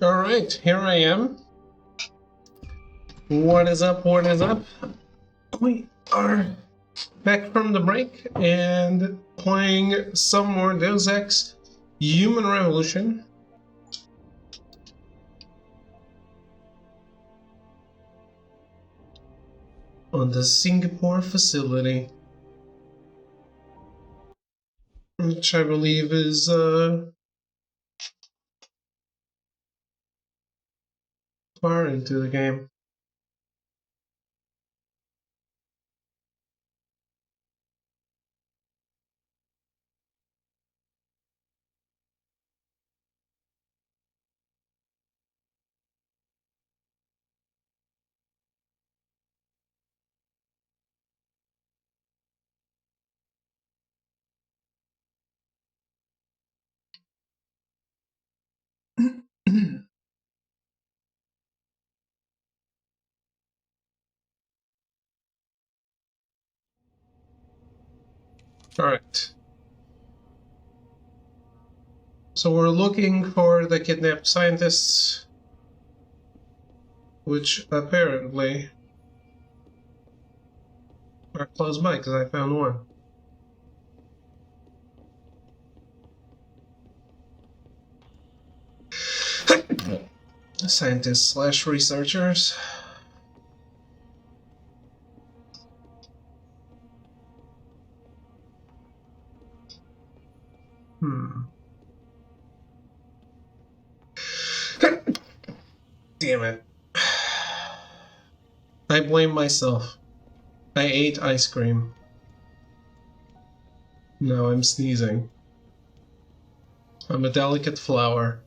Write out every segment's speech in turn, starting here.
Alright, here I am. What is up? What is up? We are back from the break and playing some more Deus Ex Human Revolution. On the Singapore facility. Which I believe is, far into the game. Alright. So we're looking for the kidnapped scientists, which apparently are close by because I found one. Scientists slash researchers. Damn it. I blame myself. I ate ice cream. Now I'm sneezing. I'm a delicate flower.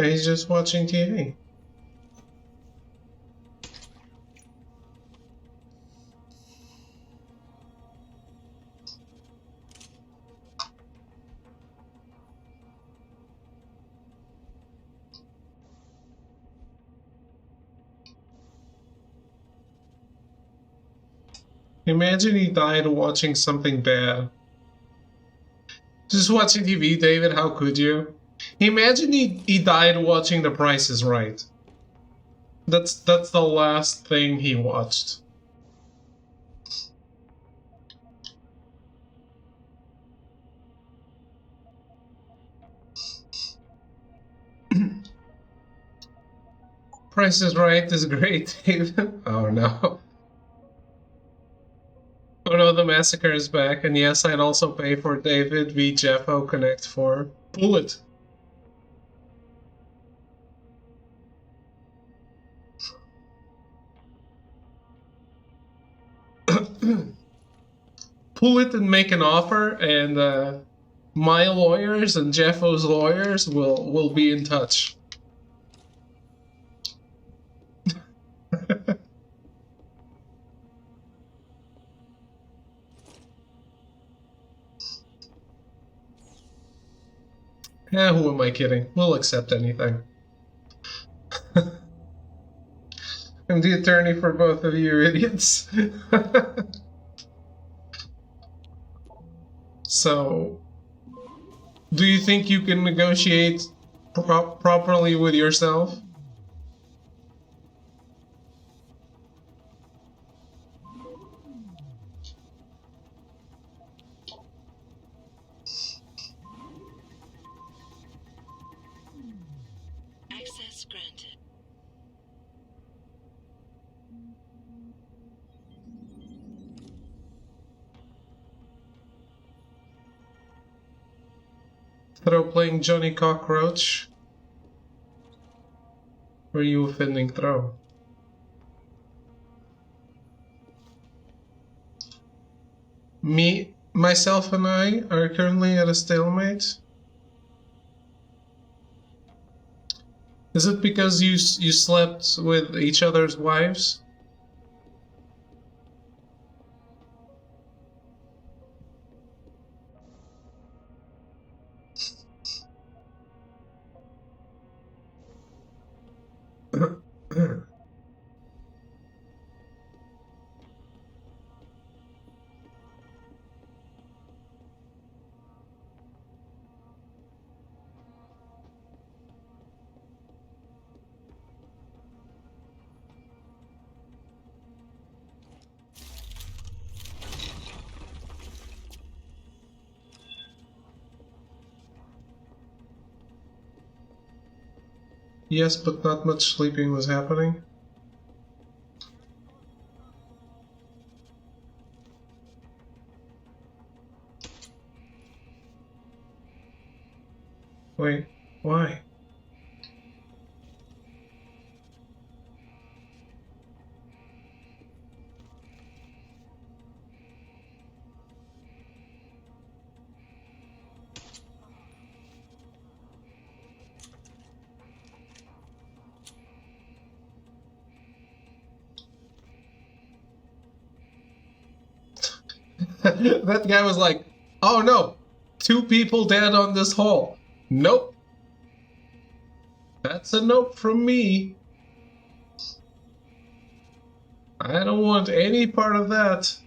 He's just watching TV. Imagine he died watching something bad. Just watching TV, David, how could you? Imagine he died watching The Price is Right. That's the last thing he watched. Price is Right is great, David. Oh no. Oh no, the massacre is back, and yes, I'd also pay for David v. Jeffo Connect 4. Pull it. Pull it and make an offer, and my lawyers and Jeffo's lawyers will be in touch. Yeah, who am I kidding? We'll accept anything. I'm the attorney for both of you idiots. So, do you think you can negotiate properly with yourself? Access granted. Throw playing Johnny Cockroach. Or are you offending Throw? Myself and I are currently at a stalemate. Is it because you slept with each other's wives? Yes, but not much sleeping was happening. Wait, why? That guy was like, oh no, 2 people dead on this hall. Nope. That's a nope from me. I don't want any part of that.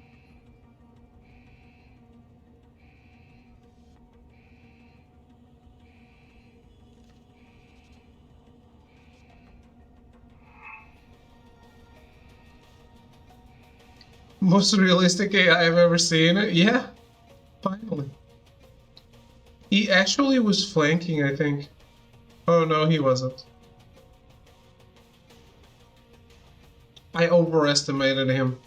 Most realistic AI I've ever seen. Yeah, finally. He actually was flanking, I think. Oh no, he wasn't. I overestimated him.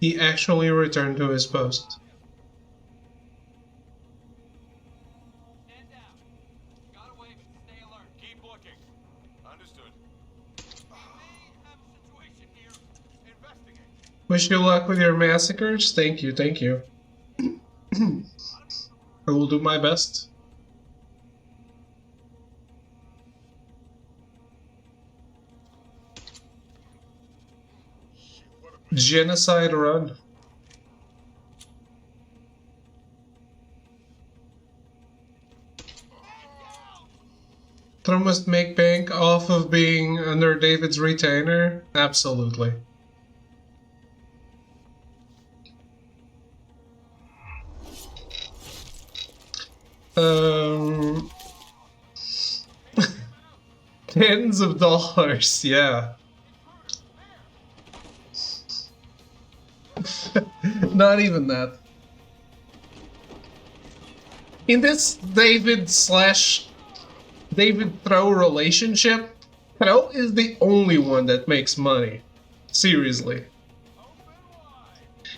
He actually returned to his post. Stand down. Got away, but stay alert. Keep looking. Understood. May have a situation here. Investigate. Wish you luck with your massacres. Thank you, thank you. I will do my best. Genocide run. Trump must make bank off of being under David's retainer? Absolutely. Um, Tens of dollars, yeah. Not even that. In this David Throw relationship, Throw is the only one that makes money. Seriously.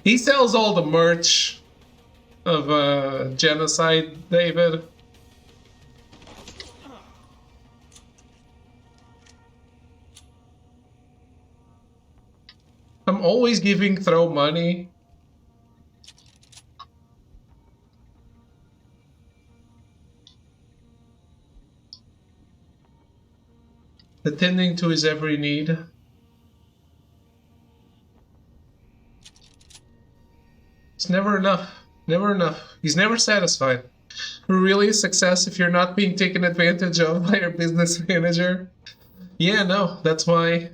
He sells all the merch of Genocide David. I'm always giving Throw money. Attending to his every need. It's never enough. Never enough. He's never satisfied. Really a success if you're not being taken advantage of by your business manager? Yeah, no, that's why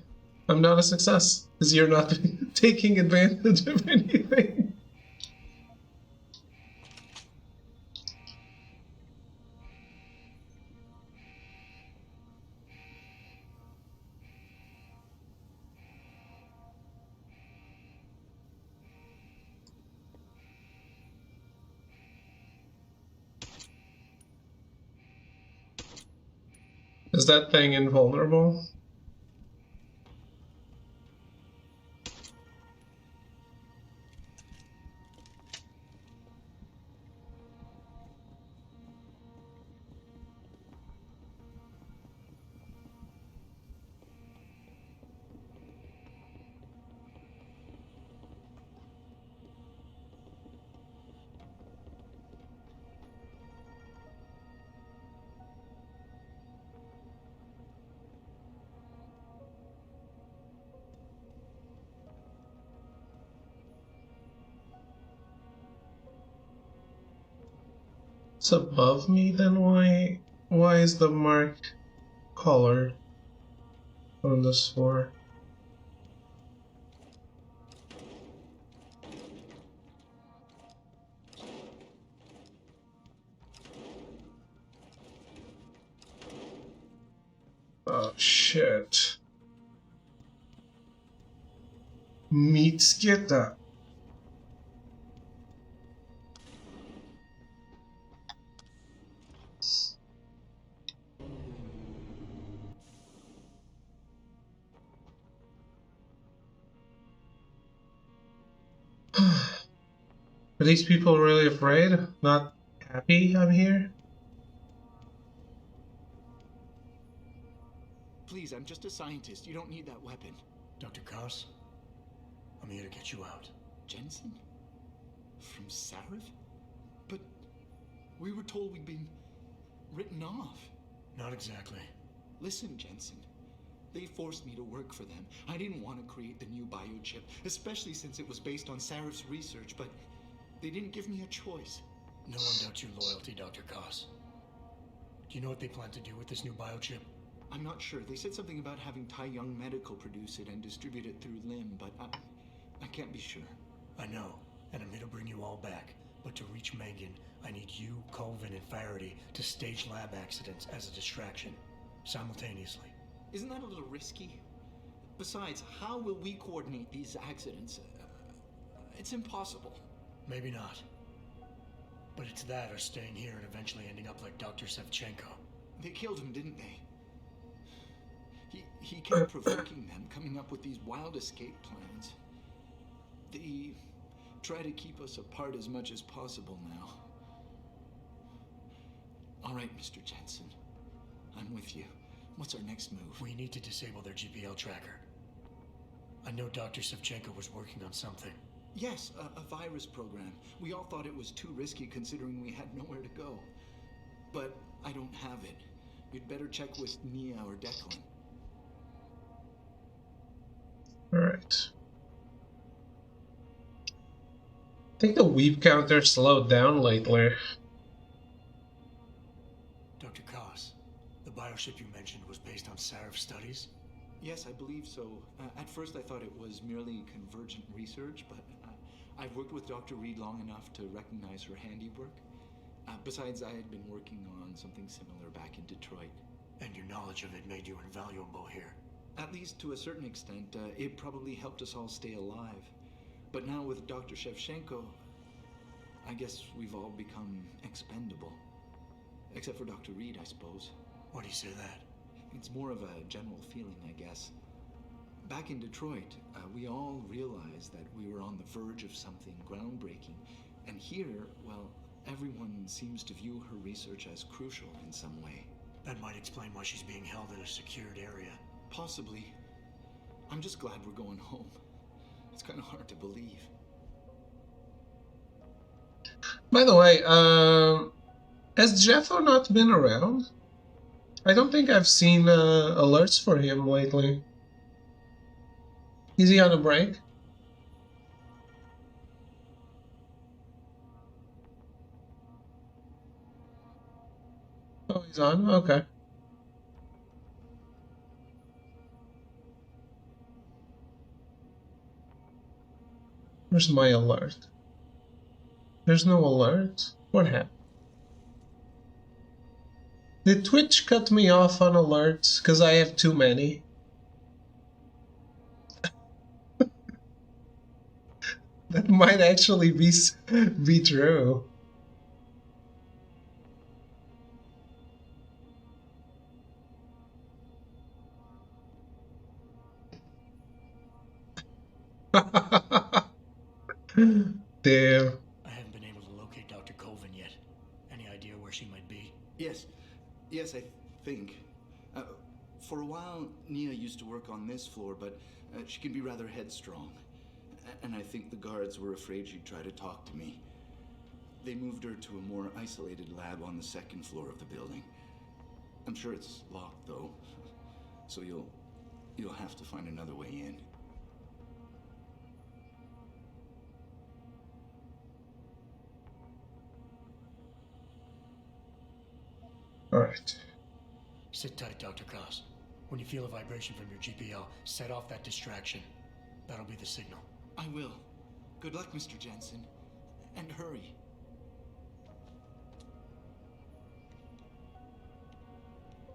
I'm not a success. Because you're not taking advantage of anything. that thing invulnerable? It's above me, then why is the mark colored on the sword? Oh shit. Mitsketa. Are these people really afraid? Not happy I'm here? Please, I'm just a scientist. You don't need that weapon. Dr. Koss, I'm here to get you out. Jensen? From Sarif? But we were told we'd been written off. Not exactly. Listen, Jensen. They forced me to work for them. I didn't want to create the new biochip, especially since it was based on Sarif's research, but they didn't give me a choice. No one doubts your loyalty, Dr. Koss. Do you know what they plan to do with this new biochip? I'm not sure. They said something about having Tai Young Medical produce it and distribute it through Lim, but I can't be sure. I know, and I'm here to bring you all back. But to reach Megan, I need you, Colvin, and Faraday to stage lab accidents as a distraction, simultaneously. Isn't that a little risky? Besides, how will we coordinate these accidents? It's impossible. Maybe not. But it's that or staying here and eventually ending up like Dr. Sevchenko. They killed him, didn't they? He kept provoking them, coming up with these wild escape plans. They try to keep us apart as much as possible now. All right, Mr. Jensen. I'm with you. What's our next move? We need to disable their GPL tracker. I know Dr. Sevchenko was working on something. Yes, a virus program. We all thought it was too risky considering we had nowhere to go. But I don't have it. You'd better check with Nia or Declan. Alright. I think the weep counter slowed down lately. Dr. Koss, the biochip you mentioned was based on Sarif studies? Yes, I believe so. At first I thought it was merely convergent research, but I've worked with Dr. Reed long enough to recognize her handiwork. Besides, I had been working on something similar back in Detroit. And your knowledge of it made you invaluable here. At least to a certain extent, it probably helped us all stay alive. But now with Dr. Shevchenko, I guess we've all become expendable. Except for Dr. Reed, I suppose. Why do you say that? It's more of a general feeling, I guess. Back in Detroit, we all realized that we were on the verge of something groundbreaking. And here, well, everyone seems to view her research as crucial in some way. That might explain why she's being held in a secured area. Possibly. I'm just glad we're going home. It's kind of hard to believe. By the way, has Jethro not been around? I don't think I've seen alerts for him lately. Is he on a break? Oh, he's on? Okay. Where's my alert? There's no alert? What happened? Did Twitch cut me off on alerts because I have too many? That might actually be true. Damn. I haven't been able to locate Dr. Colvin yet. Any idea where she might be? Yes, I think. For a while, Nia used to work on this floor, but she can be rather headstrong. And I think the guards were afraid she'd try to talk to me. They moved her to a more isolated lab on the second floor of the building. I'm sure it's locked, though, so you'll have to find another way in. Alright. Sit tight, Dr. Koss. When you feel a vibration from your GPL, set off that distraction. That'll be the signal. I will. Good luck, Mr. Jensen. And hurry.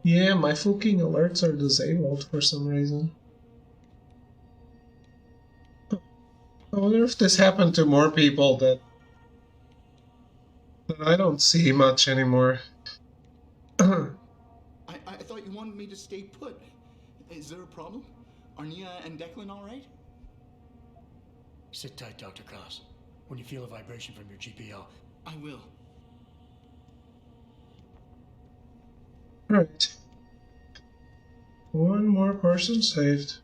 Yeah, my fucking alerts are disabled for some reason. I wonder if this happened to more people that I don't see much anymore. I thought you wanted me to stay put. Is there a problem? Are Nia and Declan all right? Sit tight, Dr. Koss. When you feel a vibration from your GPL, I will. Right. One more person saved.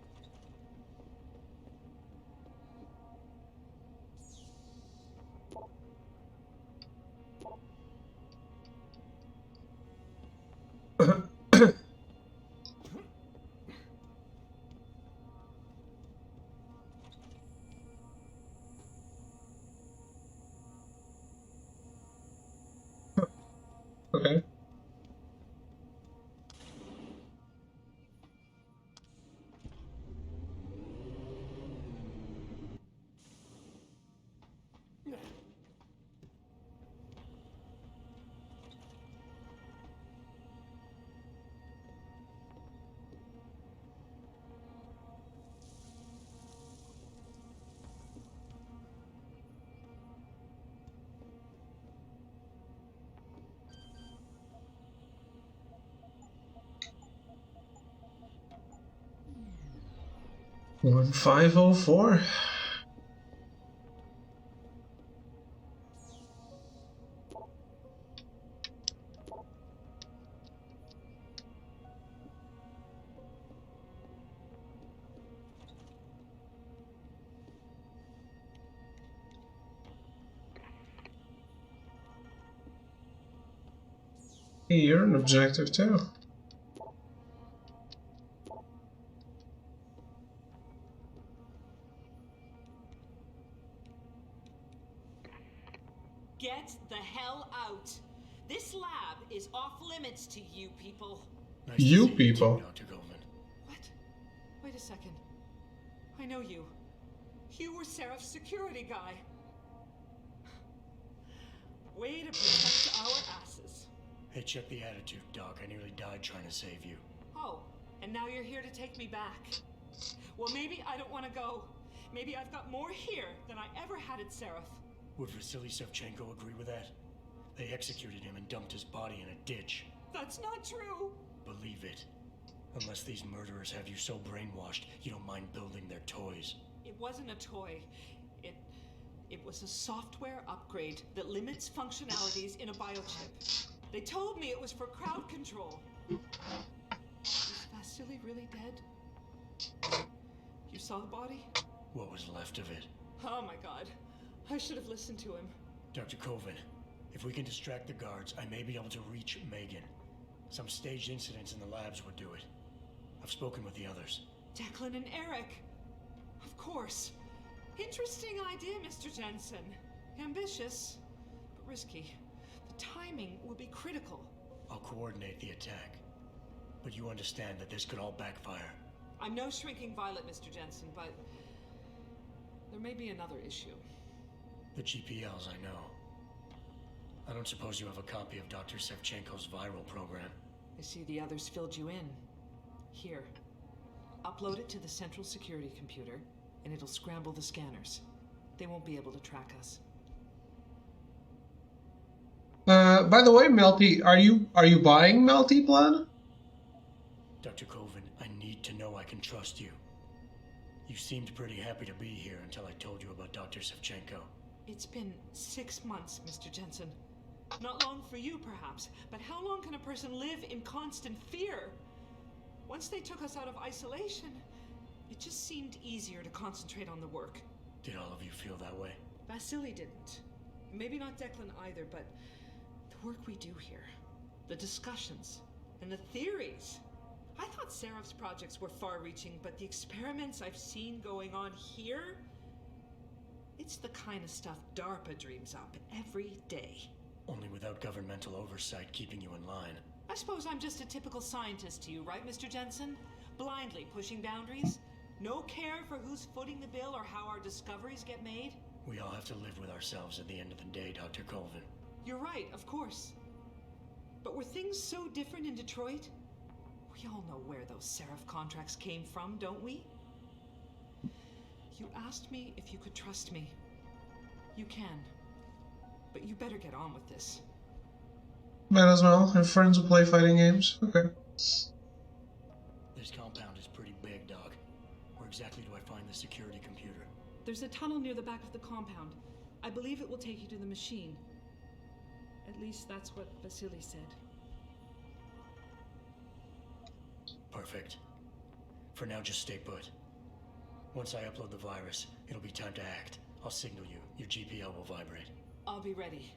Okay. One 504. Hey, you're an objective too. Get the hell out. This lab is off limits to you people. nice to You see people. too, Dr. Goldman. What? Wait a second. I know you. You were Seraph's security guy. Way to protect our asses. Hey, check the attitude, Doc. I nearly died trying to save you. Oh, and now you're here to take me back. Well, maybe I don't want to go. Maybe I've got more here than I ever had at Seraph. Would Vasily Sevchenko agree with that? They executed him and dumped his body in a ditch. That's not true. Believe it. Unless these murderers have you so brainwashed, you don't mind building their toys. It wasn't a toy. It was a software upgrade that limits functionalities in a biochip. They told me it was for crowd control. Is Vasily really dead? You saw the body? What was left of it? Oh my god. I should have listened to him. Dr. Colvin, if we can distract the guards, I may be able to reach Megan. Some staged incidents in the labs would do it. I've spoken with the others. Declan and Eric. Of course. Interesting idea, Mr. Jensen. Ambitious, but risky. The timing will be critical. I'll coordinate the attack. But you understand that this could all backfire. I'm no shrinking violet, Mr. Jensen, but there may be another issue. The GPLs, I know. I don't suppose you have a copy of Dr. Sevchenko's viral program. I see the others filled you in. Here. Upload it to the central security computer, and it'll scramble the scanners. They won't be able to track us. By the way, Melty, are you buying Melty Blood? Dr. Colvin, I need to know I can trust you. You seemed pretty happy to be here until I told you about Dr. Savchenko. It's been 6 months, Mr. Jensen. Not long for you, perhaps, but how long can a person live in constant fear? Once they took us out of isolation, it just seemed easier to concentrate on the work. Did all of you feel that way? Vasily didn't. Maybe not Declan either, but the work we do here, the discussions, and the theories. I thought Seraph's projects were far-reaching, but the experiments I've seen going on here, it's the kind of stuff DARPA dreams up every day. Only without governmental oversight keeping you in line. I suppose I'm just a typical scientist to you, right, Mr. Jensen? Blindly pushing boundaries? No care for who's footing the bill or how our discoveries get made? We all have to live with ourselves at the end of the day, Dr. Colvin. You're right, of course. But were things so different in Detroit? We all know where those Seraph contracts came from, don't we? You asked me if you could trust me. You can. But you better get on with this. Might as well. Have friends who play fighting games. Okay. This compound is pretty big, Doc. Where exactly do I find the security computer? There's a tunnel near the back of the compound. I believe it will take you to the machine. At least that's what Vasily said. Perfect. For now, just stay put. Once I upload the virus, it'll be time to act. I'll signal you. Your GPL will vibrate. I'll be ready.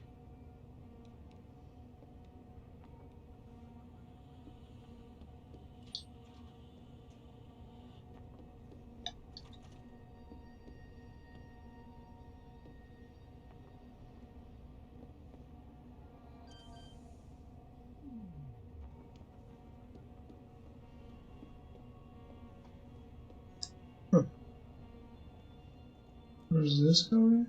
Where's this going?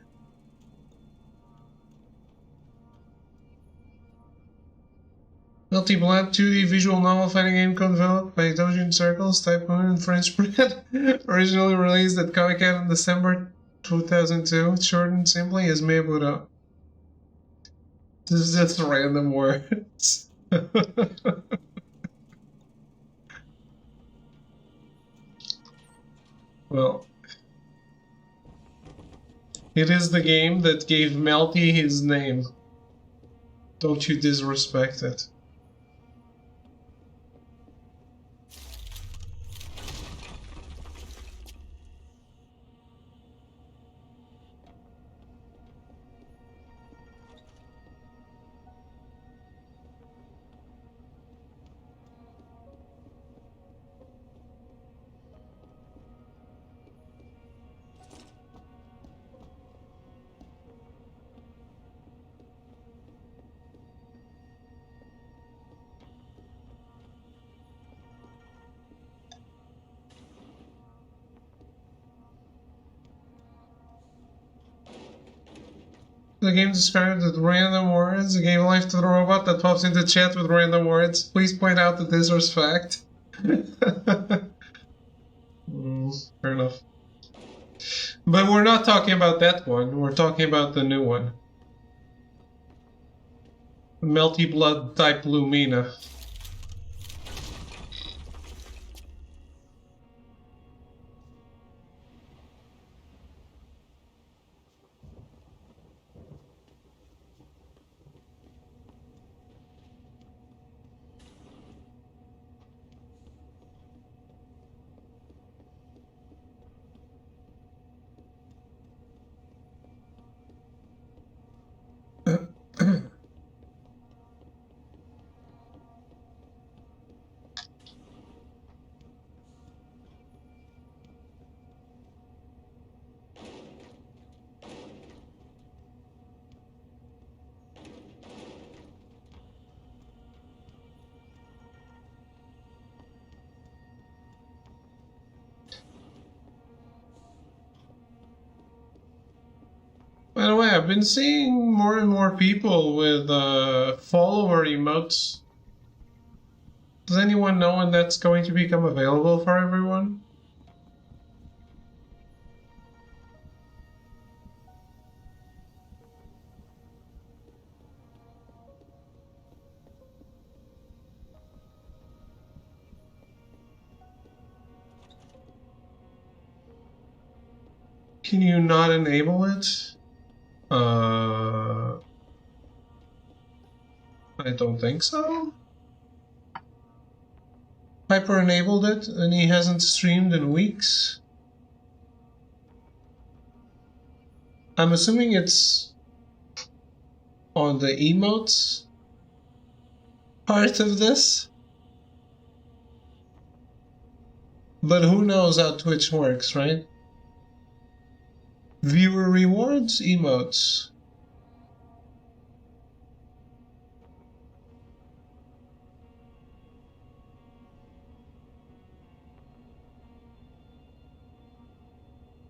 Multi-Blood 2D visual novel fighting game co-developed by Dojin Circles, Typhoon and French Bread. Originally released at Comic-Con in December 2002. Short and simply as Mebudo. This is just random words. Well, it is the game that gave Melty his name. Don't you disrespect it. The game described with random words. It gave life to the robot that pops into chat with random words. Please point out that this was fact. Fair enough. But we're not talking about that one. We're talking about the new one. Melty Blood type Lumina. By the way, I've been seeing more and more people with follower emotes. Does anyone know when that's going to become available for everyone? Can you not enable it? I don't think so. Hyper enabled it and he hasn't streamed in weeks. I'm assuming it's on the emotes part of this. But who knows how Twitch works, right? Viewer rewards, emotes.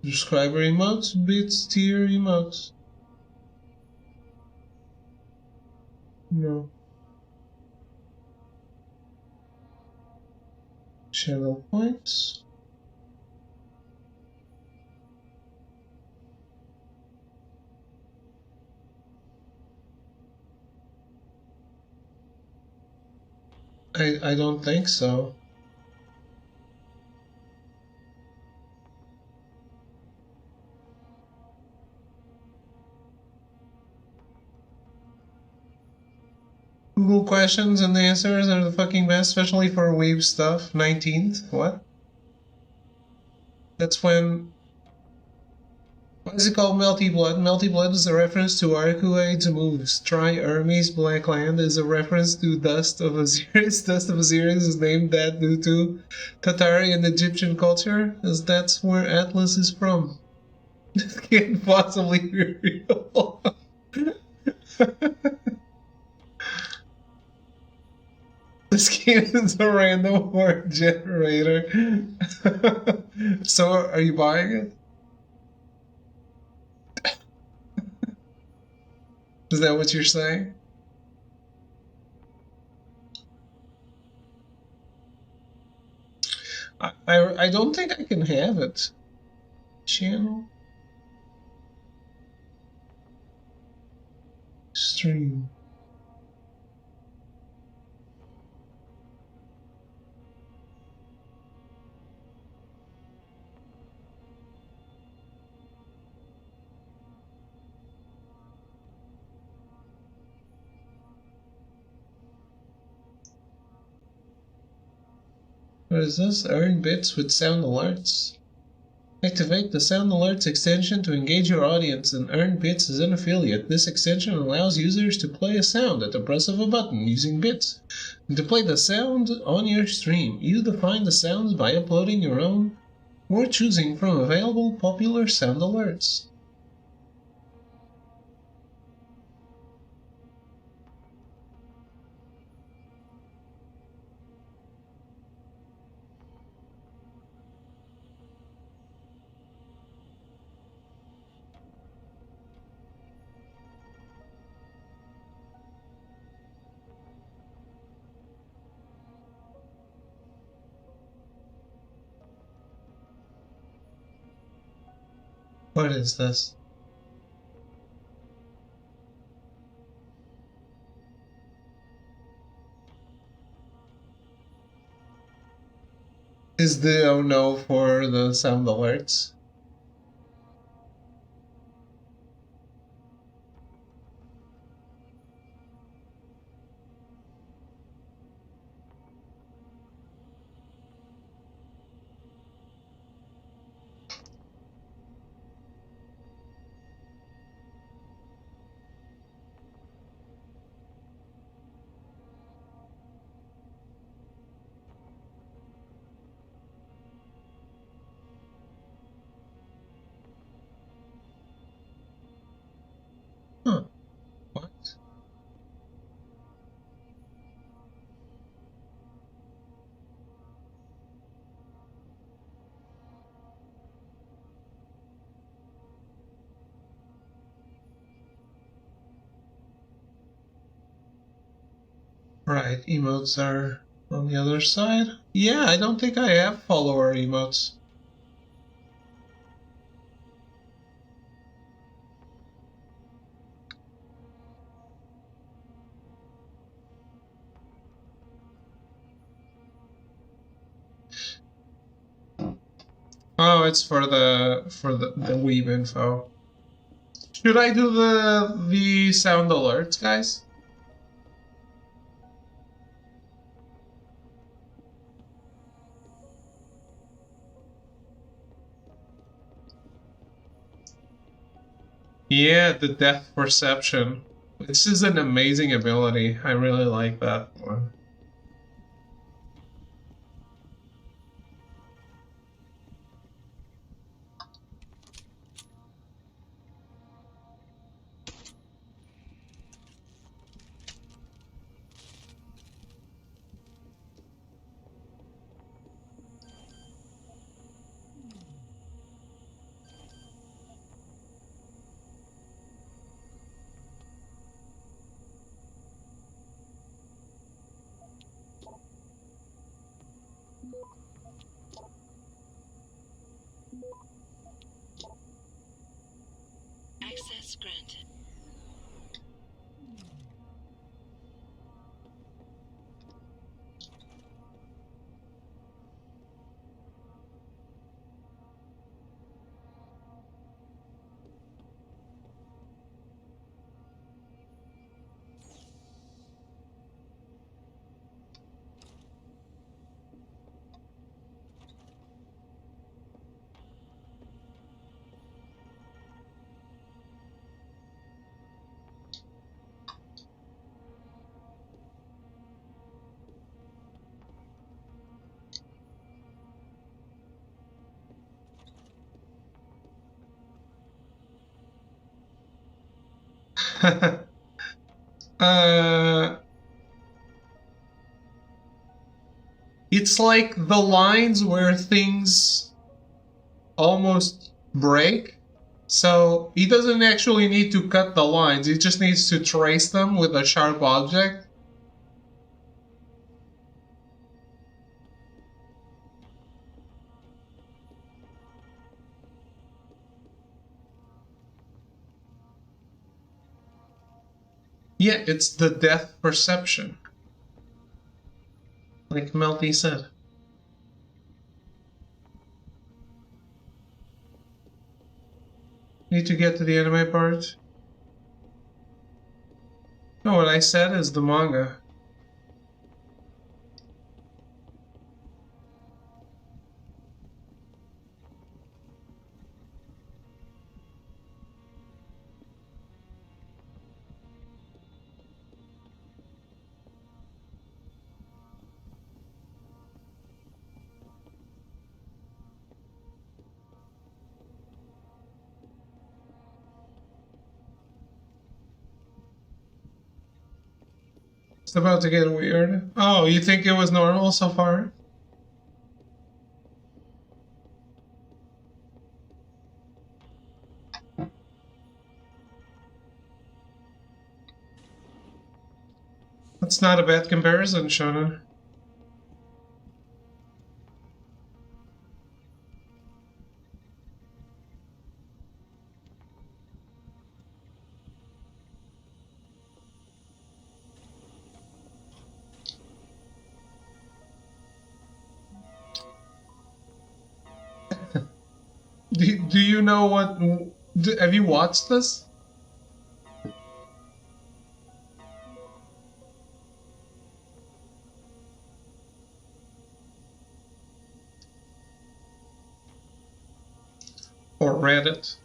Subscriber emotes, bits, tier emotes. No. Channel points. I don't think so. Google questions and the answers are the fucking best, especially for weeb stuff. 19th? What? That's when... Why is it called Melty Blood? Melty Blood is a reference to Arcuade's moves. Try Hermes Black Land is a reference to Dust of Osiris. Dust of Osiris is named that due to Tatari and Egyptian culture, as that's where Atlas is from. This can't possibly be real. This game is a random word generator. So, are you buying it? Is that what you're saying? I don't think I can have it. Channel. Stream. What is this? Earn bits with sound alerts. Activate the sound alerts extension to engage your audience and earn bits as an affiliate. This extension allows users to play a sound at the press of a button using bits. And to play the sound on your stream, you define the sounds by uploading your own or choosing from available popular sound alerts. What is this? Is the oh no for the sound alerts? Huh. What? Right, emotes are on the other side. Yeah, I don't think I have follower emotes. Oh, it's for the weeb info. Should I do the sound alerts, guys? Yeah, the depth perception. This is an amazing ability. I really like that one. Access granted. uh, it's like the lines where things almost break. So he doesn't actually need to cut the lines, he just needs to trace them with a sharp object. Yeah, it's the depth perception. Like Melty said. Need to get to the anime part. No, what I said is the manga. It's about to get weird. Oh, you think it was normal so far? That's not a bad comparison, Shonen. Do you know what... have you watched this? Or read it?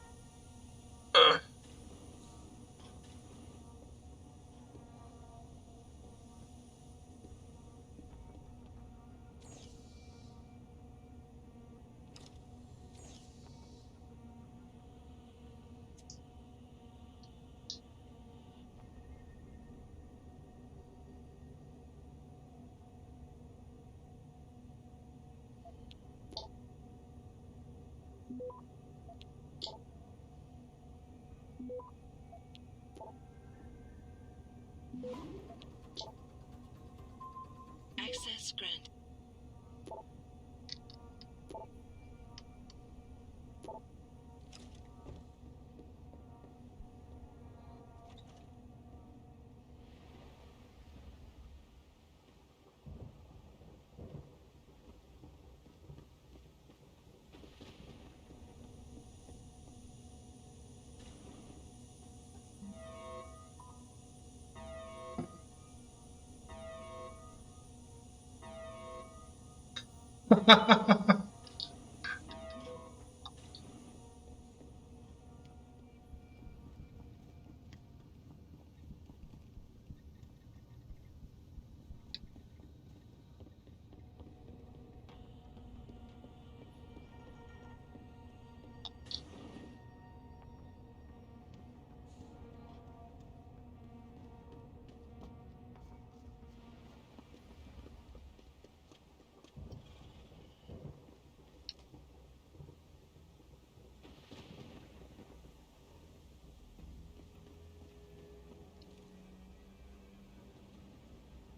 Access granted.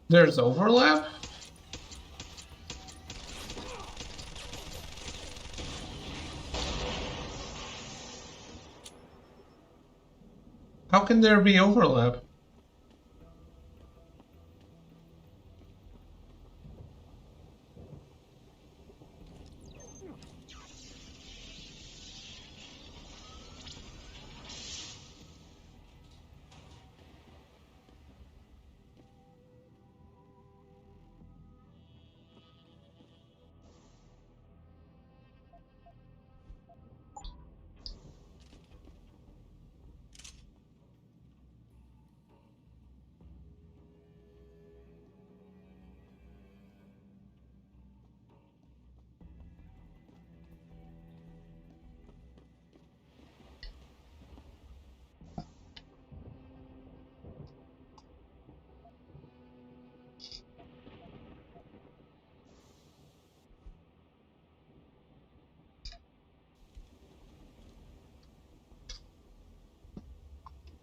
There's overlap? How can there be overlap?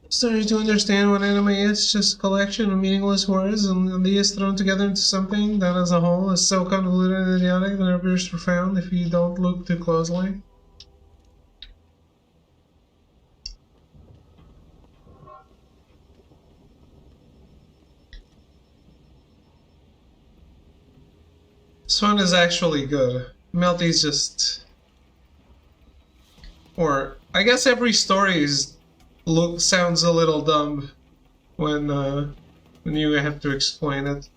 Starting to understand what anime is, just a collection of meaningless words and ideas thrown together into something that as a whole is so convoluted and idiotic that it appears profound if you don't look too closely. This one is actually good. Melty's just... Or, I guess every story sounds a little dumb when you have to explain it.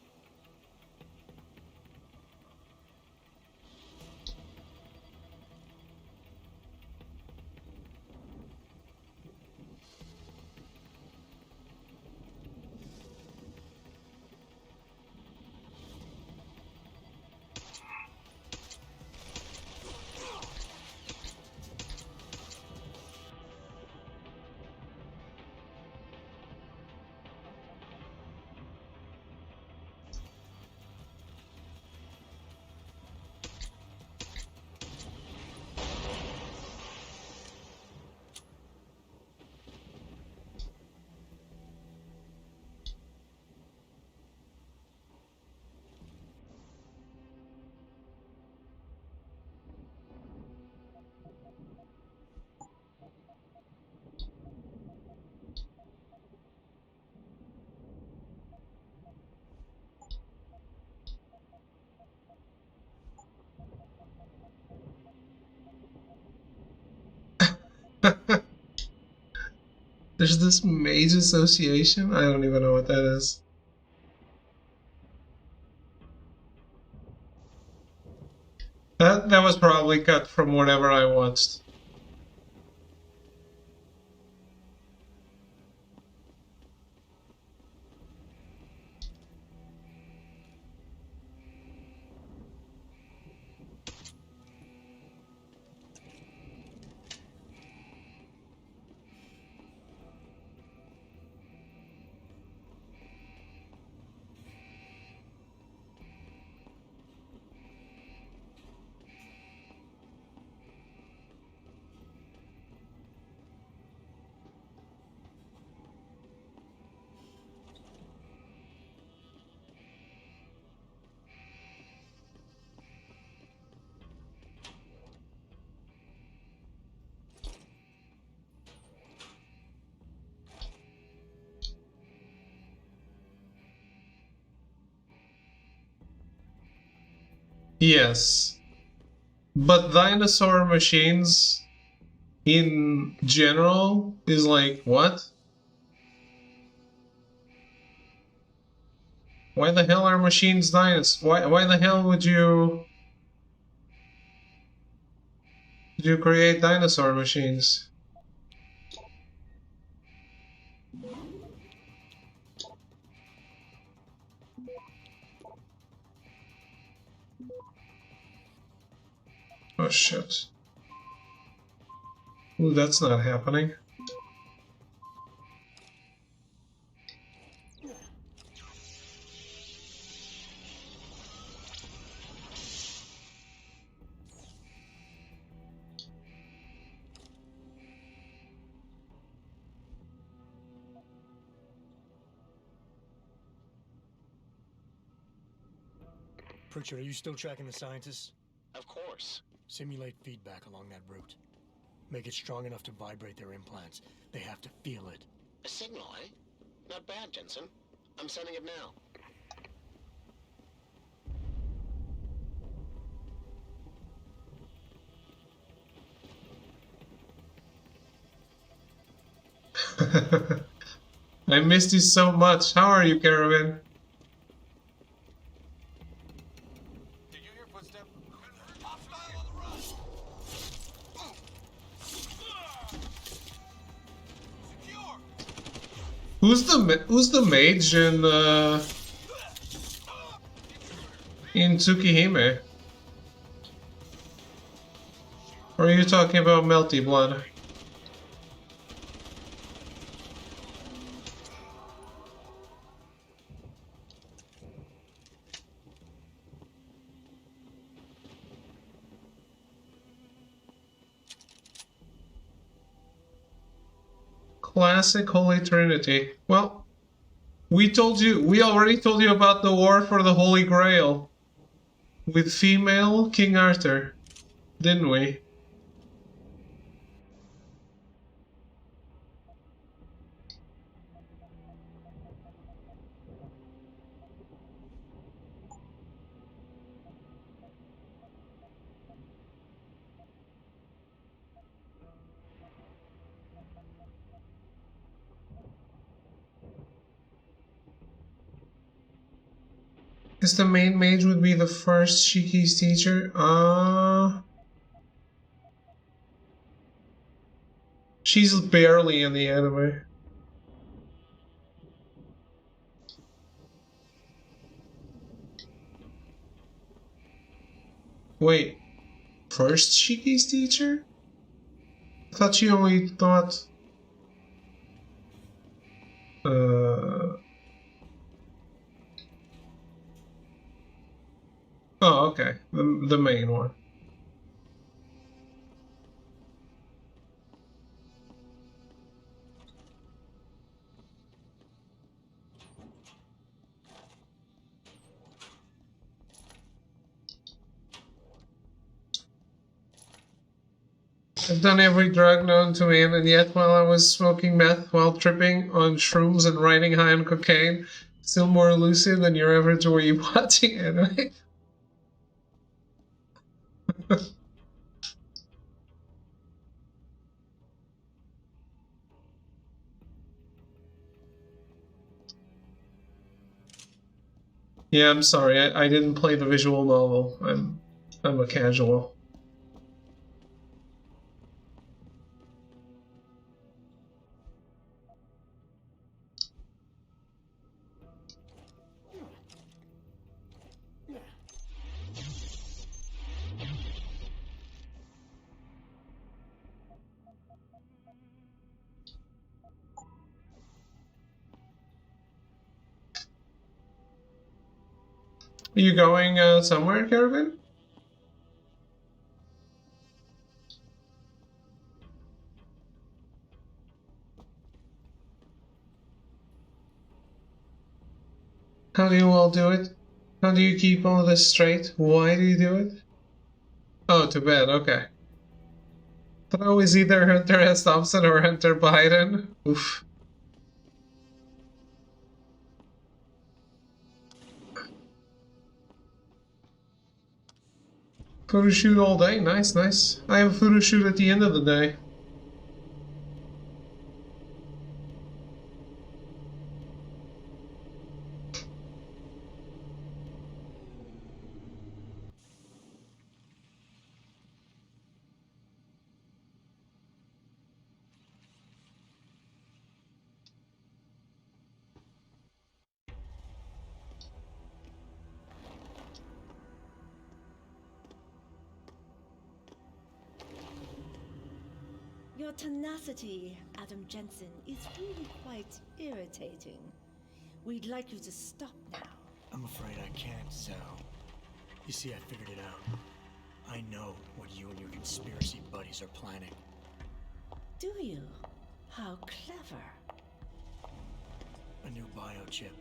There's this mage association? I don't even know what that is. That was probably cut from whatever I watched. Yes. But dinosaur machines in general is like, what? Why the hell are machines dinosaurs? Why the hell would you Did you create dinosaur machines? Oh shit. Ooh, that's not happening. Pritchard, are you still tracking the scientists? Of course. Simulate feedback along that route. Make it strong enough to vibrate their implants. They have to feel it. A signal, eh? Not bad, Jensen. I'm sending it now. I missed you so much. How are you, Caravan? Did you hear footsteps? Hostile on the run! Secure! Who's the mage in Tsukihime? Or are you talking about Melty Blood? Classic Holy Trinity. Well, we already told you about the war for the Holy Grail with female King Arthur, didn't we? Guess the main mage would be the first Shiki's teacher. She's barely in the anime. Wait, first Shiki's teacher? I thought she only taught... Oh, okay. The main one. I've done every drug known to man, and yet while I was smoking meth while tripping on shrooms and riding high on cocaine, still more lucid than your average were you watching anime? Yeah, I'm sorry, I didn't play the visual novel. I'm a casual. Are you going somewhere, Caravan? How do you all do it? How do you keep all this straight? Why do you do it? Oh, to bed, okay. Thought I was either Hunter S. Thompson or Hunter Biden. Oof. Photo shoot all day, nice, nice. I have a photo shoot at the end of the day. Your tenacity, Adam Jensen, is really quite irritating. We'd like you to stop now. I'm afraid I can't, Zal. You see, I figured it out. I know what you and your conspiracy buddies are planning. Do you? How clever. A new biochip.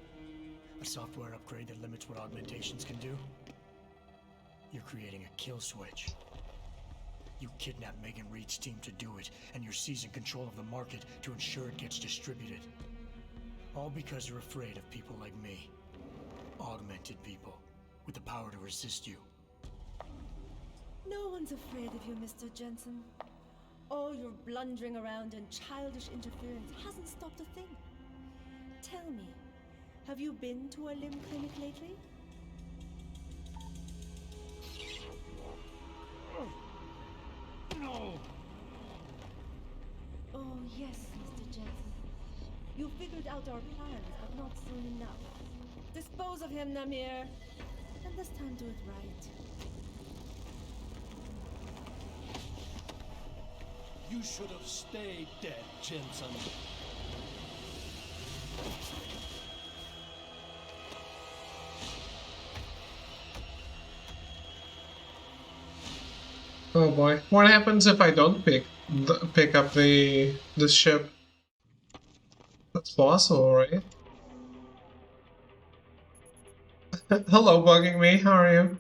A software upgrade that limits what augmentations can do. You're creating a kill switch. You kidnapped Megan Reed's team to do it, and you're seizing control of the market to ensure it gets distributed. All because you're afraid of people like me. Augmented people, with the power to resist you. No one's afraid of you, Mr. Jensen. All your blundering around and childish interference hasn't stopped a thing. Tell me, have you been to a limb clinic lately? No! Oh, yes, Mr. Jensen. You figured out our plans, but not soon enough. Dispose of him, Namir. And this time do it right. You should have stayed dead, Jensen. Oh boy. What happens if I don't pick up the ship? That's possible, right? Hello, bugging me. How are you?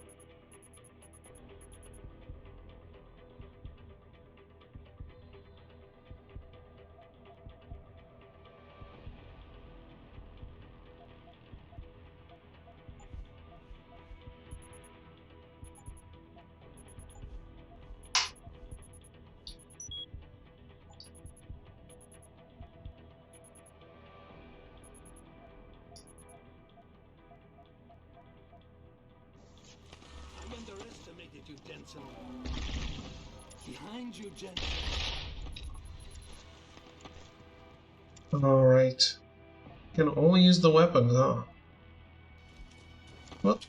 I underestimated you, Jensen. Behind you, Jensen. Alright. Can only use the weapons, huh? What?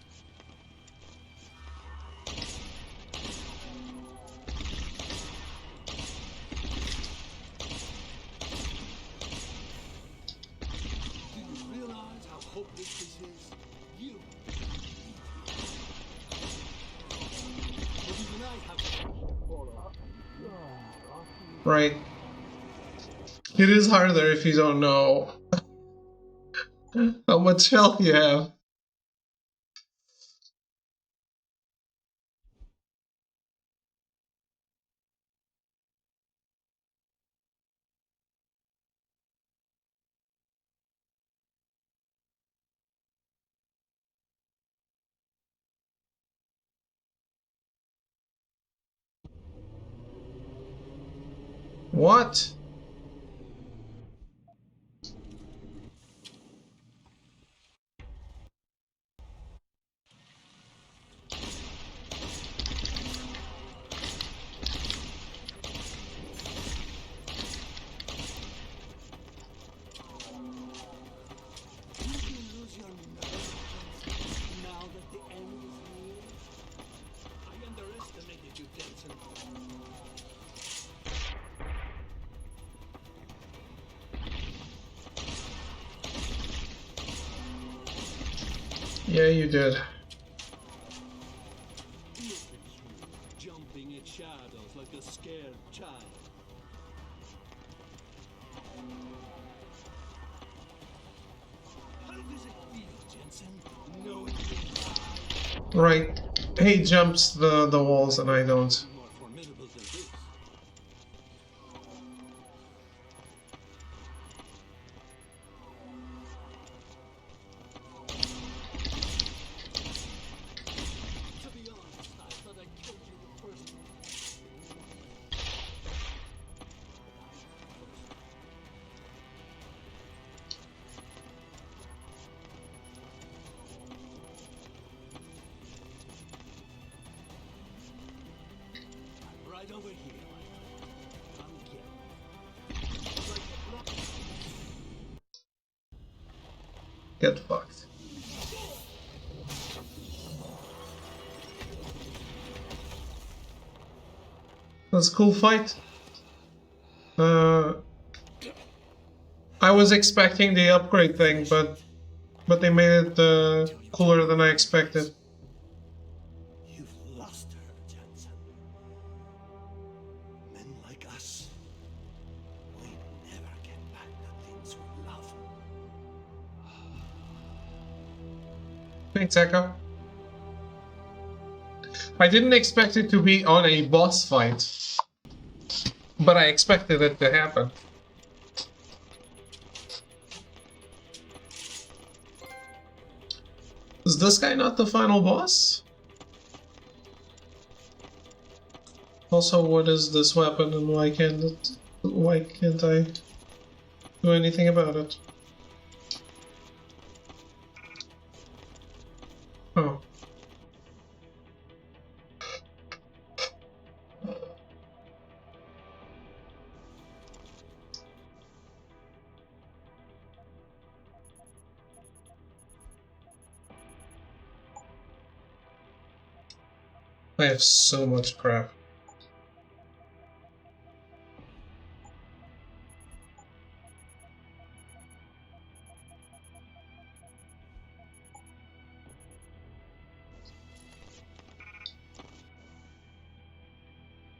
Do you realize how hopeless this is? You. But even I have. Right. It is harder if you don't know how much health you have. What? Did you lose your nerve, Jensen, now that the end is near? I underestimated you, Jensen. Yeah, you did. Look at you, jumping at shadows like a scared child. How does it feel, Jensen, knowing you're Right. He jumps the walls and I don't. more formidable than this? To be honest, I thought I killed you the first time. Right over here. Come get me. Get fucked. That's a cool fight. I was expecting the upgrade thing, but they made it cooler than I expected. You've lost her, Jensen. Men like us, we never get back the things we love. Thanks, Echo. I didn't expect it to be on a boss fight, but I expected it to happen. Is this guy not the final boss? Also, what is this weapon and why can't I do anything about it? Oh. I have so much crap.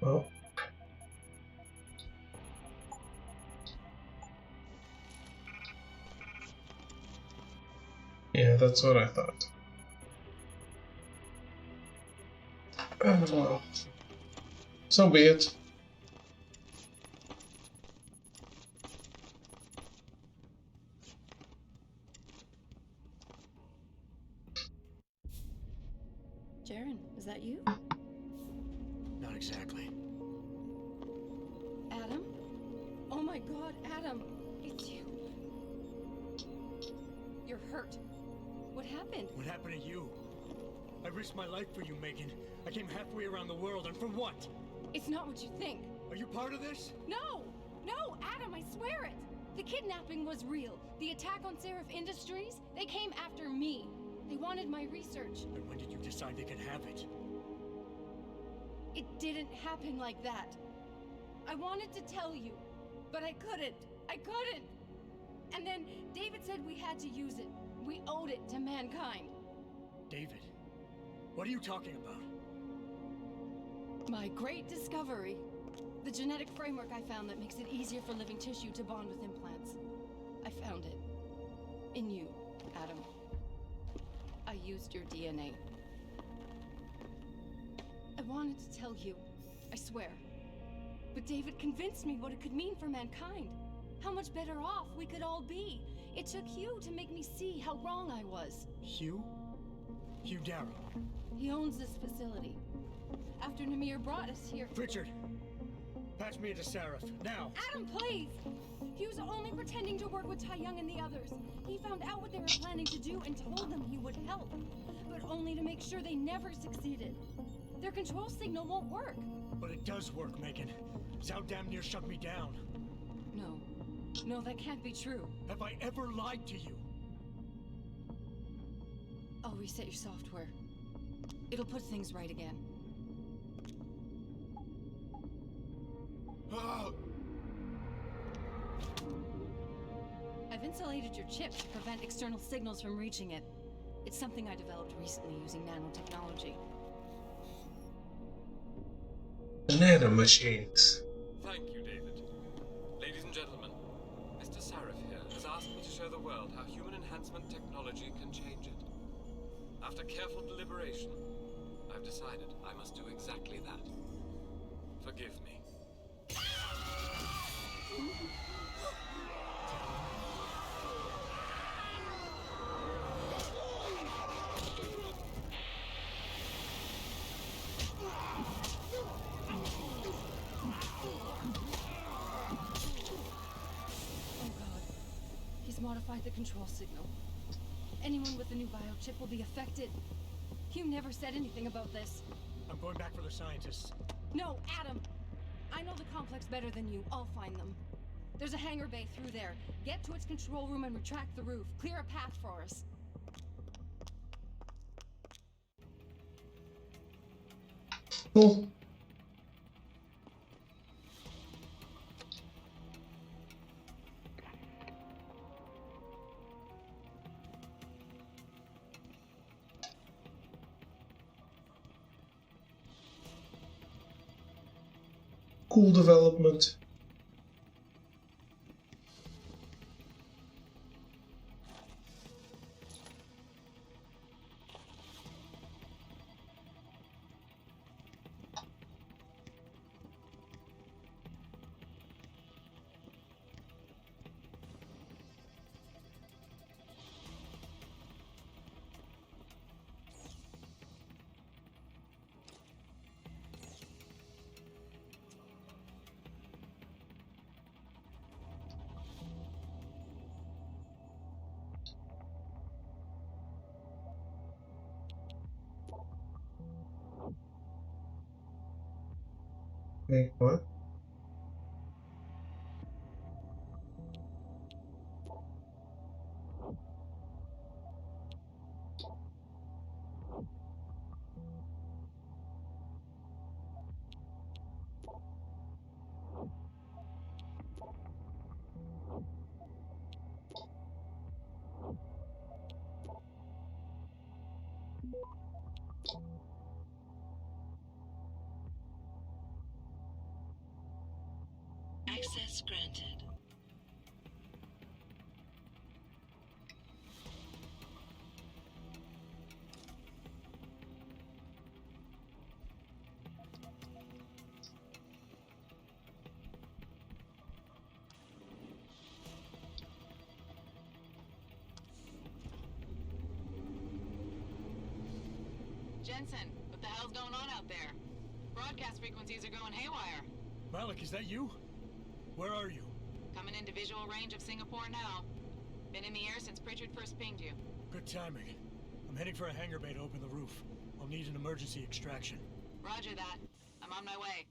Well. Yeah, that's what I thought. Well, so be it. Jaren, is that you? Not exactly. Adam? Oh my god, Adam! It's you. You're hurt. What happened? What happened to you? I risked my life for you, Megan. I came halfway around the world, and for what? It's not what you think. Are you part of this? No! No, Adam, I swear it! The kidnapping was real. The attack on Seraph Industries, they came after me. They wanted my research. And when did you decide they could have it? It didn't happen like that. I wanted to tell you, but I couldn't. I couldn't! And then David said we had to use it. We owed it to mankind. David? What are you talking about? My great discovery. The genetic framework I found that makes it easier for living tissue to bond with implants. I found it. In you, Adam. I used your DNA. I wanted to tell you, I swear. But David convinced me what it could mean for mankind. How much better off we could all be. It took Hugh to make me see how wrong I was. Hugh? Hugh Darrow. He owns this facility. After Namir brought us here... Richard! Patch me into Seraph, now! Adam, please! He was only pretending to work with Tai Young and the others. He found out what they were planning to do and told them he would help. But only to make sure they never succeeded. Their control signal won't work. But it does work, Megan. Zhao damn near shut me down. No. No, that can't be true. Have I ever lied to you? I'll reset your software. It'll put things right again. I've insulated your chip to prevent external signals from reaching it. It's something I developed recently using nanotechnology. The nanomachines. Thank you, David. Ladies and gentlemen, Mr. Seraph here has asked me to show the world how human enhancement technology can change it. After careful deliberation, I've decided I must do exactly that. Forgive me. Modified the control signal. Anyone with the new biochip will be affected. Hugh never said anything about this. I'm going back for the scientists. No, Adam! I know the complex better than you. I'll find them. There's a hangar bay through there. Get to its control room and retract the roof. Clear a path for us. Cool. cool development. Wait, what? Access granted. Jensen, what the hell's going on out there? Broadcast frequencies are going haywire. Malik, is that you? Where are you? Coming into visual range of Singapore now. Been in the air since Pritchard first pinged you. Good timing. I'm heading for a hangar bay to open the roof. I'll need an emergency extraction. Roger that. I'm on my way.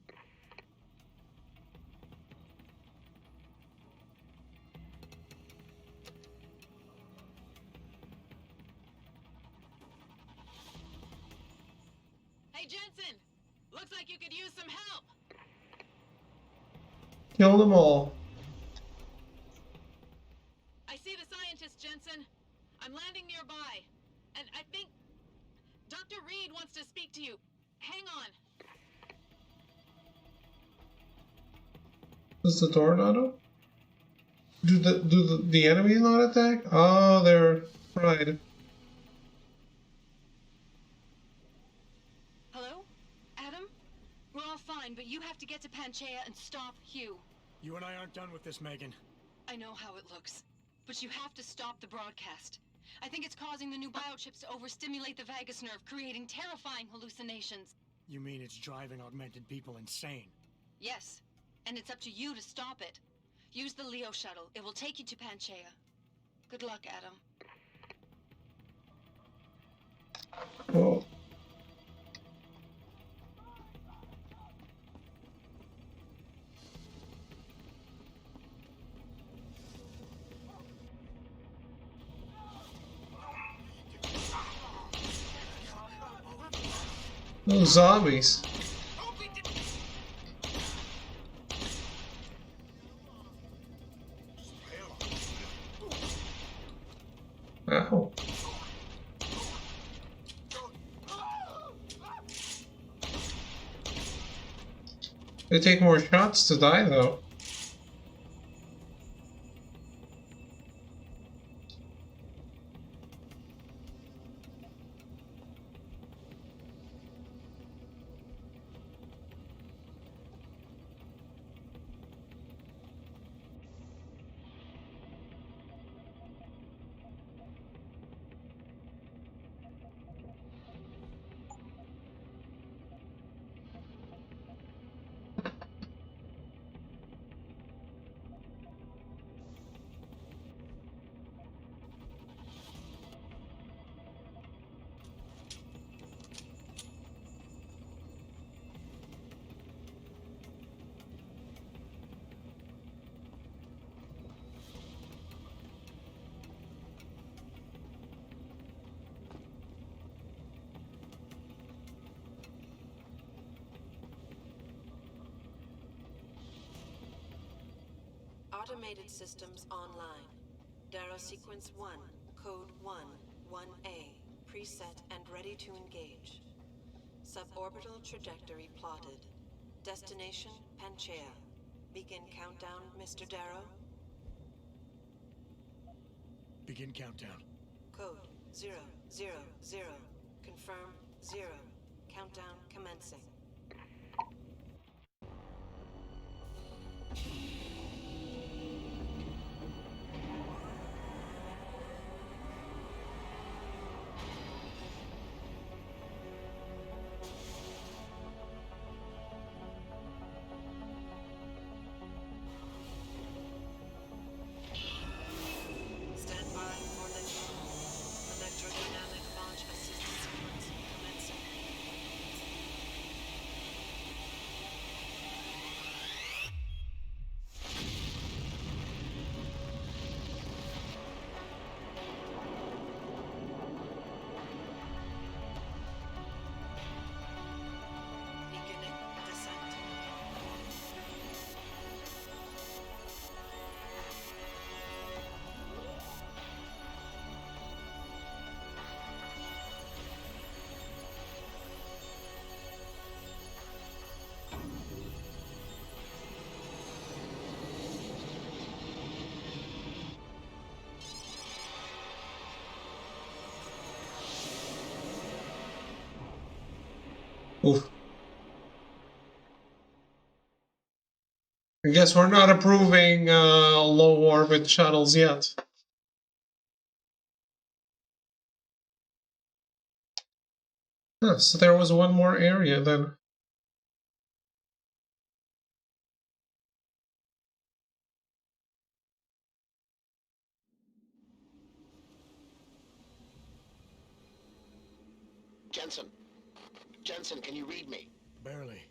Hey, Jensen! Looks like you could use some help! Kill them all. I see the scientist, Jensen. I'm landing nearby. And I think Dr. Reed wants to speak to you. Hang on. Is the tornado? Do the enemies not attack? Oh, they're fried. Hello? Adam? We're all fine, but you have to get to Panchaea and stop Hugh. You and I aren't done with this, Megan. I know how it looks, but you have to stop the broadcast. I think it's causing the new biochips to overstimulate the vagus nerve, creating terrifying hallucinations. You mean it's driving augmented people insane? Yes, and it's up to you to stop it. Use the Leo shuttle. It will take you to Panchaea. Good luck, Adam. Oh. Those zombies. Ow. They take more shots to die, though. Automated systems online. Darrow sequence 1, code 1, 1A, preset and ready to engage. Suborbital trajectory plotted. Destination, Panchaea. Begin countdown, Mr. Darrow. Begin countdown. Code 000. Confirm 0. Countdown commencing. Stand by for electrodynamic launch assist sequence commencing. Beginning descent. Oof. I guess we're not approving low orbit shuttles yet. Huh, so there was one more area then. Jensen, can you read me? Barely.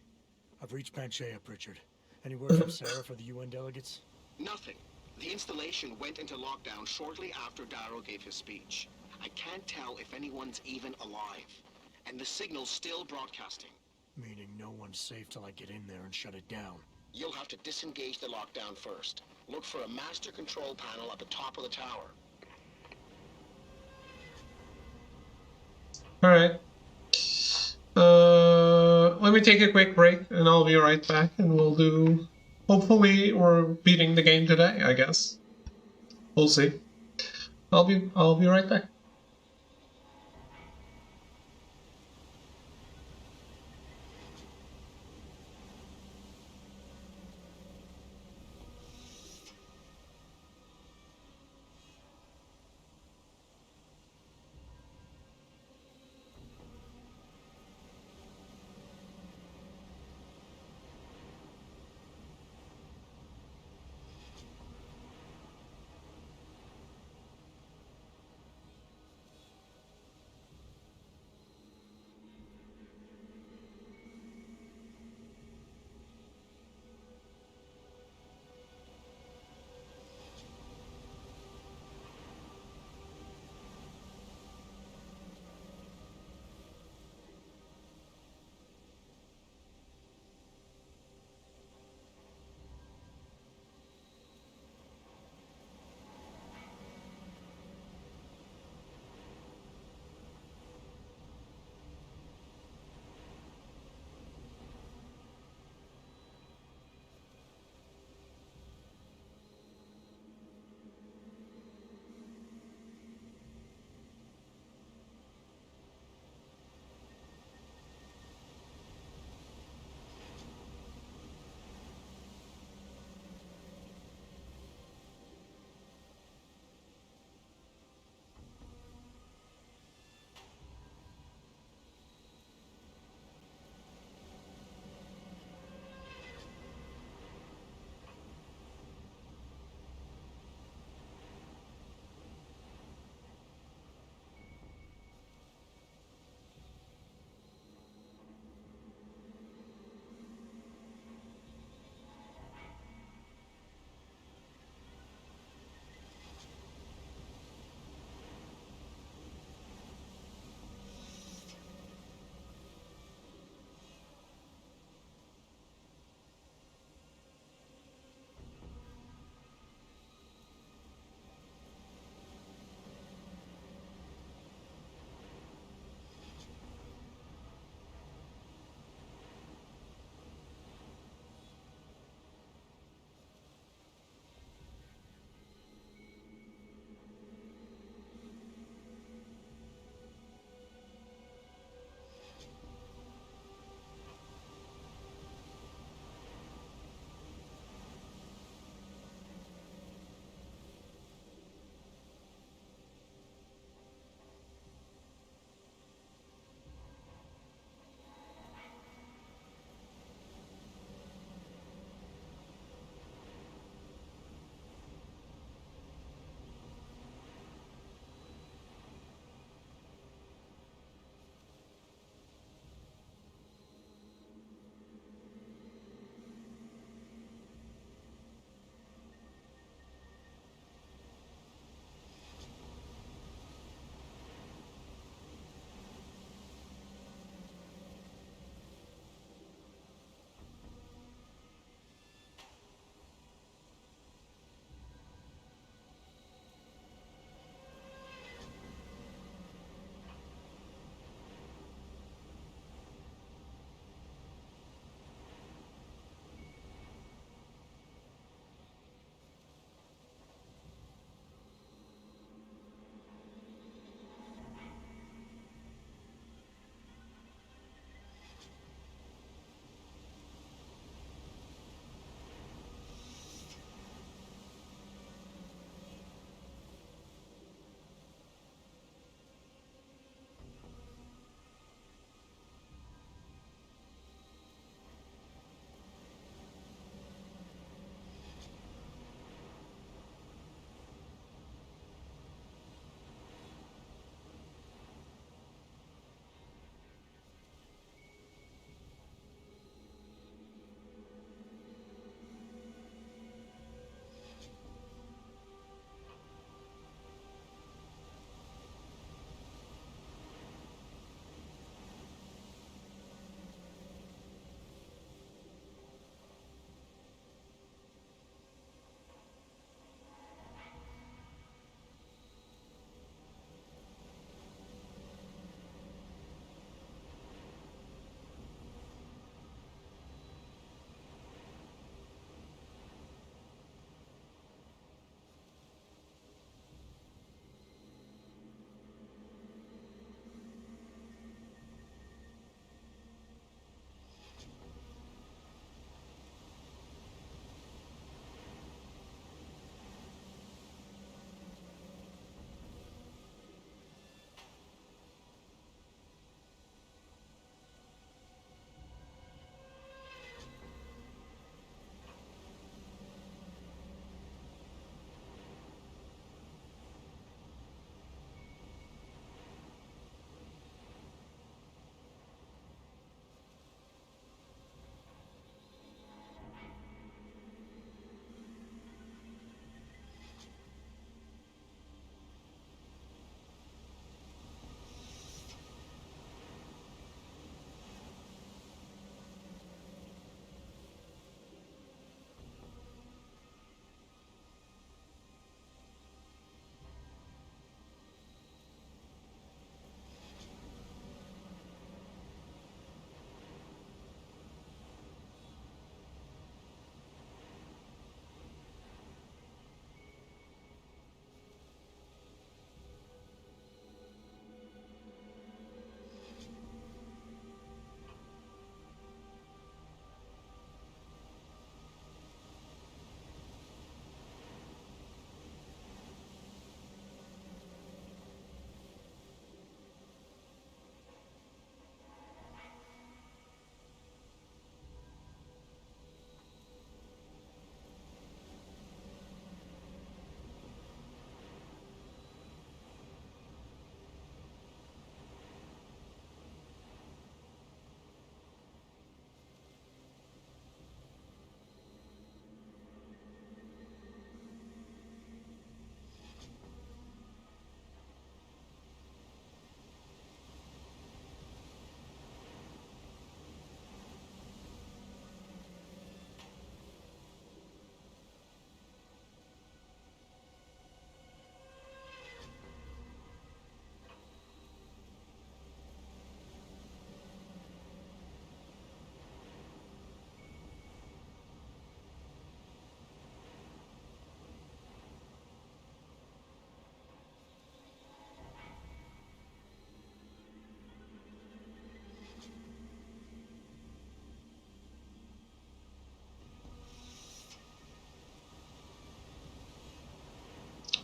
I've reached Panchaea, Pritchard. Any word from Sarah for the UN delegates? Nothing. The installation went into lockdown shortly after Darrow gave his speech. I can't tell if anyone's even alive. And the signal's still broadcasting. Meaning no one's safe till I get in there and shut it down. You'll have to disengage the lockdown first. Look for a master control panel at the top of the tower. Alright. Let me take a quick break and I'll be right back and we'll do... Hopefully we're beating the game today, I guess. We'll see. I'll be right back.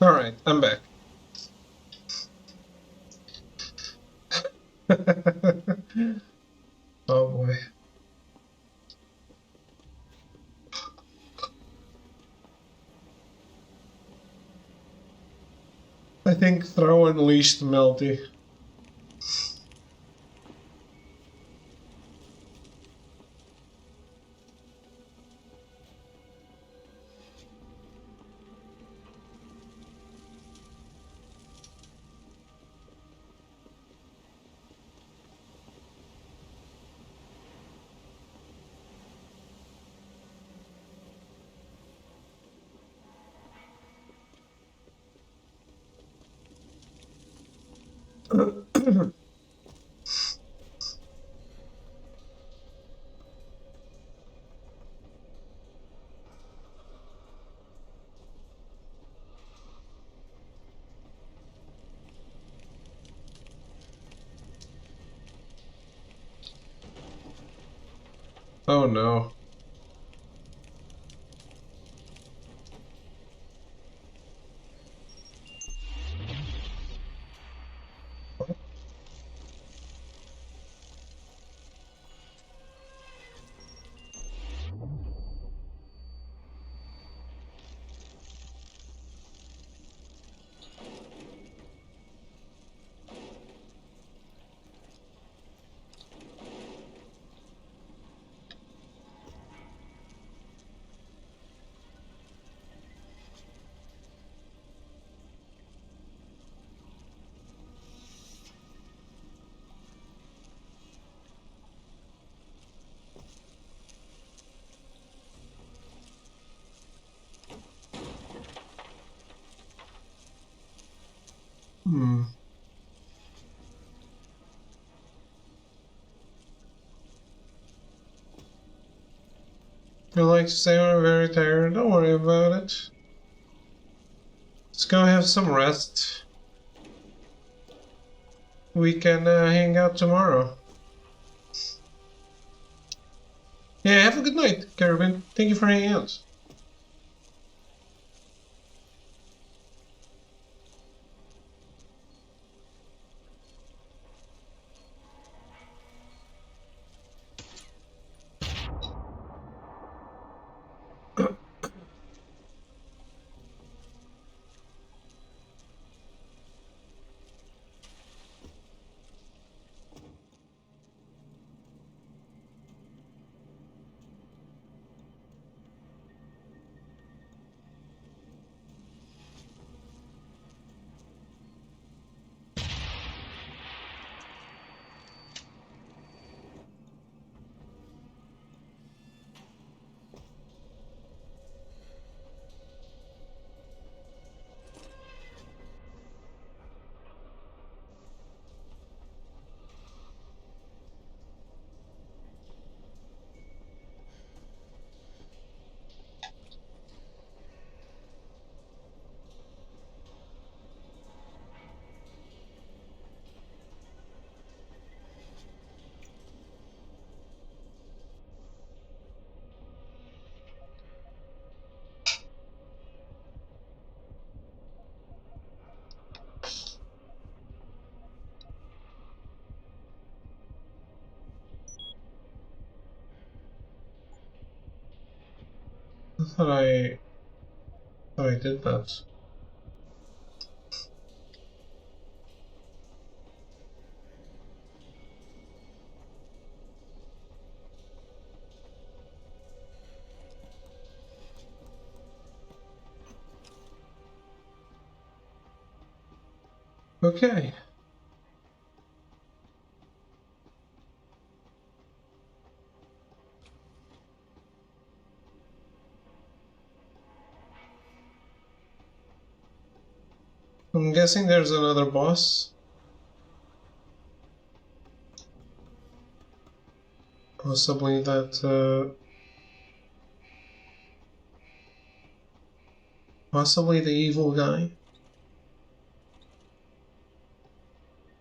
Alright, I'm back. Oh boy. I think Throw unleashed Melty. Oh no. Hmm. I like to say I'm very tired. Don't worry about it. Let's go have some rest. We can hang out tomorrow. Yeah, have a good night, Carabin. Thank you for hanging out. I thought I did that. Okay. I'm guessing there's another boss. Possibly possibly the evil guy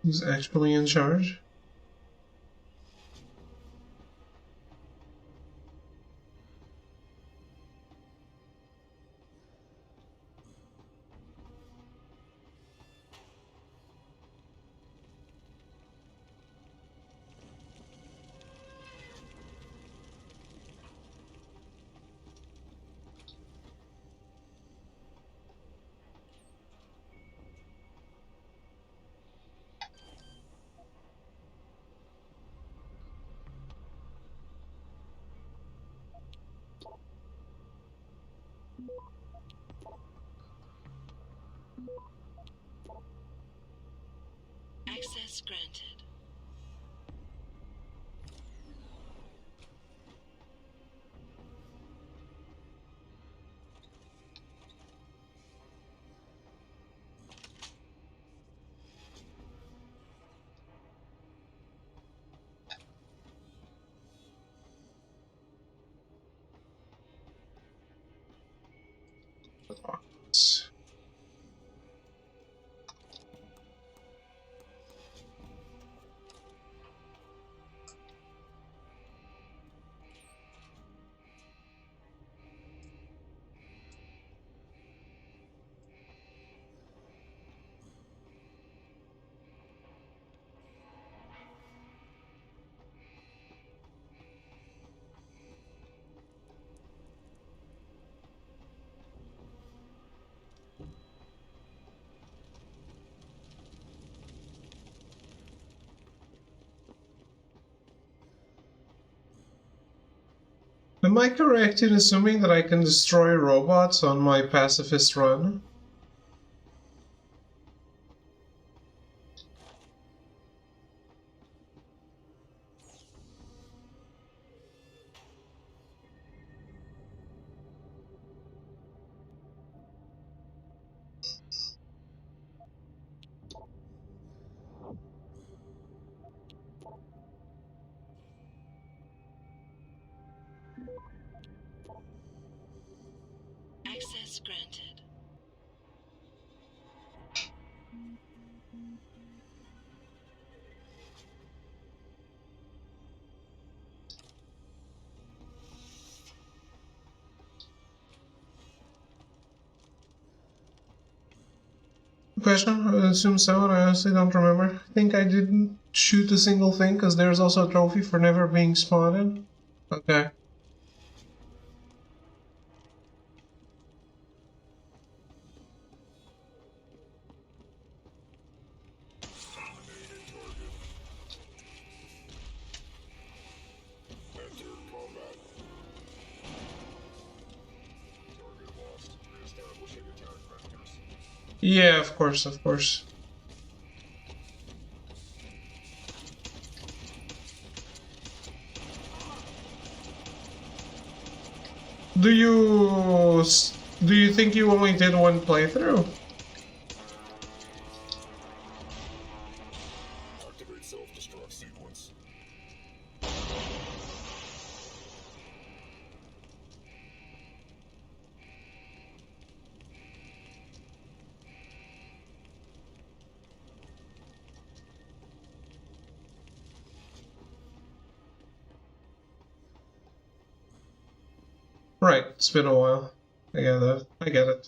who's actually in charge. Access granted. Am I correct in assuming that I can destroy robots on my pacifist run? Access granted. Question? I assume so, and I honestly don't remember. I think I didn't shoot a single thing, because there's also a trophy for never being spotted. Okay. Yeah, of course, of course. Do you think you only did one playthrough? Activate self-destruct sequence. Right, it's been a while. I get that. I get it.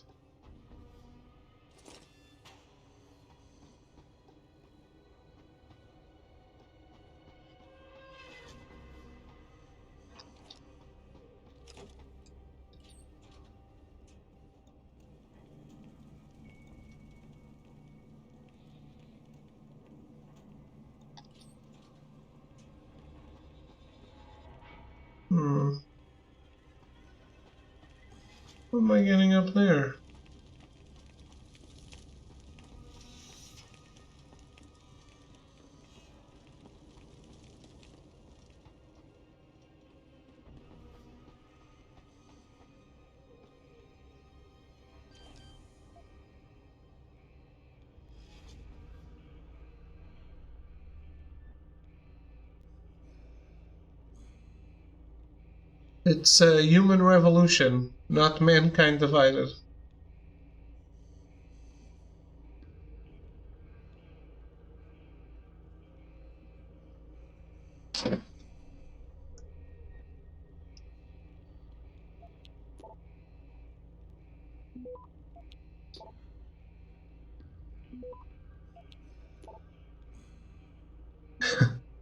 Hmm. What am I getting up there? It's a human revolution, not mankind divided.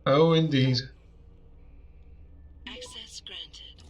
Oh, indeed. Access granted.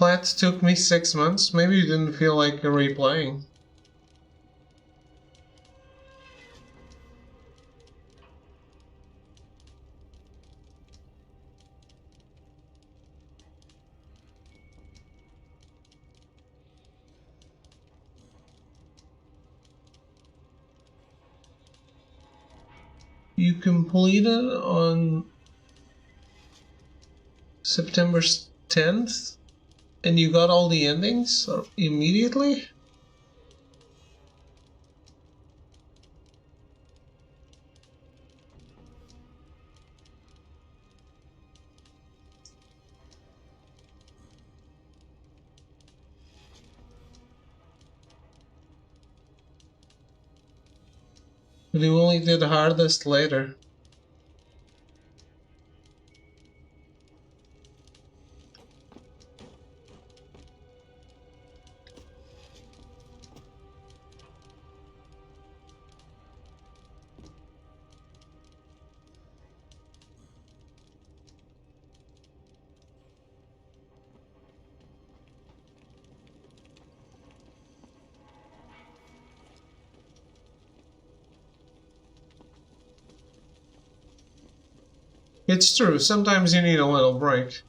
that took me 6 months. Maybe you didn't feel like replaying. You completed on September 10th? And you got all the endings immediately? But you only did the hardest later. It's true, sometimes you need a little break.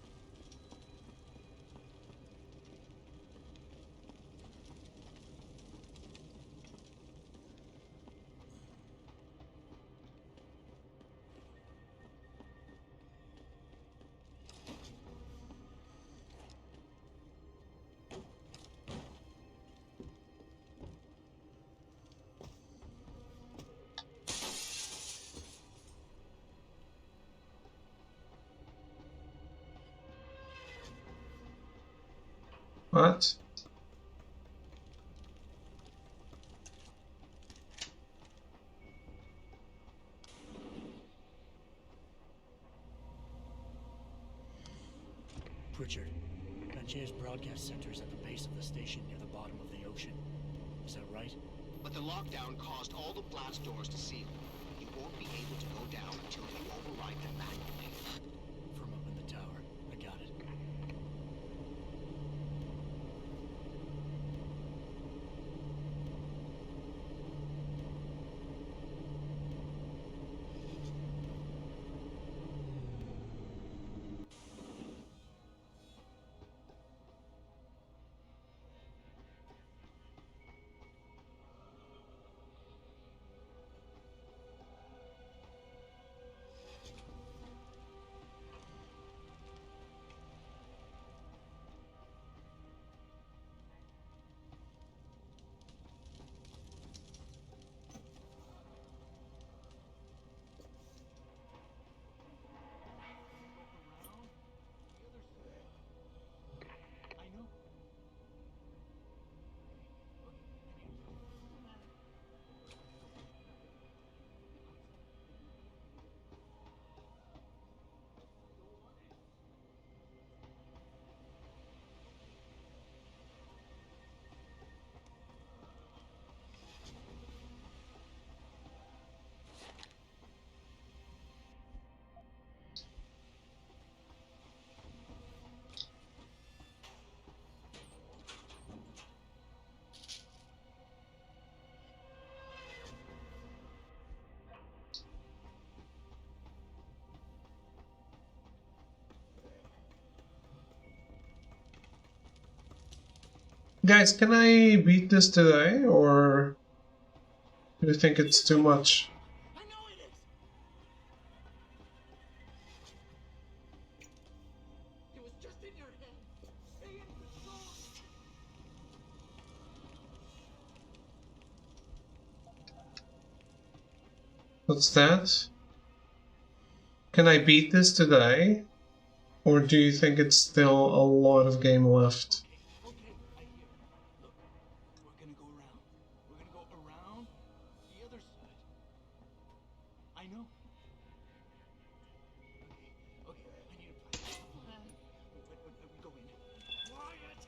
What? Pritchard, Panchea's broadcast center is at the base of the station near the bottom of the ocean. Is that right? But the lockdown caused all the blast doors to seal. You won't be able to go down until you override them manually. From up in the tower. I got it. Guys, can I beat this today, or do you think it's too much? I know it is. It was just in your head. Stay in control. What's that? Can I beat this today? Or do you think it's still a lot of game left? Okay, I hear. Look, we're gonna go around. We're gonna go around the other side. I know. Okay, I need a plan. When we go in. Quiet!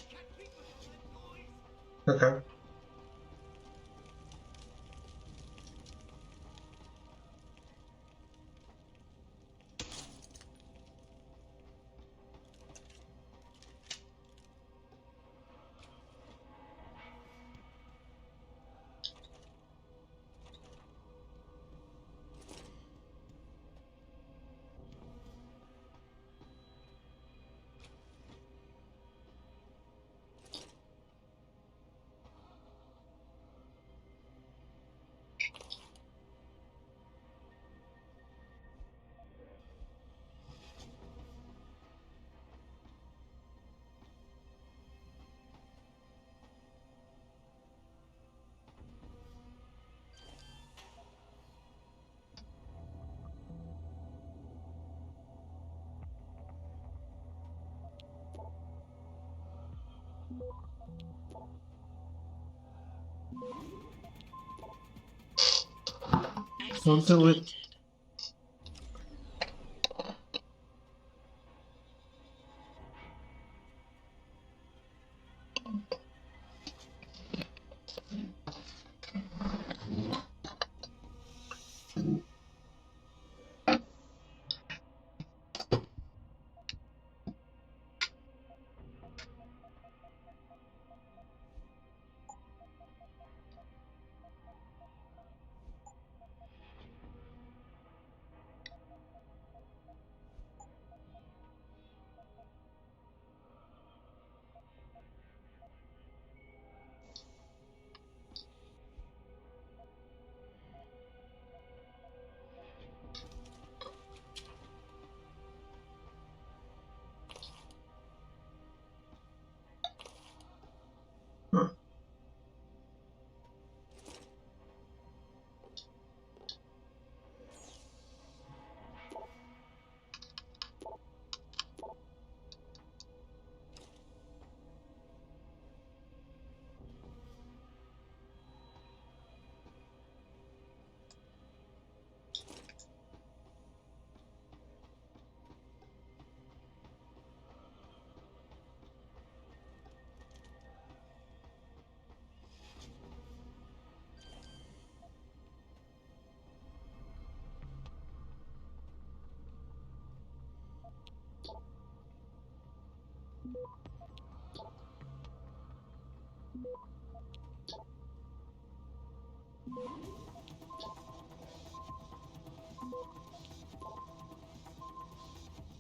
Can't think with all that noise! Okay. Until it...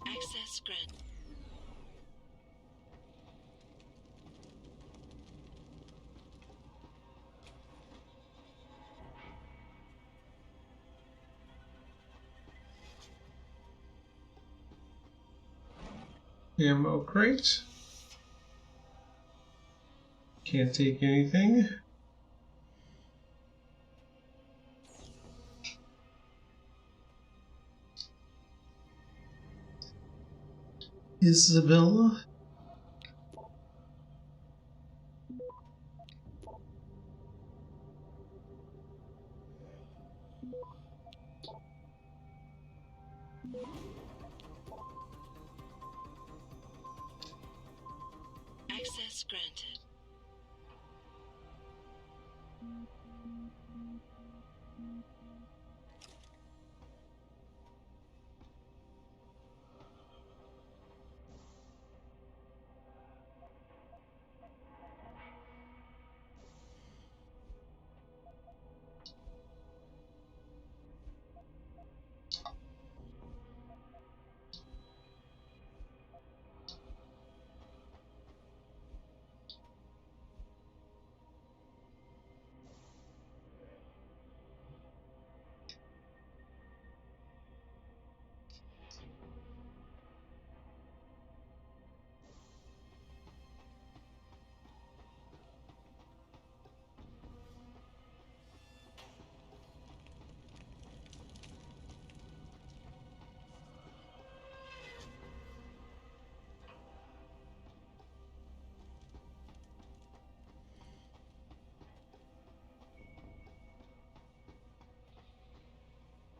Access granted. Ammo crate. Can't take anything. Isabella? Access granted.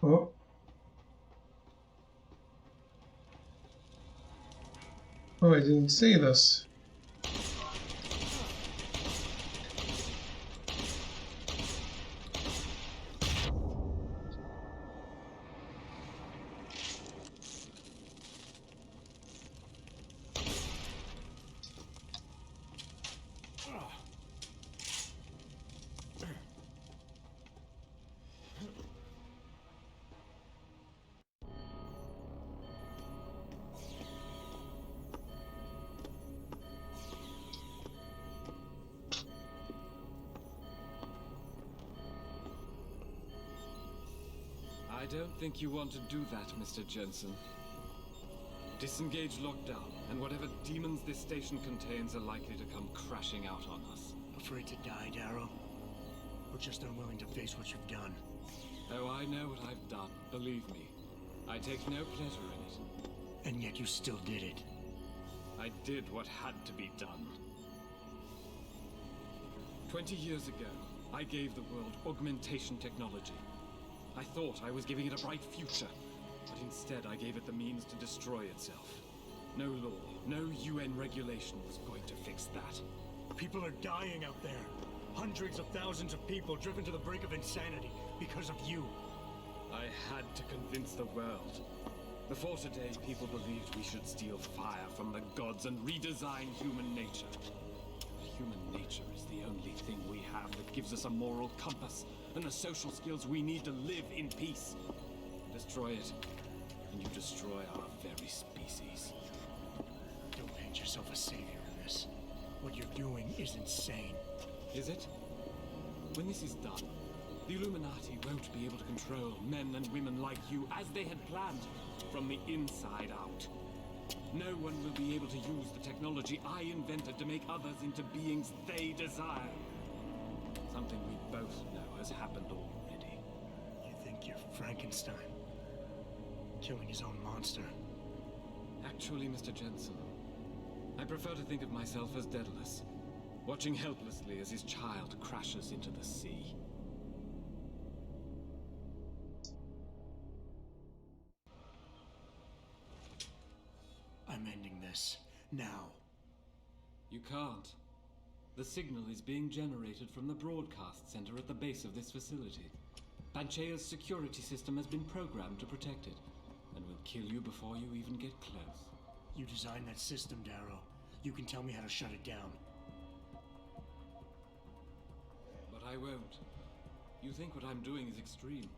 Oh. Oh, I didn't see this. I don't think you want to do that, Mr. Jensen. Disengage lockdown, and whatever demons this station contains are likely to come crashing out on us. Afraid to die, Darrow? Or just unwilling to face what you've done? Oh, I know what I've done, believe me. I take no pleasure in it. And yet you still did it. I did what had to be done. 20 years ago, I gave the world augmentation technology. I thought I was giving it a bright future, but instead I gave it the means to destroy itself. No law, no UN regulation was going to fix that. People are dying out there. Hundreds of thousands of people driven to the brink of insanity because of you. I had to convince the world. Before today, people believed we should steal fire from the gods and redesign human nature. Human nature is the only thing we have that gives us a moral compass and the social skills we need to live in peace. Destroy it, and you destroy our very species. Don't paint yourself a savior in this. What you're doing is insane. Is it? When this is done, the Illuminati won't be able to control men and women like you as they had planned, from the inside out. No one will be able to use the technology I invented to make others into beings they desire. Something we both know has happened already. You think you're Frankenstein? Killing his own monster? Actually, Mr. Jensen, I prefer to think of myself as Daedalus, watching helplessly as his child crashes into the sea. I'm ending this. Now. You can't. The signal is being generated from the broadcast center at the base of this facility. Panchea's security system has been programmed to protect it, and will kill you before you even get close. You designed that system, Darrow. You can tell me how to shut it down. But I won't. You think what I'm doing is extreme.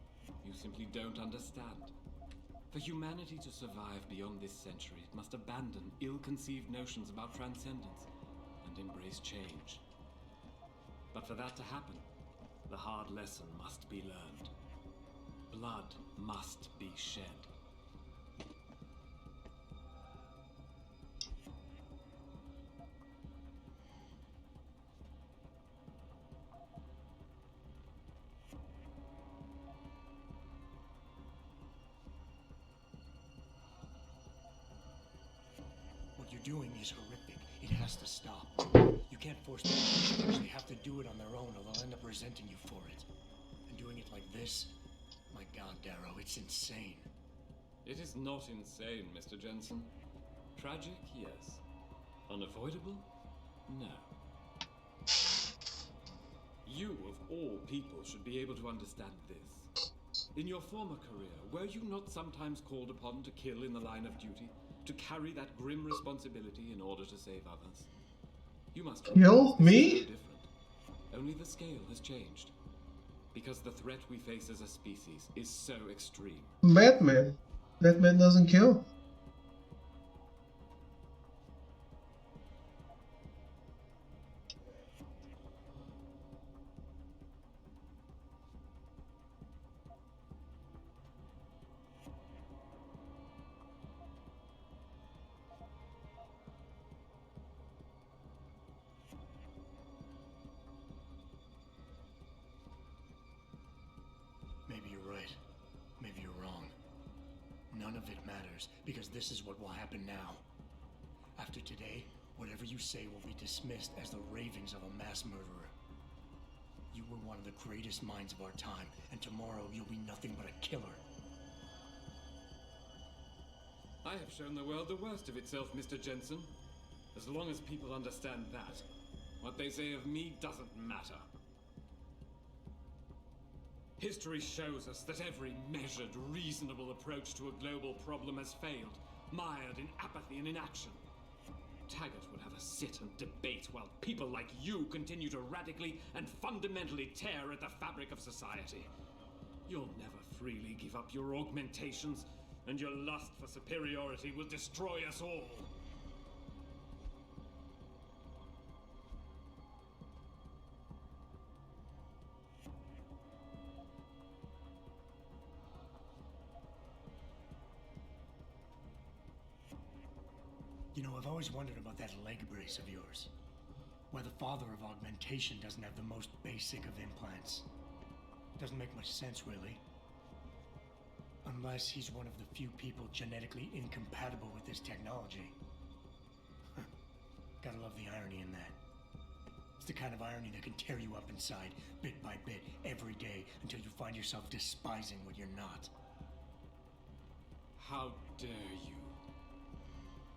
You simply don't understand. For humanity to survive beyond this century, it must abandon ill-conceived notions about transcendence and embrace change. But for that to happen, the hard lesson must be learned. Blood must be shed. What you're doing is horrific. It has to stop. You can't force people to change. They have to do it on their own, or they'll end up resenting you for it. And doing it like this? My God, Darrow, it's insane. It is not insane, Mr. Jensen. Tragic, yes. Unavoidable? No. You, of all people, should be able to understand this. In your former career, were you not sometimes called upon to kill in the line of duty? To carry that grim responsibility in order to save others? You must Kill me? different. Only the scale has changed. Because the threat we face as a species is so extreme. Batman. Batman doesn't kill. Maybe you're right. Maybe you're wrong. None of it matters, because this is what will happen now. After today, whatever you say will be dismissed as the ravings of a mass murderer. You were one of the greatest minds of our time, and tomorrow you'll be nothing but a killer. I have shown the world the worst of itself, Mr. Jensen. As long as people understand that, what they say of me doesn't matter. History shows us that every measured, reasonable approach to a global problem has failed, mired in apathy and inaction. Taggart would have us sit and debate while people like you continue to radically and fundamentally tear at the fabric of society. You'll never freely give up your augmentations, and your lust for superiority will destroy us all. You know, I've always wondered about that leg brace of yours. Why the father of augmentation doesn't have the most basic of implants. Doesn't make much sense, really. Unless he's one of the few people genetically incompatible with this technology. Gotta love the irony in that. It's the kind of irony that can tear you up inside, bit by bit, every day, until you find find yourself despising what you're not. How dare you?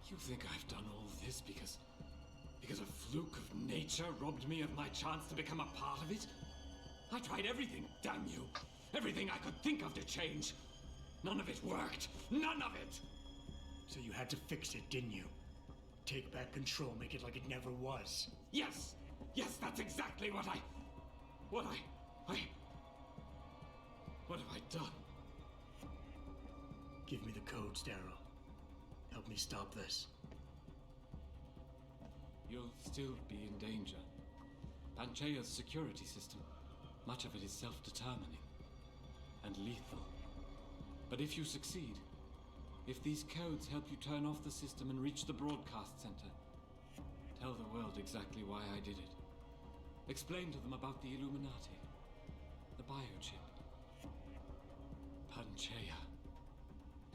You think I've done all this because a fluke of nature robbed me of my chance to become a part of it? I tried everything, damn you. Everything I could think of to change. None of it worked. None of it! So you had to fix it, didn't you? Take back control, make it like it never was. Yes! Yes, that's exactly what have I done? Give me the codes, Darrow. Help me stop this. You'll still be in danger. Panchea's security system, much of it is self-determining and lethal. But if you succeed, if these codes help you turn off the system and reach the broadcast center, tell the world exactly why I did it. Explain to them about the Illuminati, the biochip, Panchea.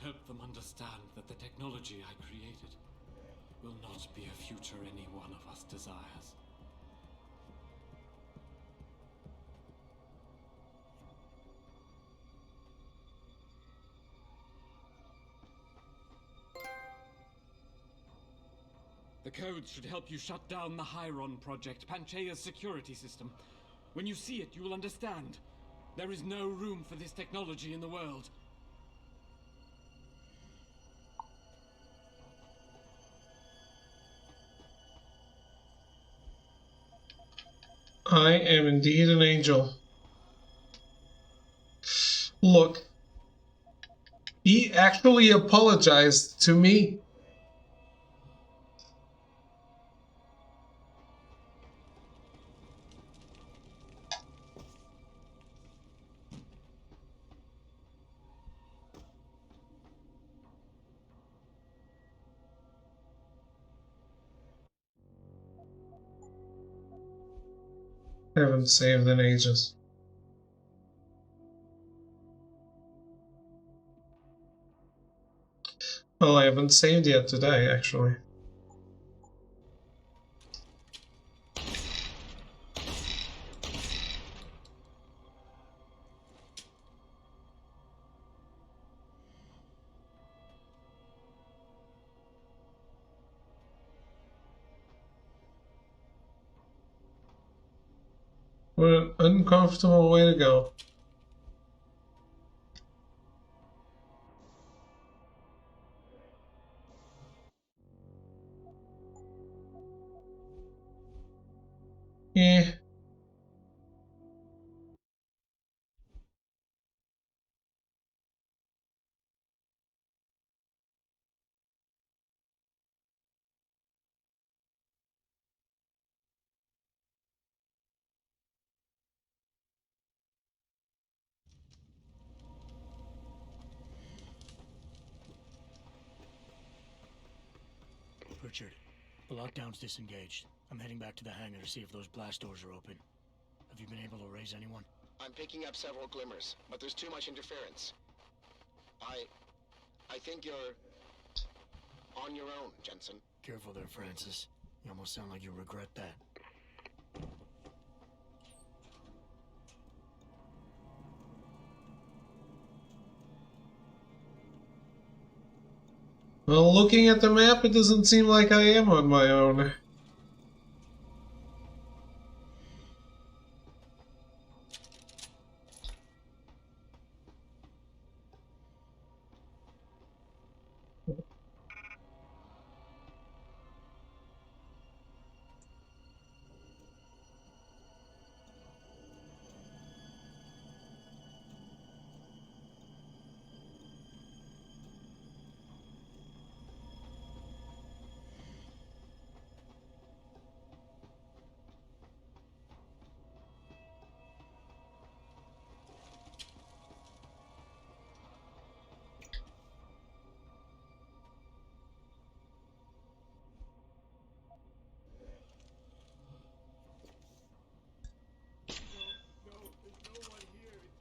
Help them understand that the technology I created will not be a future any one of us desires. The codes should help you shut down the Hyron project, Panchea's security system. When you see it, you will understand. There is no room for this technology in the world. I am indeed an angel. Look, he actually apologized to me. Haven't saved in ages. Well, I haven't saved yet today, actually. What an uncomfortable way to go. Yeah. Richard, the lockdown's disengaged. I'm heading back to the hangar to see if those blast doors are open. Have you been able to raise anyone? I'm picking up several glimmers, but there's too much interference. I think you're on your own, Jensen. Careful there, Francis. You almost sound like you regret that. Well, looking at the map, it doesn't seem like I am on my own.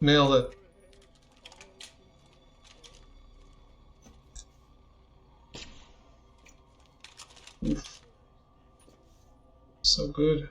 Nailed it. Oof. So good.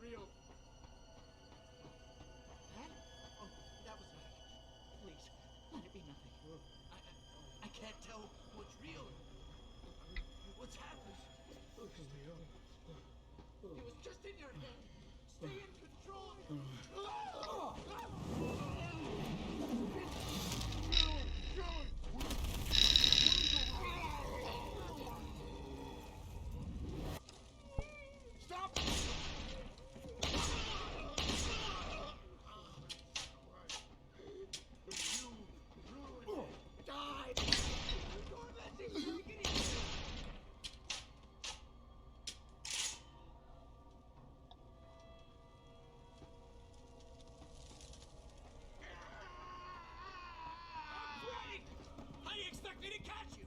real. That? Oh, that was nothing. Please, let it be nothing. I can't tell what's real. What's happened? It was just in your head. Stay in control. Stop! Die! Tormenting, take it easy. Frank! How do you expect me to catch you?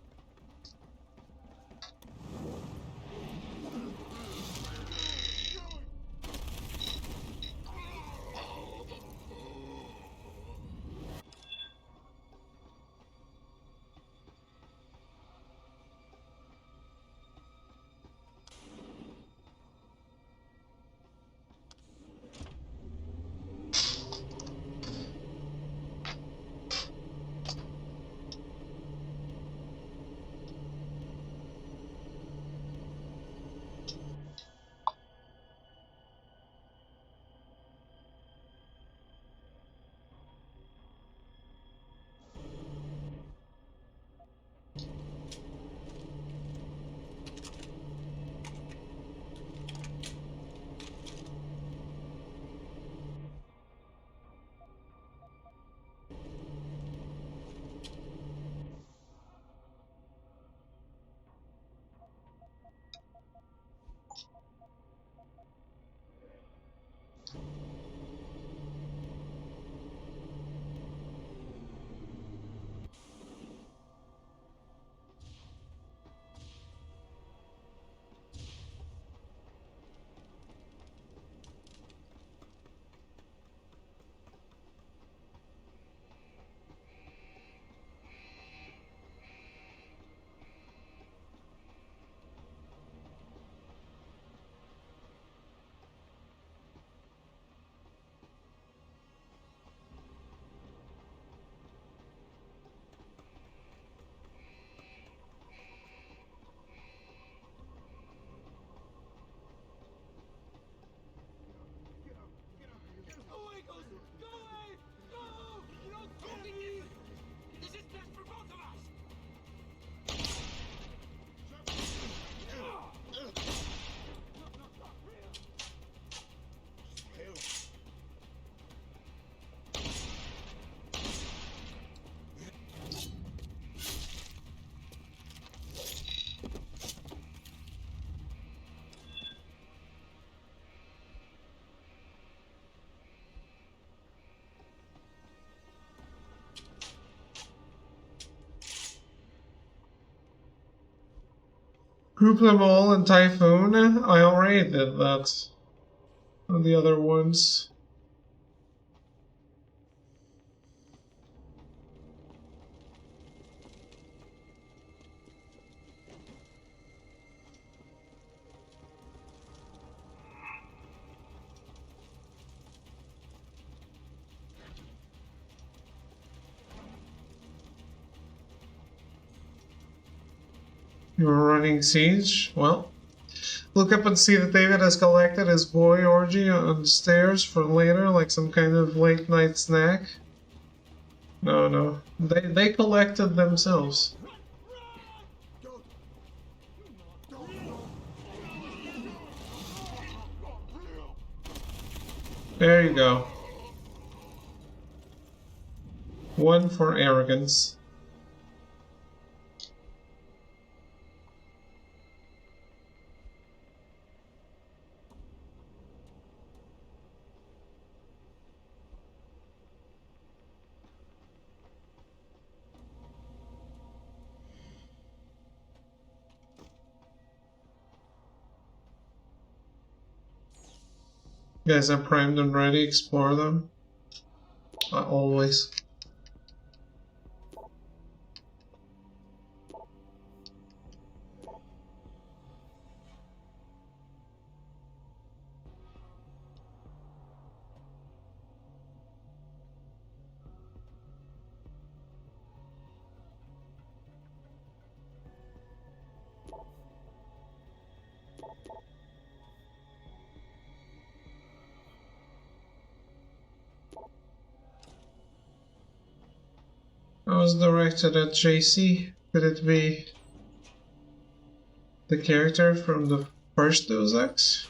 Go away, Ghost! Go away! Go! You don't get me! This is best for both of us! Group them all in Typhoon? I already did that. And the other ones. You're running siege? Well, look up and see that David has collected his boy orgy on the stairs for later, like some kind of late night snack. No. They collected themselves. There you go. One for arrogance. Guys, I'm primed and ready. Explore them. Always. I was directed at JC. Could it be the character from the first Deus Ex?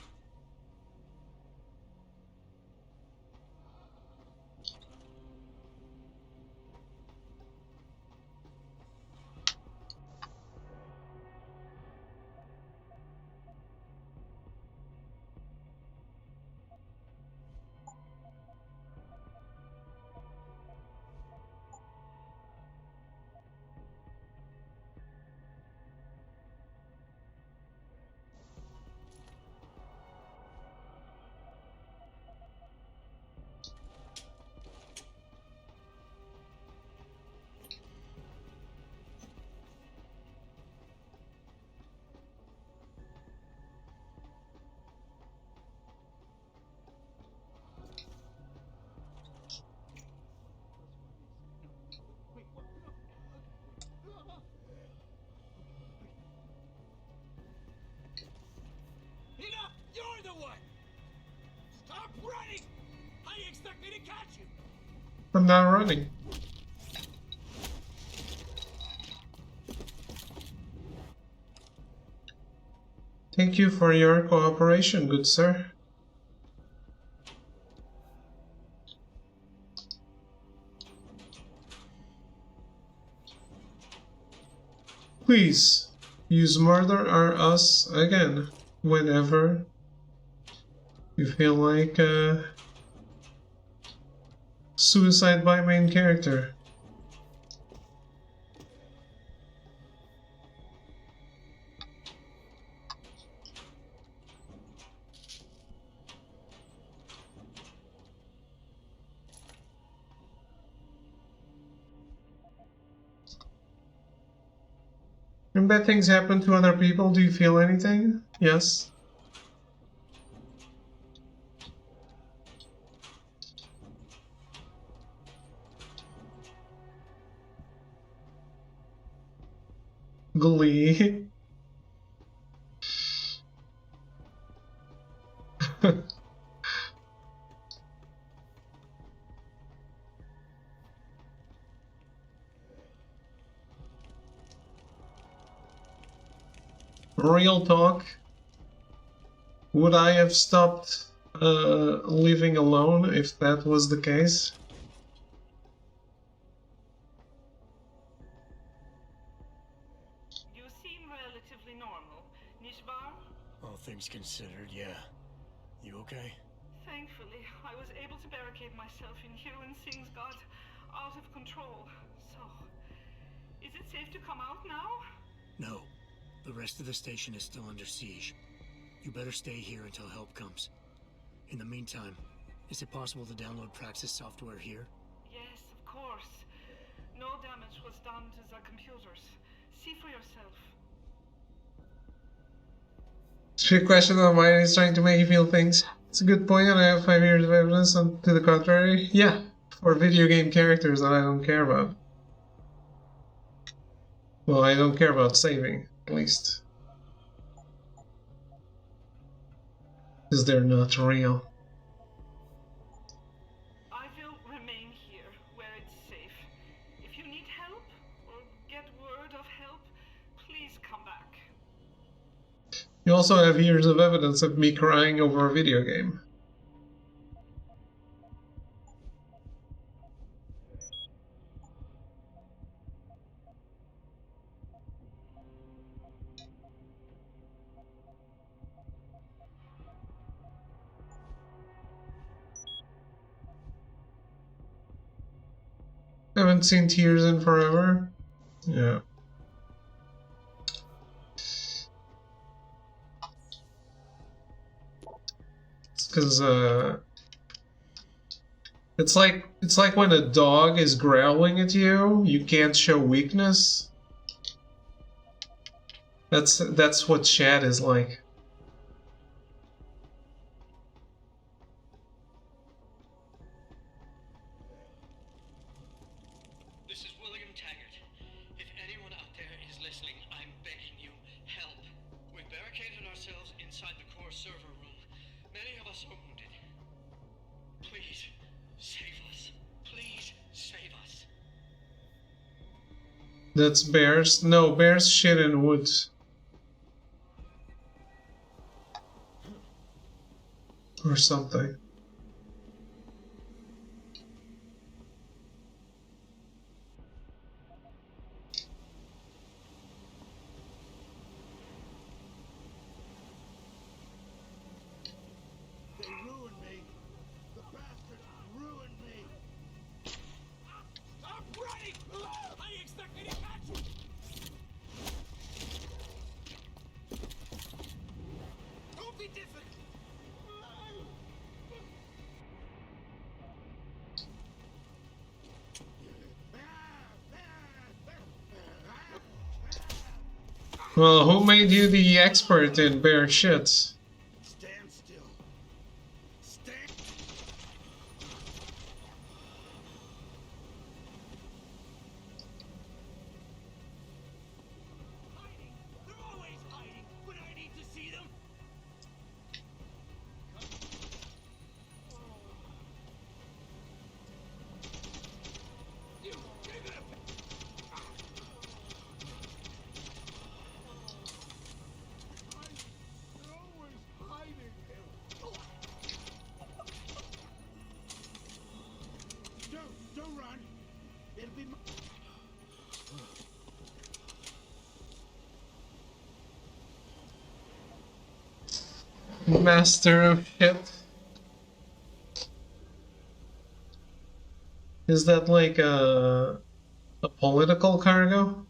Enough! You're the one! Stop running! How do you expect me to catch you? I'm not running. Thank you for your cooperation, good sir. Please use murder or us again whenever you feel like suicide by main character. And bad things happen to other people. Do you feel anything? Yes. Glee. Real talk. Would I have stopped living alone if that was the case? You seem relatively normal, Nishbar? All things considered, yeah. You okay? Thankfully, I was able to barricade myself in here when things got out of control. So, is it safe to come out now? No. The rest of the station is still under siege. You better stay here until help comes. In the meantime, is it possible to download Praxis software here? Yes, of course. No damage was done to the computers. See for yourself. Trick question of mine is trying to make you feel things. It's a good point, and I have 5 years of evidence to the contrary. Yeah, for video game characters that I don't care about. Well, I don't care about saving, at least. Because they're not real. I will remain here, where it's safe. If you need help, or get word of help, please come back. You also have years of evidence of me crying over a video game. Haven't seen tears in forever. Yeah. It's because it's like when a dog is growling at you, you can't show weakness. That's what Chad is like. This is William Taggart. If anyone out there is listening, I'm begging you, help. We've barricaded ourselves in That's bears. No, bears shit in woods. Or something. They ruined me. The bastards ruined me. I'm running! I expect me to catch you! Don't be difficult! Well, who made you the expert in bear shits? Stand still. Stand. Hiding! They're always hiding when I need to see them! You, you're gonna... They're always hiding. Don't run. It'll be. Master of shit. Is that like a political cargo?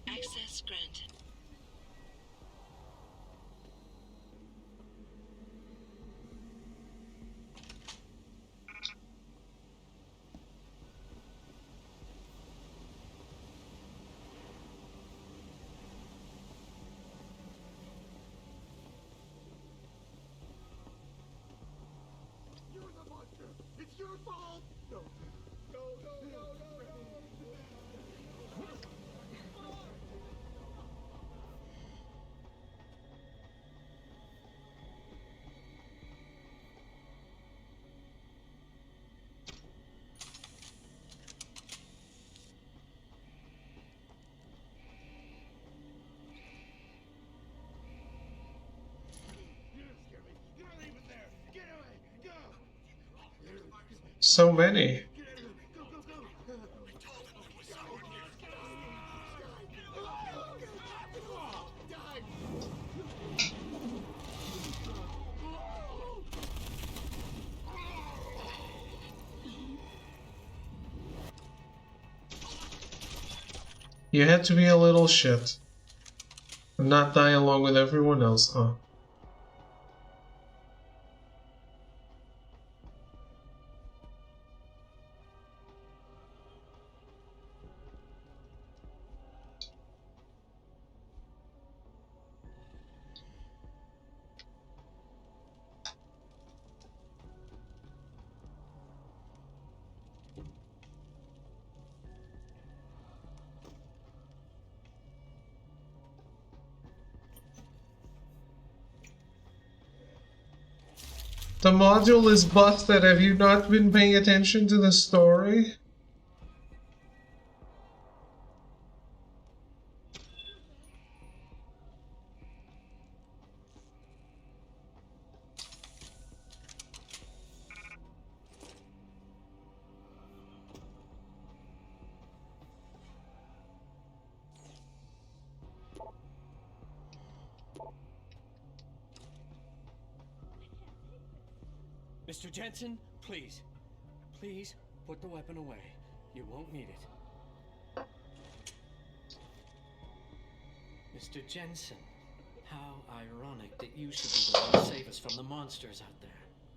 Access granted. You're the monster. It's your fault. No. No. You don't scare me. You're not even there. Get away. Go. So many. Get out of here. Go. I told him there was someone here. You had to be a little shit. And not die along with everyone else, huh? The module is busted. Have you not been paying attention to the story? Mr. Jensen, please. Please put the weapon away. You won't need it. Mr. Jensen, how ironic that you should be the one to save us from the monsters out there.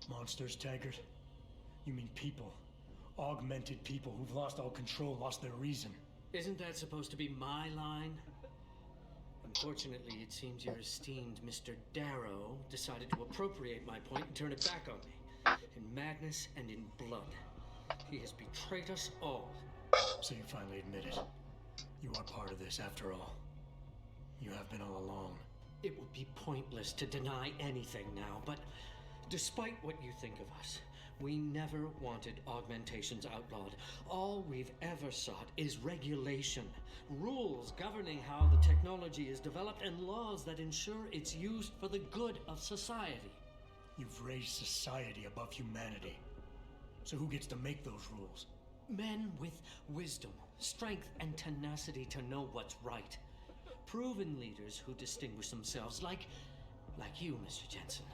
Monsters, Taggart? You mean people. Augmented people who've lost all control, lost their reason. Isn't that supposed to be my line? Unfortunately, it seems your esteemed Mr. Darrow decided to appropriate my point and turn it back on me. In madness and in blood. He has betrayed us all. So you finally admit it. You are part of this after all. You have been all along. It would be pointless to deny anything now, but despite what you think of us, we never wanted augmentations outlawed. All we've ever sought is regulation, rules governing how the technology is developed, and laws that ensure it's used for the good of society. You've raised society above humanity. So who gets to make those rules? Men with wisdom, strength, and tenacity to know what's right. Proven leaders who distinguish themselves like you, Mr. Jensen.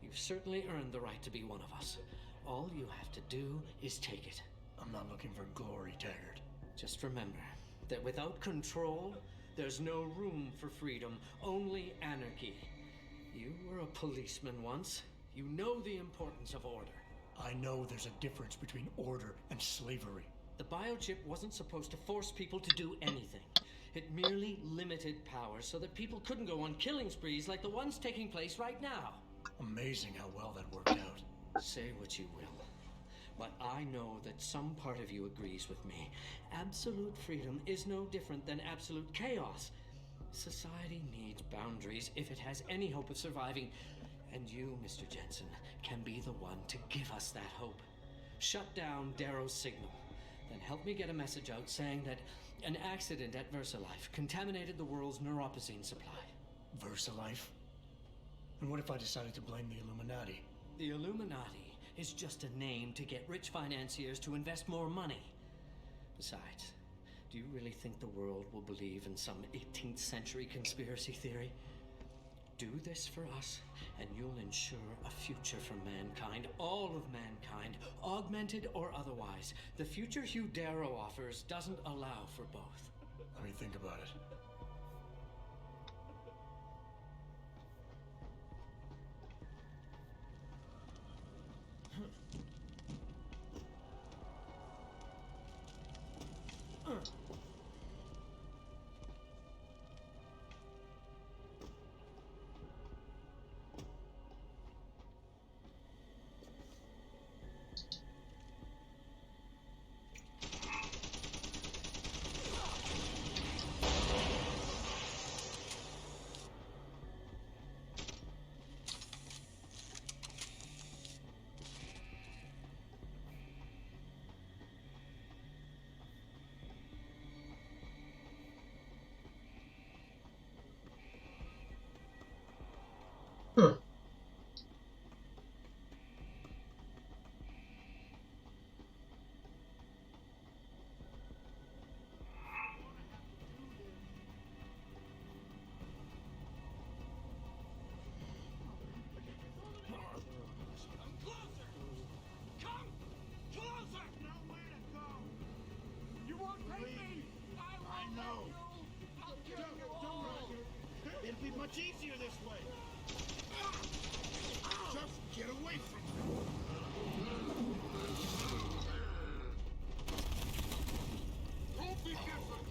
You've certainly earned the right to be one of us. All you have to do is take it. I'm not looking for glory, Taggart. Just remember that without control, there's no room for freedom, only anarchy. You were a policeman once. You know the importance of order. I know there's a difference between order and slavery. The biochip wasn't supposed to force people to do anything. It merely limited power so that people couldn't go on killing sprees like the ones taking place right now. Amazing how well that worked out. Say what you will, but I know that some part of you agrees with me. Absolute freedom is no different than absolute chaos. Society needs boundaries if it has any hope of surviving. And you, Mr. Jensen, can be the one to give us that hope. Shut down Darrow's signal. Then help me get a message out saying that an accident at VersaLife contaminated the world's neuropozyne supply. VersaLife? And what if I decided to blame the Illuminati? The Illuminati is just a name to get rich financiers to invest more money. Besides, do you really think the world will believe in some 18th century conspiracy theory? Do this for us, and you'll ensure a future for mankind, all of mankind, augmented or otherwise. The future Hugh Darrow offers doesn't allow for both. Let me think about it. Huh. It'll be much easier this way. Just get away from me. Don't be difficult.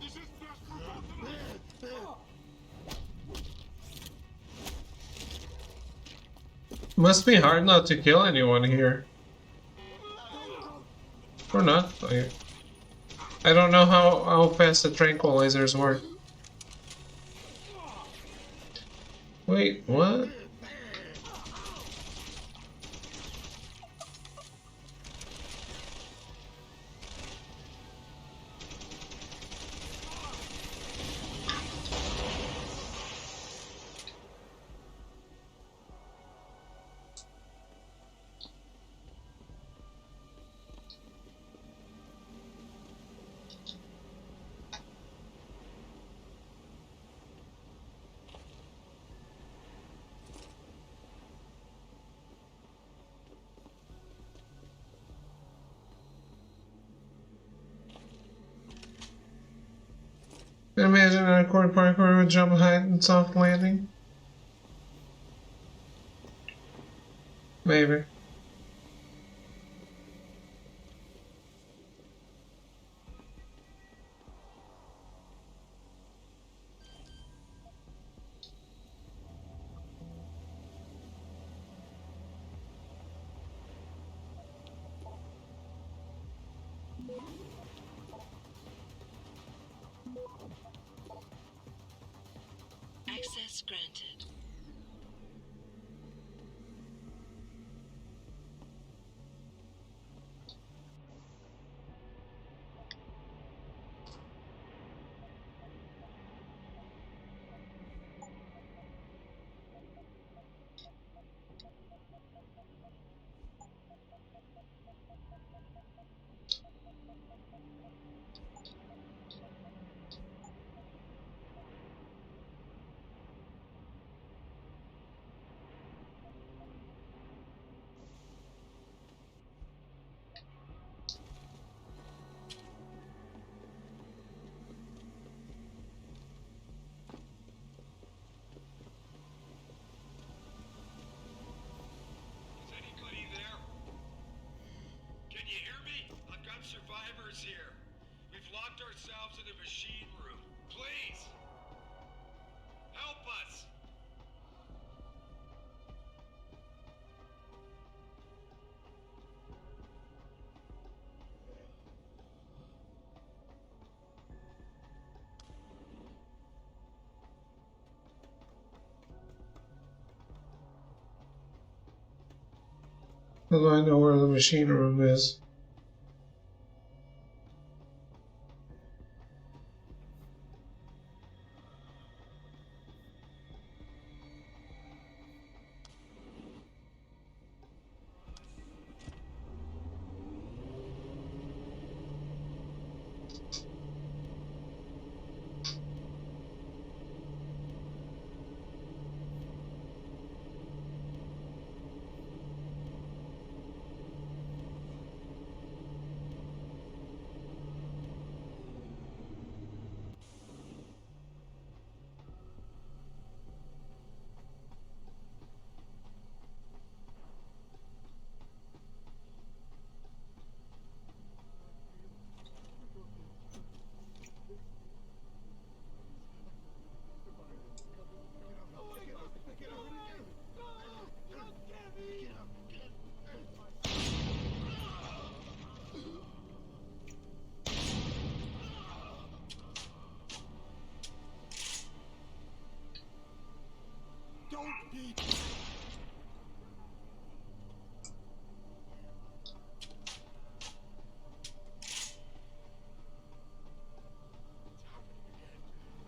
This is best for both of us. Must be hard not to kill anyone here. Or not. I don't know how fast the tranquilizers work. Wait, what? Imagine a hardcore parkour with jump height and soft landing. Maybe. Access granted. Is anybody there? Can you hear me? I've got survivors here. We've locked ourselves in a machine room. Please! Help us! How do I know where the machine room is? Don't be.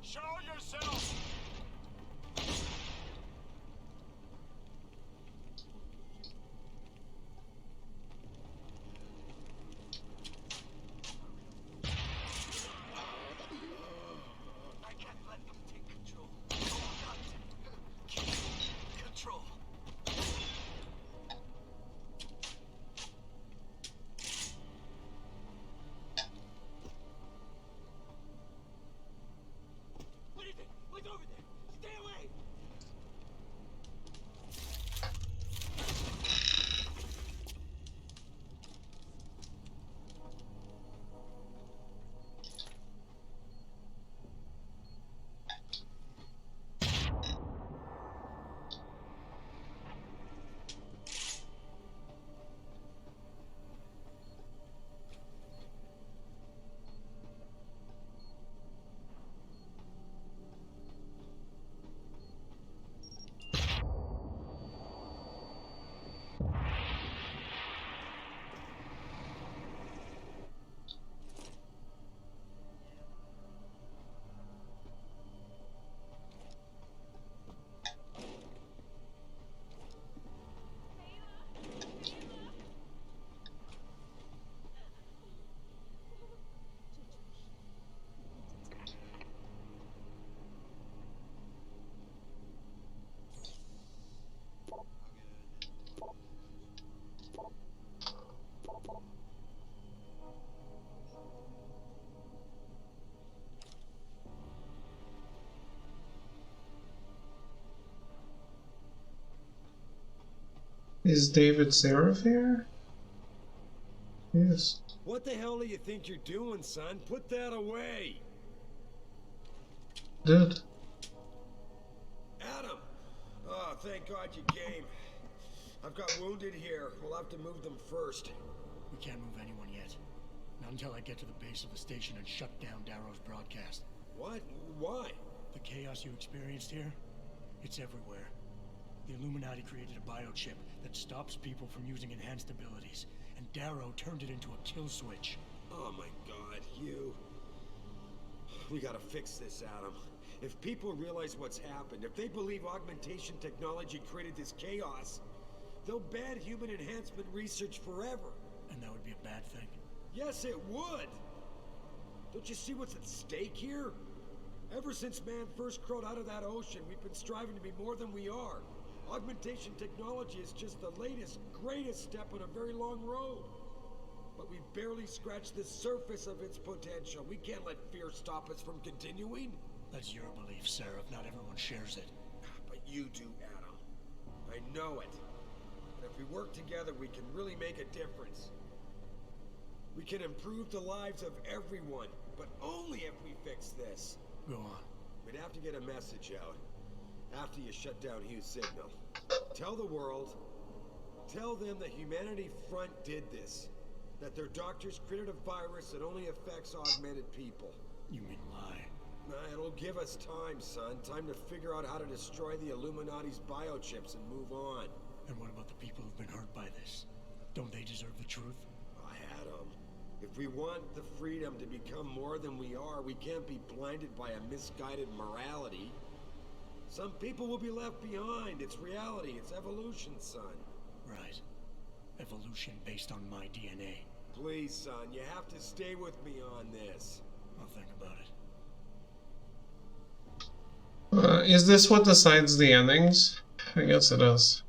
Show yourself! I can't let them take control. I've got to keep control. What is it? What's over there? Stay away! Is David Seraph here? Yes. What the hell do you think you're doing, son? Put that away! Dude. Adam! Oh, thank God you came. I've got wounded here. We'll have to move them first. We can't move anyone yet. Not until I get to the base of the station and shut down Darrow's broadcast. What? Why? The chaos you experienced here, It's everywhere. The Illuminati created a biochip that stops people from using enhanced abilities, and Darrow turned it into a kill switch. Oh my god, you... We gotta fix this, Adam. If people realize what's happened, if they believe augmentation technology created this chaos, they'll ban human enhancement research forever. And that would be a bad thing? Yes, it would! Don't you see what's at stake here? Ever since man first crawled out of that ocean, we've been striving to be more than we are. Augmentation technology is just the latest, greatest step on a very long road. But we've barely scratched the surface of its potential. We can't let fear stop us from continuing. That's your belief, Sarah. Not everyone shares it. But you do, Adam. I know it. And if we work together, we can really make a difference. We can improve the lives of everyone, but only if we fix this. Go on. We'd have to get a message out after you shut down Hugh's signal. Tell the world, tell them the Humanity Front did this. That their doctors created a virus that only affects augmented people. You mean lie? It'll give us time, son. Time to figure out how to destroy the Illuminati's biochips and move on. And what about the people who've been hurt by this? Don't they deserve the truth? Adam, if we want the freedom to become more than we are, we can't be blinded by a misguided morality. Some people will be left behind. It's reality. It's evolution, son. Right. Evolution based on my DNA. Please, son, you have to stay with me on this. I'll think about it. Is this what decides the endings? I guess it is.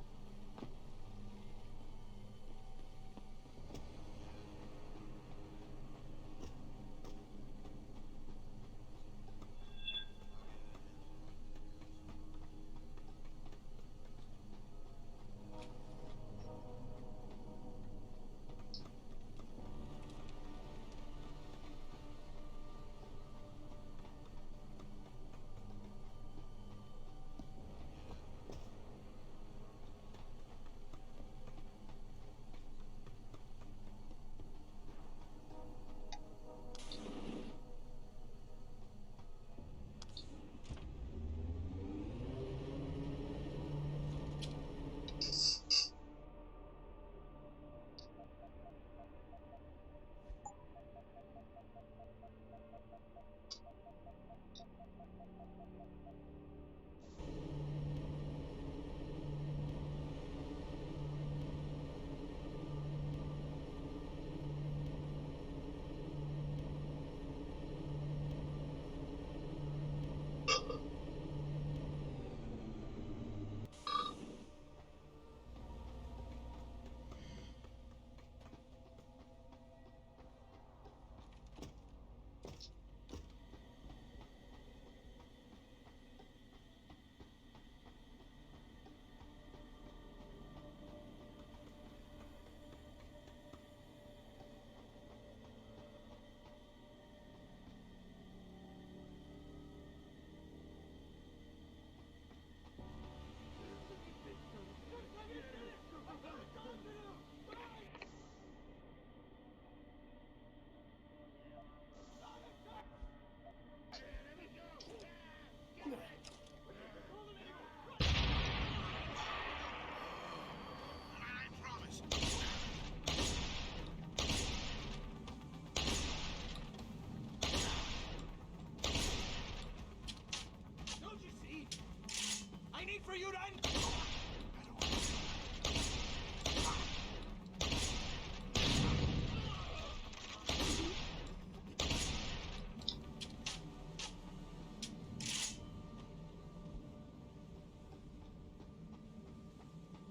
For you to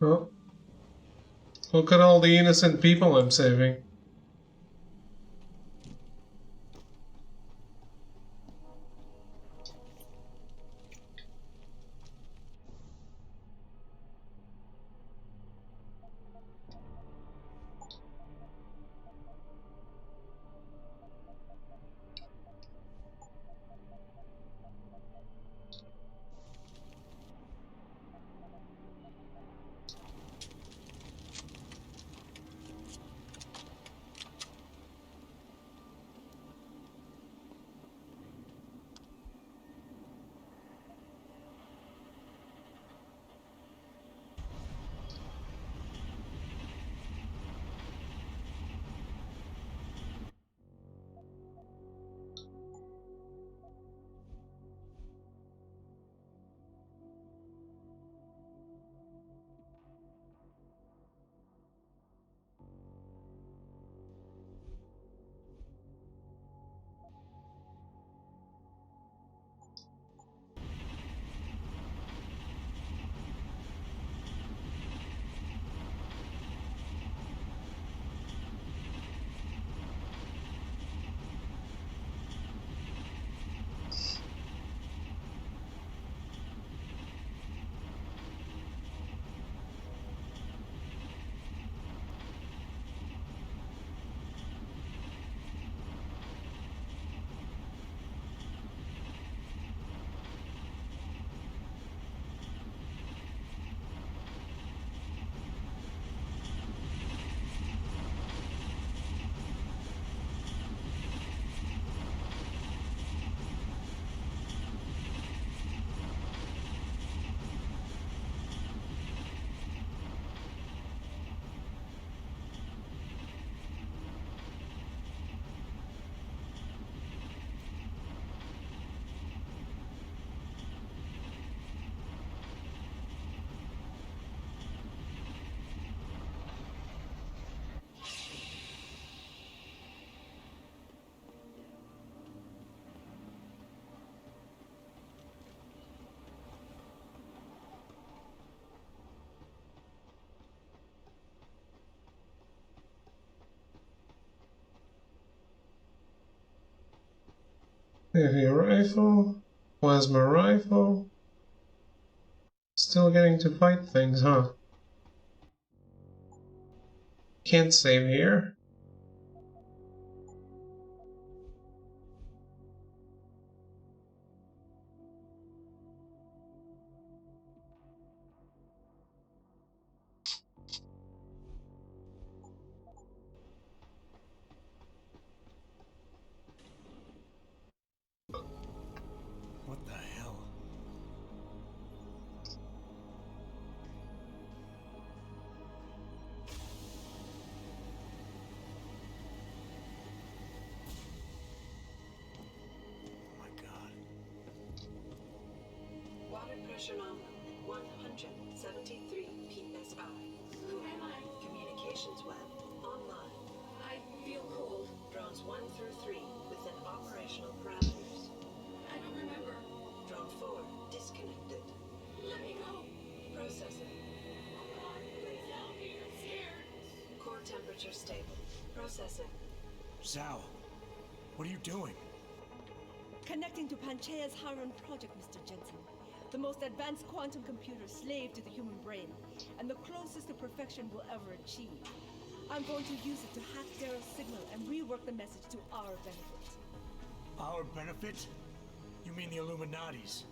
Oh. Look at all the innocent people I'm saving. Heavy rifle, plasma rifle. Still getting to fight things, huh? Can't save here. What the hell? Oh my God. Water pressure nominal 173 psi. Who am I? Communications web online. I feel cold. Drones 1 through 3 within operational parameters. I don't remember. Drone 4 disconnected. Let me go. Processing. Oh God, please help me. I'm scared. Core temperature stable. Processing. Zhao, what are you doing? Connecting to Panchea's Haron project, Mr. Jensen. The most advanced quantum computer slave to the human brain, and the closest to perfection we'll ever achieve. I'm going to use it to hack Darrow's signal and rework the message to our benefit. Our benefit? You mean the Illuminati's?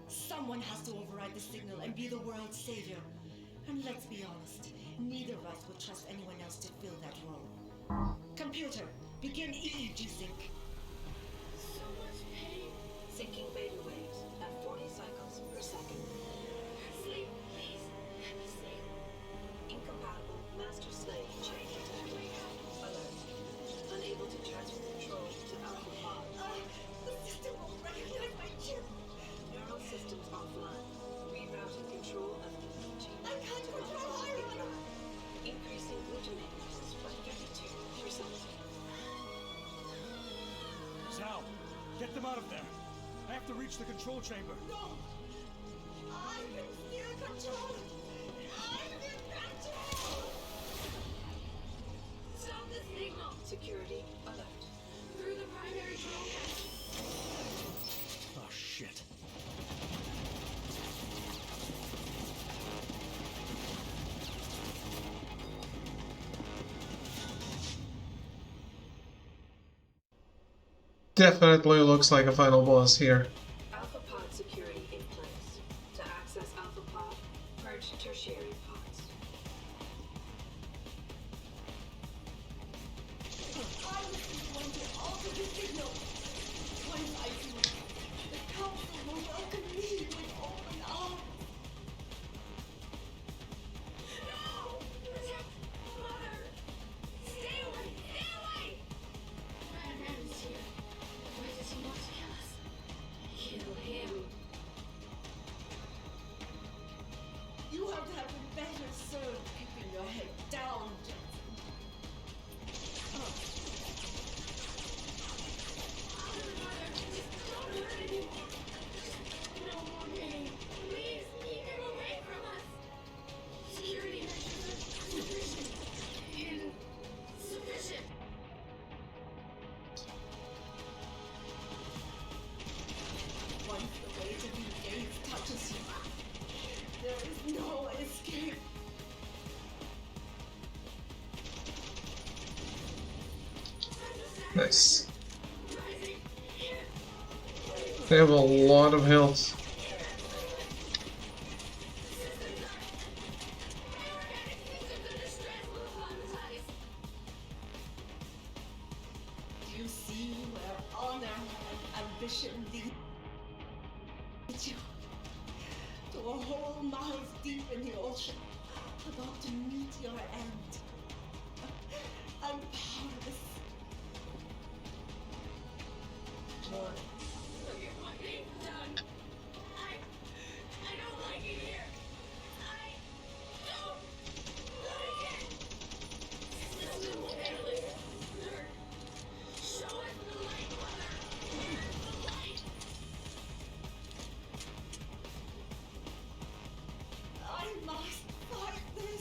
Someone has to override the signal and be the world's savior. And let's be honest, neither of us would trust anyone else to fill that role. Computer, begin EEG sync. So much pain. Syncing beta waves at 40 cycles per second. Sleep, please. Sleep. Incompatible master-slave chain attack. Alert. Unable to transfer control to Alpha Pod. The system will recognize my chip. Neural systems offline. Rerouting control of EEG. I can't control Haron. Increasing glutamate levels by 32%. Zhao, get them out of there. I have to reach the control chamber. No! I can steal control! I'm in control! Stop the signal. Security alert. Through the primary drone. Oh, shit. Definitely looks like a final boss here. Alpha Pod security in place. To access Alpha Pod, purge tertiary pods. I was going to alter the signal. Once I do, the council will welcome me with open arms. No! Protect Mother! Stay away! Stay away! Madman is here. Why does he want to kill us? Kill him. You have to have been better served keeping your head down, Jensen. Mother, just don't hurt anymore. No more pain. Please keep him away from us. Security measures are sufficient. Insufficient. Once the weight of your gaze touches you, there is no escape. Nice. They have a lot of health. Do you see where honor and ambition lead you? To a hole miles deep in the ocean, about to meet your end. I'm powerless. More. Look at what they've done. I don't like it here. I don't like it. System failure. Show us the light, Mother. The light. I must fight this.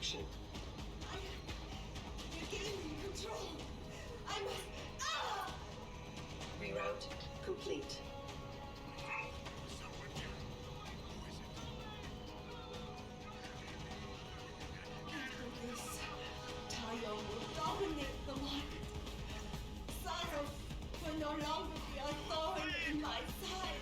connection. You're giving me control. I must. Ah! Reroute complete. After this, Tayo will dominate the market. Cyrus will no longer be a thorn in my side.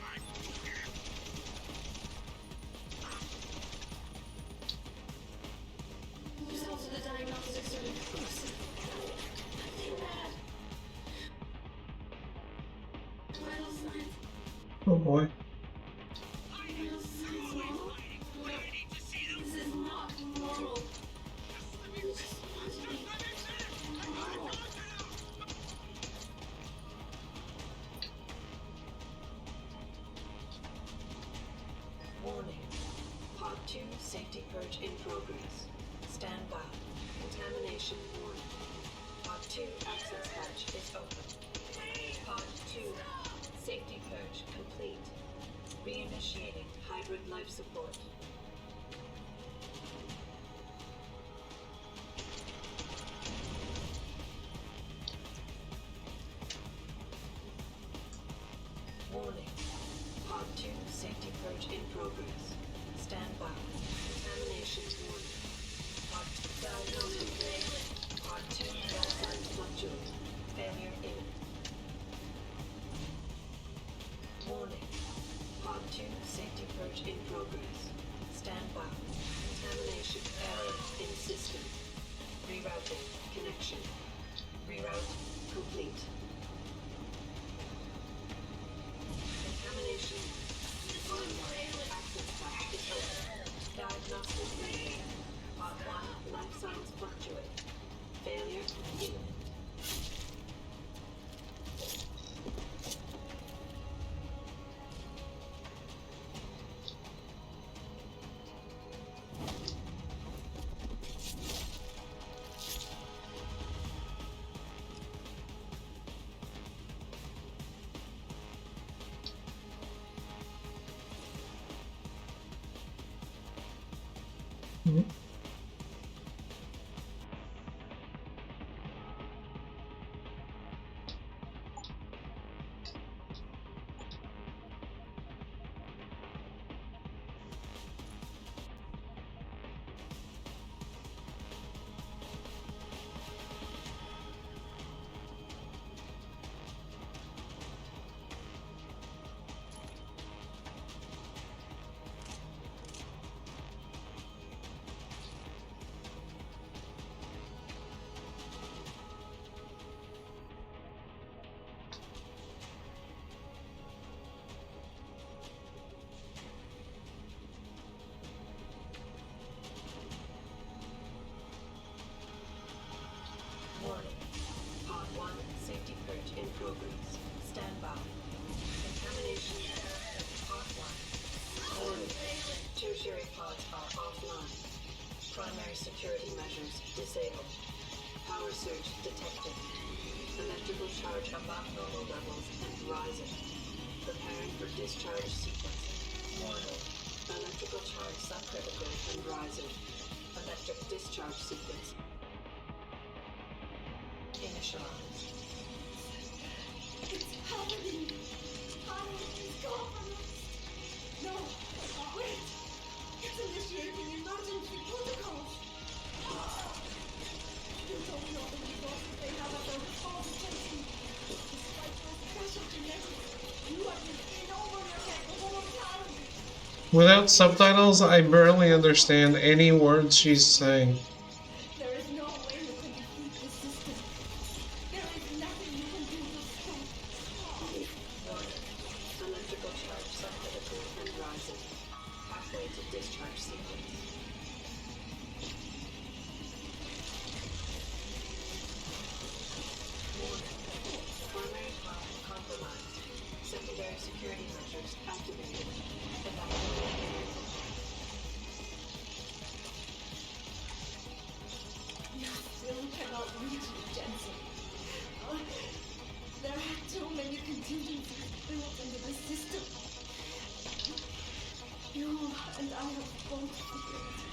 Results of the diagnostics are conclusive. Nothing bad. Vital signs. Oh boy. Vital signs normal? No. This is not normal. I just want to be normal. Warning. Pod 2 safety purge in progress. Stand by. Contamination warning. Pod 2 access hatch is open. Pod 2 safety purge complete. Reinitiating hybrid life support. Warning. Pod 2 safety purge in progress. Stand by. Contamination warning. Pod 2 diagnostic. Pod 2 vital signs fluctuate. Failure imminent. Warning. Pod 2 safety purge in progress. Stand by. Contamination error in system. Rerouting connection. Reroute complete. Contamination. Access hatch is open. Diagnostic reading. Pod 1 life signs fluctuate. Failure imminent. Warning. Pod 1 safety purge in progress. Stand by. Contamination error. Pod 1. Warning. Tertiary pods are offline. Primary security measures disabled. Power surge detected. Electrical charge above normal levels and rising. Preparing for discharge sequence. Warning. Electrical charge subcritical and rising. Electric discharge sequence. Initialized. It's happening. Tayo is gone. No, wait. It's initiating emergency protocols. You don't know the resources they have at their disposal. Despite those special genetics, you have been in over your head the whole time. Without subtitles, I barely understand any words she's saying. There is no way you can defeat the system. There is nothing you can do to stop. Warning. Electrical charge subcritical and rising. Halfway to discharge sequence. Warning. Primary power compromised. Secondary security measures activated. Evacuate. You still cannot reach it, Jensen. There are too many contingencies built into the system. You and I have both figured it.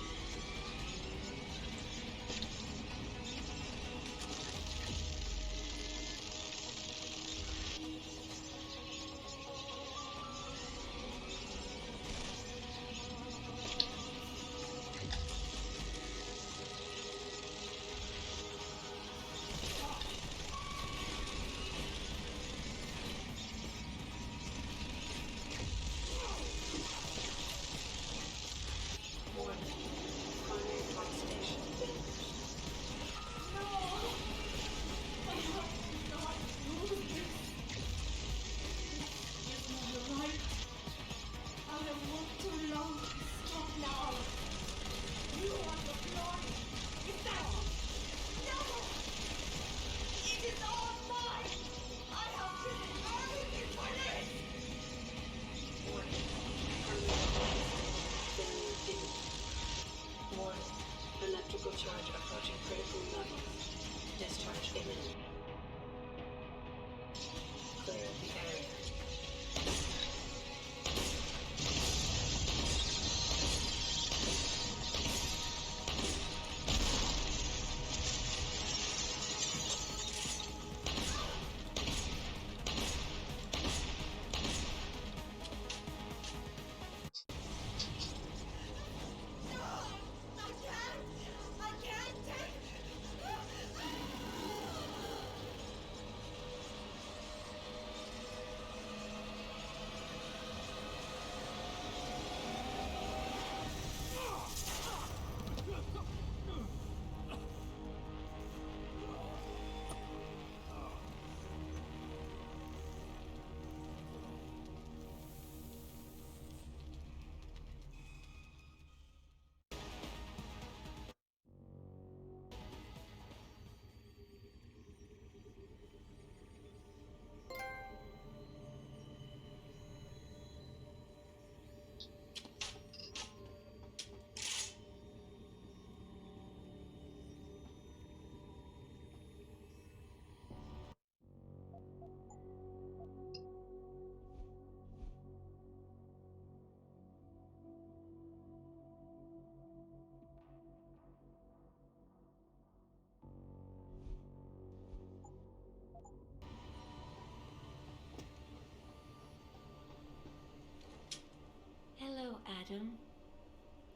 Adam.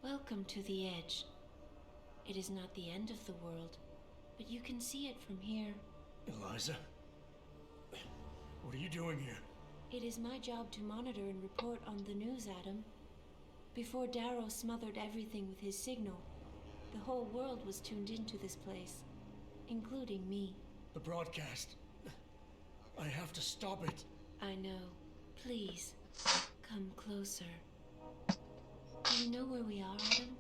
Welcome to the Edge. It is not the end of the world, but you can see it from here. Eliza? What are you doing here? It is my job to monitor and report on the news, Adam. Before Darrow smothered everything with his signal, the whole world was tuned into this place, including me. The broadcast. I have to stop it. I know. Please, come closer. Do you know where we are, Adam?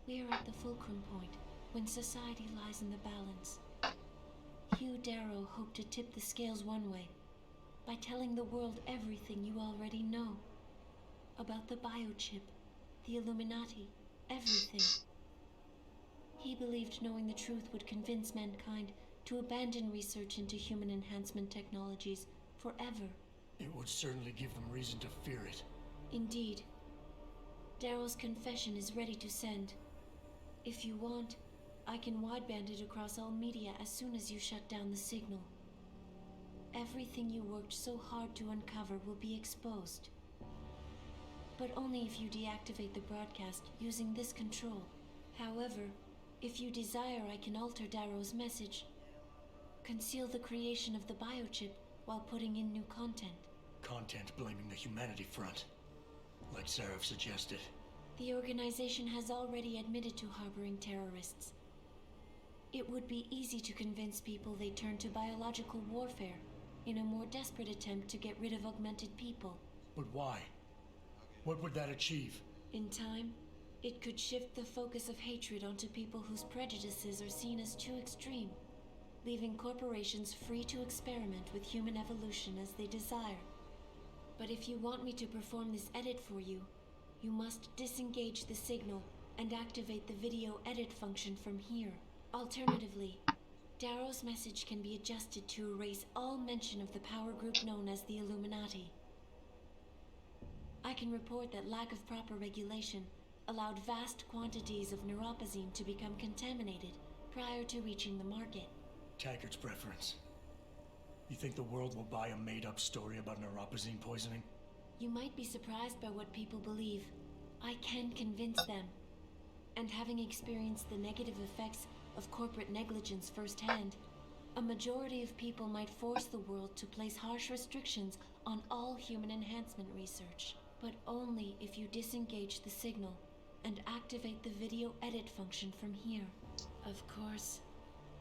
We are at the fulcrum point, when society lies in the balance. Hugh Darrow hoped to tip the scales one way, by telling the world everything you already know. About the biochip, the Illuminati, everything. He believed knowing the truth would convince mankind to abandon research into human enhancement technologies forever. It would certainly give them reason to fear it. Indeed. Darrow's confession is ready to send. If you want, I can wideband it across all media as soon as you shut down the signal. Everything you worked so hard to uncover will be exposed. But only if you deactivate the broadcast using this control. However, if you desire, I can alter Darrow's message. Conceal the creation of the biochip while putting in new content. Content blaming the Humanity Front, like Sarif suggested. The organization has already admitted to harboring terrorists. It would be easy to convince people they turn to biological warfare in a more desperate attempt to get rid of augmented people. But why? What would that achieve? In time, it could shift the focus of hatred onto people whose prejudices are seen as too extreme, leaving corporations free to experiment with human evolution as they desire. But if you want me to perform this edit for you, you must disengage the signal and activate the video edit function from here. Alternatively, Darrow's message can be adjusted to erase all mention of the power group known as the Illuminati. I can report that lack of proper regulation allowed vast quantities of neuropozyne to become contaminated prior to reaching the market. Taggart's preference. You think the world will buy a made-up story about neuropozyne poisoning? You might be surprised by what people believe. I can convince them. And having experienced the negative effects of corporate negligence firsthand, a majority of people might force the world to place harsh restrictions on all human enhancement research. But only if you disengage the signal and activate the video edit function from here. Of course,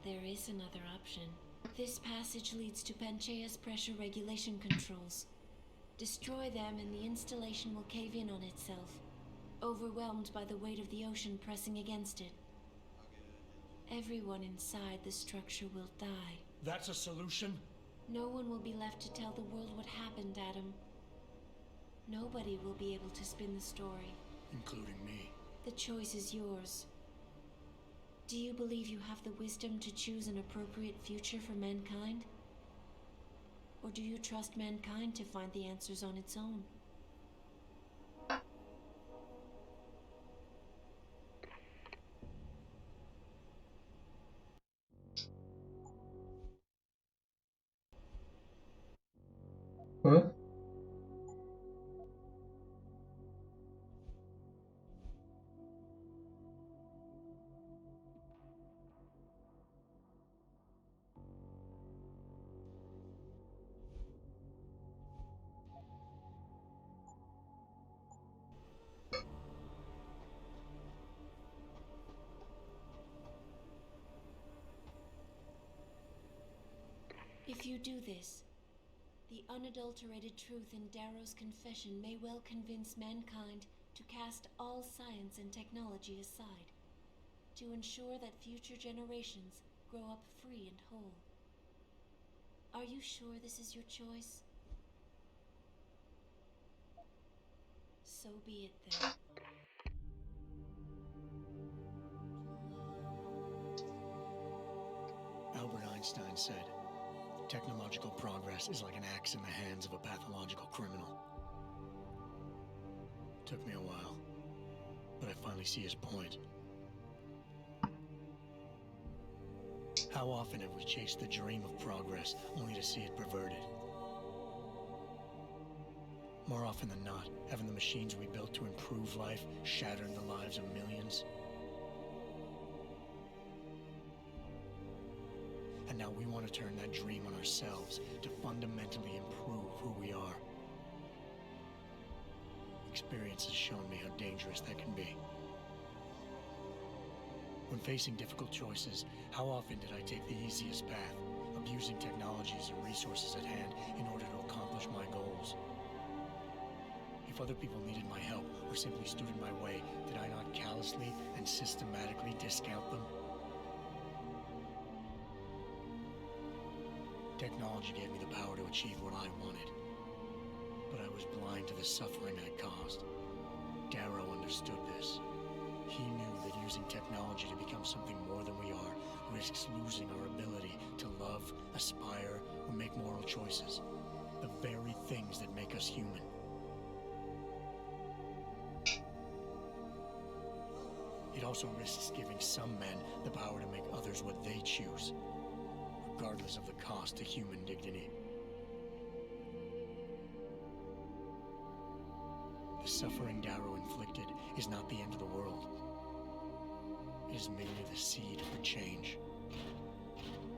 there is another option. This passage leads to Panchaea's pressure regulation controls. Destroy them and the installation will cave in on itself, overwhelmed by the weight of the ocean pressing against it. Everyone inside the structure will die. That's a solution? No one will be left to tell the world what happened, Adam. Nobody will be able to spin the story. Including me. The choice is yours. Do you believe you have the wisdom to choose an appropriate future for mankind? Or do you trust mankind to find the answers on its own? Huh? If you do this, the unadulterated truth in Darrow's confession may well convince mankind to cast all science and technology aside, to ensure that future generations grow up free and whole. Are you sure this is your choice? So be it then. Albert Einstein said, technological progress is like an axe in the hands of a pathological criminal. Took me a while, but I finally see his point. How often have we chased the dream of progress only to see it perverted? More often than not, haven't the machines we built to improve life shattered the lives of millions? And now we want to turn that dream on ourselves to fundamentally improve who we are. Experience has shown me how dangerous that can be. When facing difficult choices, how often did I take the easiest path, abusing technologies and resources at hand in order to accomplish my goals? If other people needed my help or simply stood in my way, did I not callously and systematically discount them? Technology gave me the power to achieve what I wanted, but I was blind to the suffering I caused. Darrow understood this. He knew that using technology to become something more than we are risks losing our ability to love, aspire, or make moral choices. The very things that make us human. It also risks giving some men the power to make others what they choose, regardless of the cost to human dignity. The suffering Darrow inflicted is not the end of the world. It is merely the seed for change.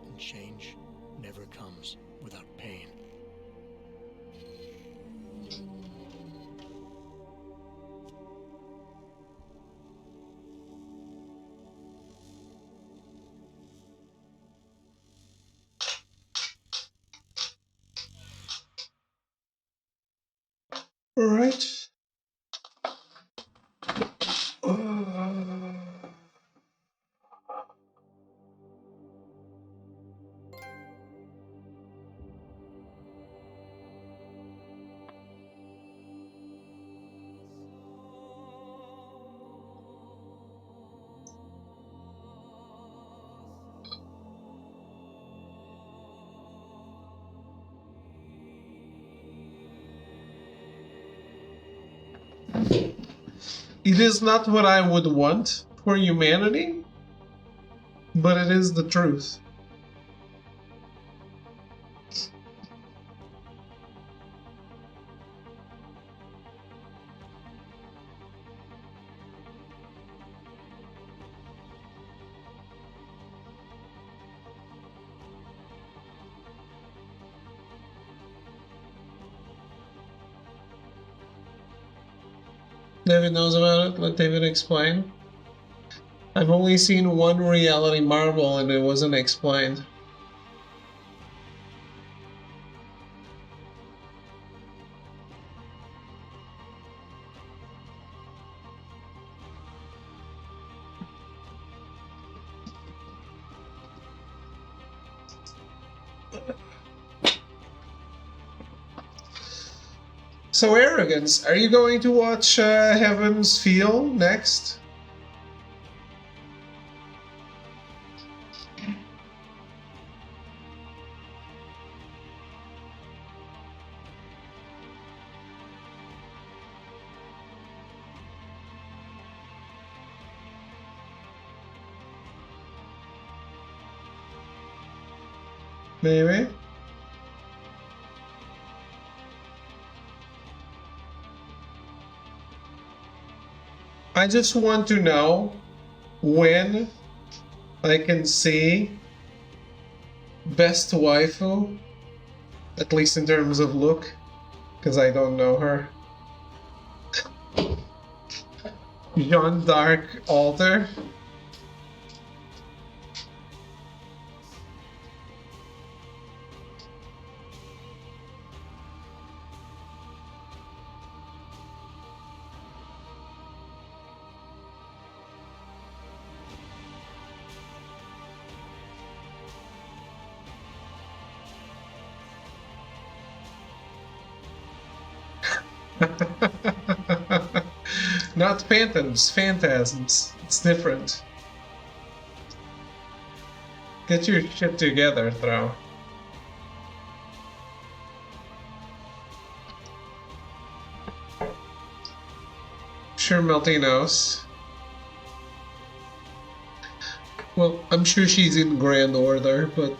And change never comes without pain. All right. It is not what I would want for humanity, but it is the truth. David knows about it. Let David explain. I've only seen one reality marvel and it wasn't explained. So Arrogance, are you going to watch Heaven's Feel next? Maybe. I just want to know when I can see best waifu, at least in terms of look, because I don't know her. Jeanne d'Arc Alter. Not phantoms, phantasms. It's different. Get your shit together, Throw. Sure, Melty knows. Well, I'm sure she's in grand order, but...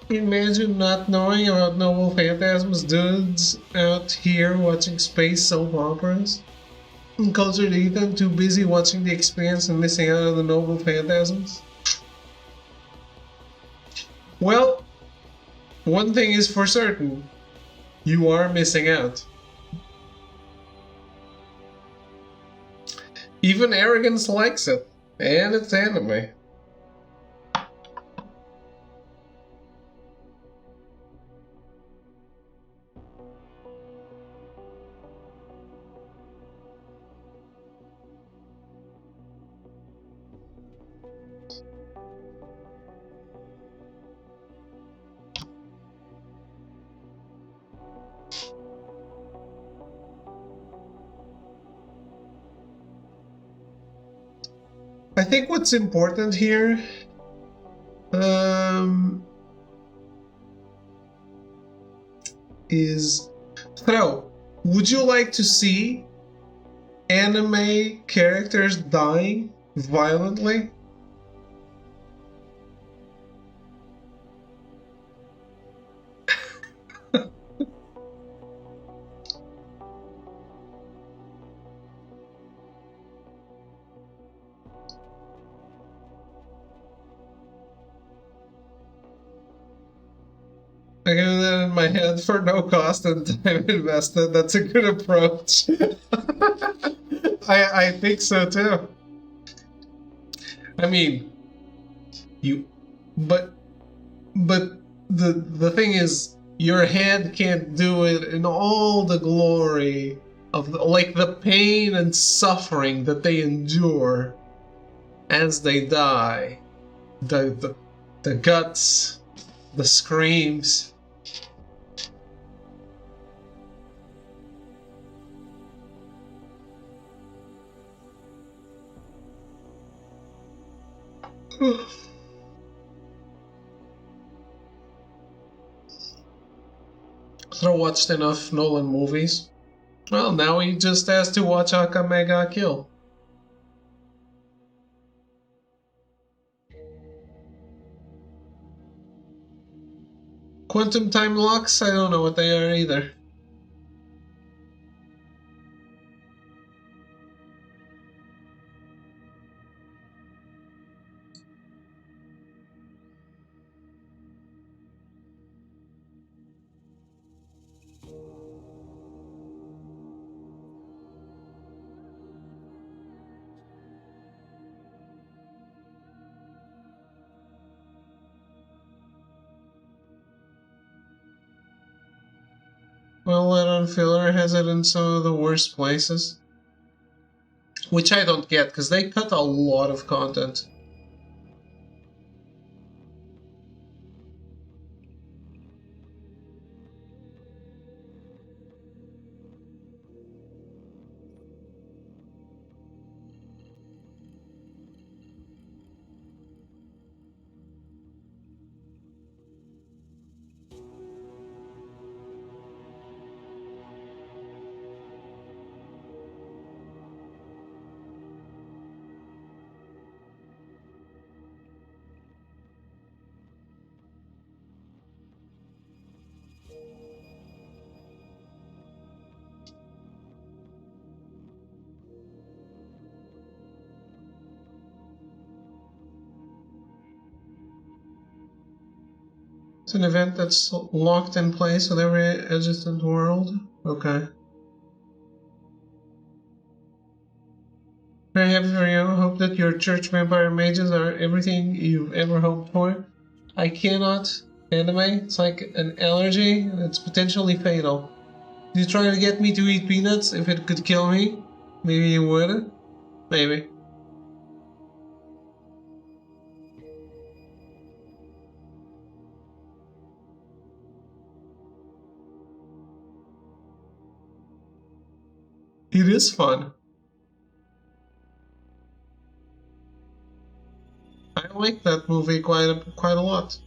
Imagine not knowing about noble phantasms, dudes out here watching space soap operas. And cultured Ethan too busy watching The Expanse and missing out on the noble phantasms. Well, one thing is for certain. You are missing out. Even arrogance likes it. And it's anime. I think what's important here is, Throw, would you like to see anime characters dying violently? I got that in my head for no cost and time invested. That's a good approach. I think so too. I mean, but the thing is, your head can't do it in all the glory of like the pain and suffering that they endure as they die, the guts, the screams. Throw watched enough Nolan movies. Well, now he just has to watch Akame ga Kill. Quantum time locks? I don't know what they are either. Well, Let Filler has it in some of the worst places. Which I don't get, because they cut a lot of content. It's an event that's locked in place with every adjacent world. Okay. Very happy for you. Hope that your church vampire mages are everything you've ever hoped for. I cannot anime. It's like an allergy, and it's potentially fatal. You try to get me to eat peanuts if it could kill me? Maybe you would? Maybe. It is fun. I like that movie quite a lot.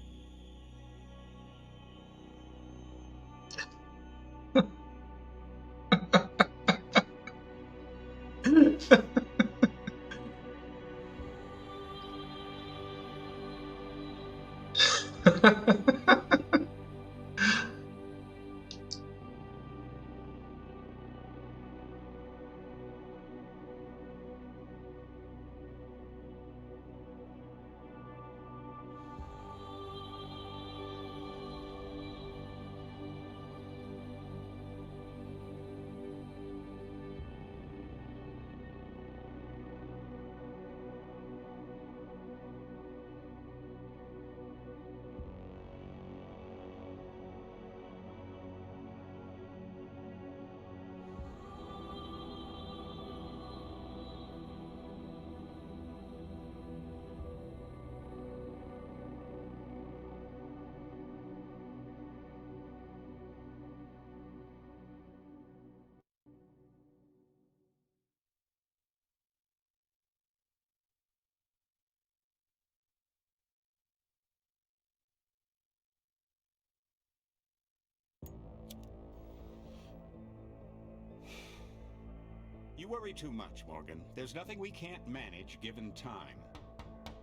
You worry too much, Morgan. There's nothing we can't manage given time.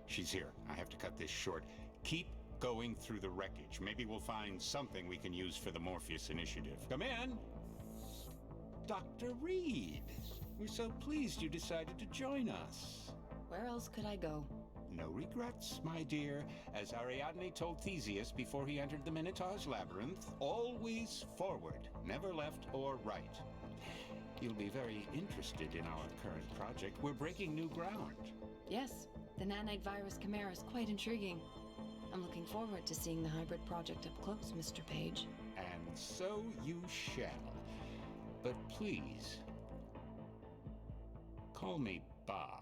She's here. I have to cut this short. Keep going through the wreckage. Maybe we'll find something we can use for the Morpheus initiative. Come in. Dr. Reed. We're so pleased you decided to join us. Where else could I go? No regrets, my dear. As Ariadne told Theseus before he entered the Minotaur's labyrinth, always forward, never left or right. You'll be very interested in our current project. We're breaking new ground. Yes, the nanite virus chimera is quite intriguing. I'm looking forward to seeing the hybrid project up close, Mr. Page. And so you shall. But please, call me Bob.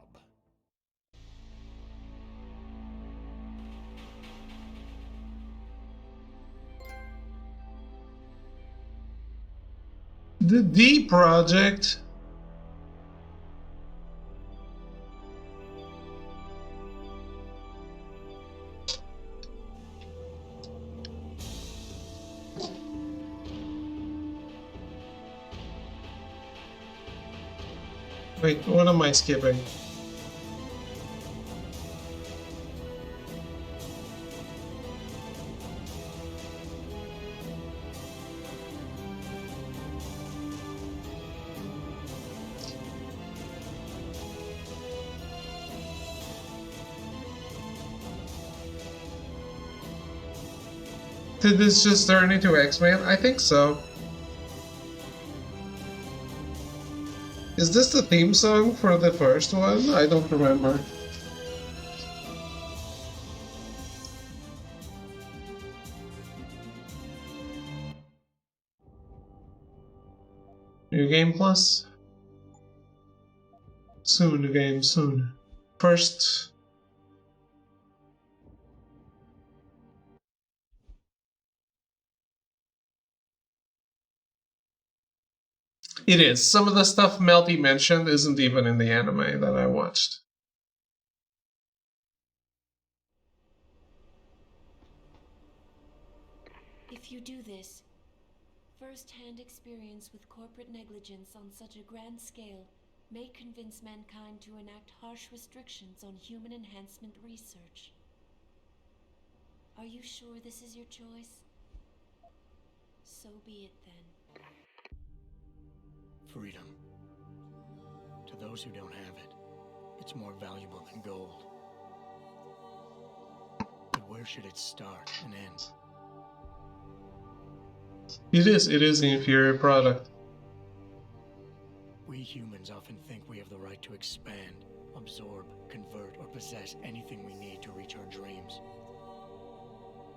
The D project. Wait, what am I skipping? Did this just turn into X-Men? I think so. Is this the theme song for the first one? I don't remember. New Game Plus? Soon, new game, soon. First... It is. Some of the stuff Melty mentioned isn't even in the anime that I watched. If you do this, first-hand experience with corporate negligence on such a grand scale may convince mankind to enact harsh restrictions on human enhancement research. Are you sure this is your choice? So be it then. Freedom. To those who don't have it, it's more valuable than gold. But where should it start and end? It is an inferior product. We humans often think we have the right to expand, absorb, convert, or possess anything we need to reach our dreams.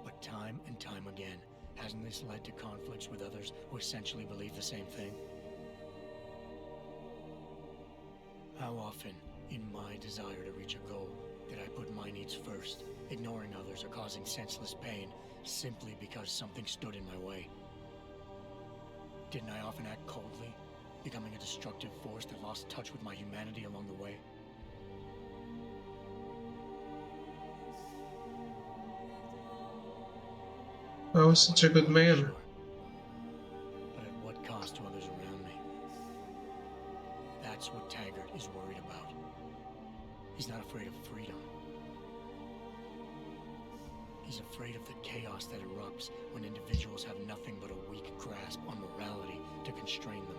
But time and time again, hasn't this led to conflicts with others who essentially believe the same thing? How often, in my desire to reach a goal, did I put my needs first, ignoring others or causing senseless pain, simply because something stood in my way? Didn't I often act coldly, becoming a destructive force that lost touch with my humanity along the way? I was such a good man. But at what cost to others around me? That's what Taggart is worried about. He's not afraid of freedom. He's afraid of the chaos that erupts when individuals have nothing but a weak grasp on morality to constrain them.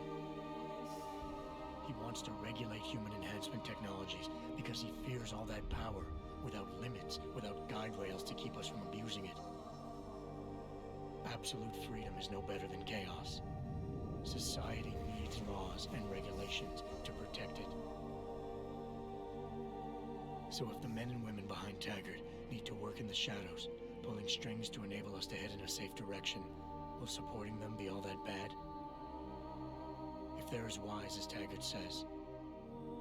He wants to regulate human enhancement technologies because he fears all that power, without limits, without guide rails to keep us from abusing it. Absolute freedom is no better than chaos. Society needs laws and regulations to protect it. So if the men and women behind Taggart need to work in the shadows, pulling strings to enable us to head in a safe direction, will supporting them be all that bad? If they're as wise as Taggart says,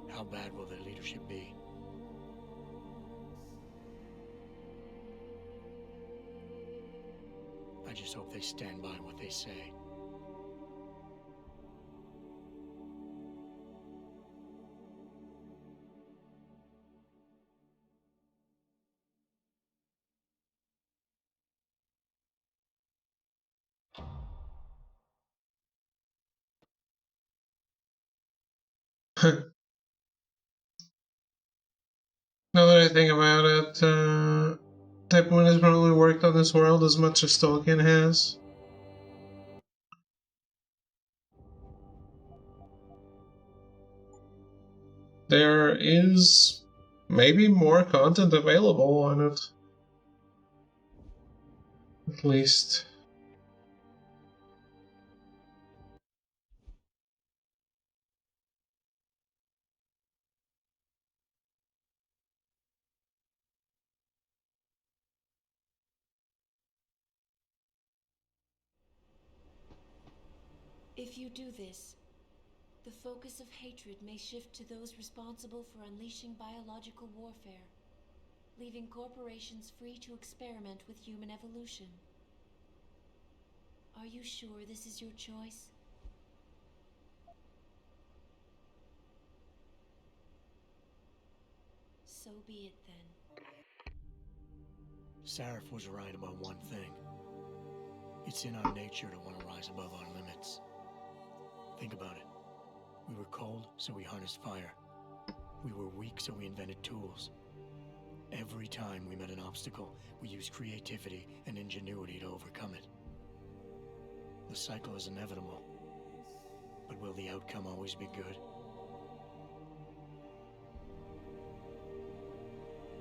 how bad will their leadership be? I just hope they stand by what they say. Now that I think about it, Type 1 has probably worked on this world as much as Tolkien has. There is maybe more content available on it. At least. If you do this, the focus of hatred may shift to those responsible for unleashing biological warfare, leaving corporations free to experiment with human evolution. Are you sure this is your choice? So be it then. Sarif was right about one thing. It's in our nature to want to rise above our limits. Think about it. We were cold, so we harnessed fire. We were weak, so we invented tools. Every time we met an obstacle, we used creativity and ingenuity to overcome it. The cycle is inevitable. But will the outcome always be good?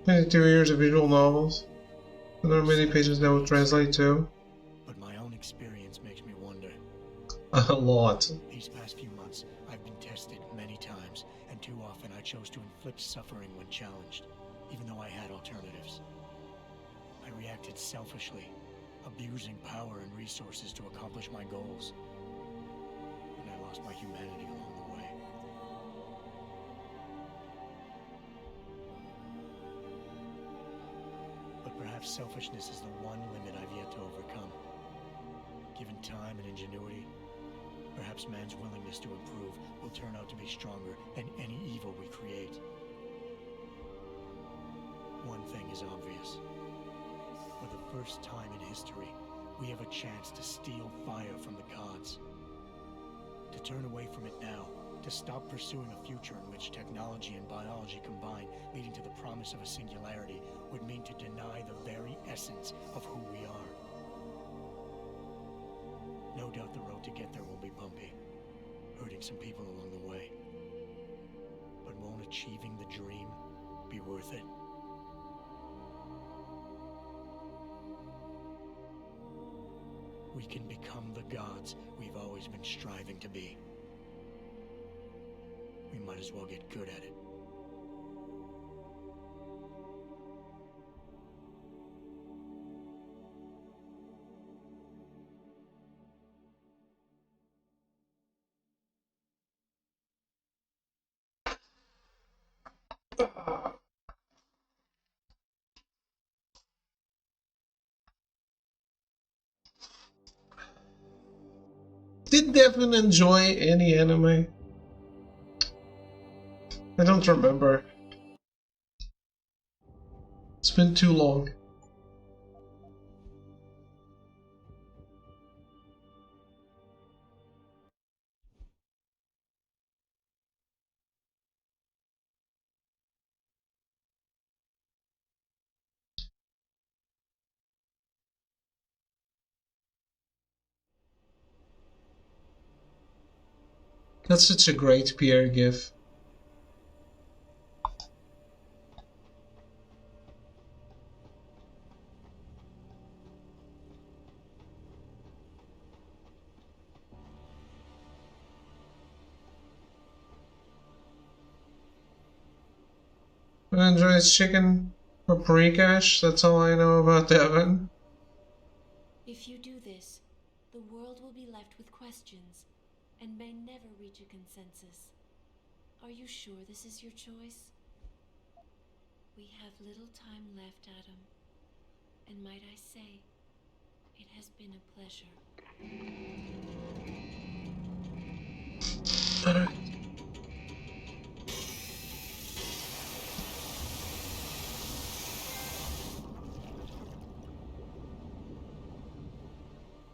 22 years of visual novels. And there are many pages that would translate to. But my own experience makes me wonder. A lot. These past few months, I've been tested many times, and too often I chose to inflict suffering when challenged, even though I had alternatives. I reacted selfishly, abusing power and resources to accomplish my goals. And I lost my humanity along the way. But perhaps selfishness is the one limit I've yet to overcome. Given time and ingenuity, perhaps man's willingness to improve will turn out to be stronger than any evil we create. One thing is obvious. For the first time in history, we have a chance to steal fire from the gods. To turn away from it now, to stop pursuing a future in which technology and biology combine, leading to the promise of a singularity, would mean to deny the very essence of who we are. No doubt the road to get there will be bumpy, hurting some people along the way. But won't achieving the dream be worth it? We can become the gods we've always been striving to be. We might as well get good at it. Did Devin enjoy any anime? I don't remember. It's been too long. That's such a great Pierre gif. Enjoys chicken paprikash. That's all I know about Devin. If you do this, the world will be left with questions and may never reach a consensus. Are you sure this is your choice? We have little time left, Adam. And might I say, it has been a pleasure.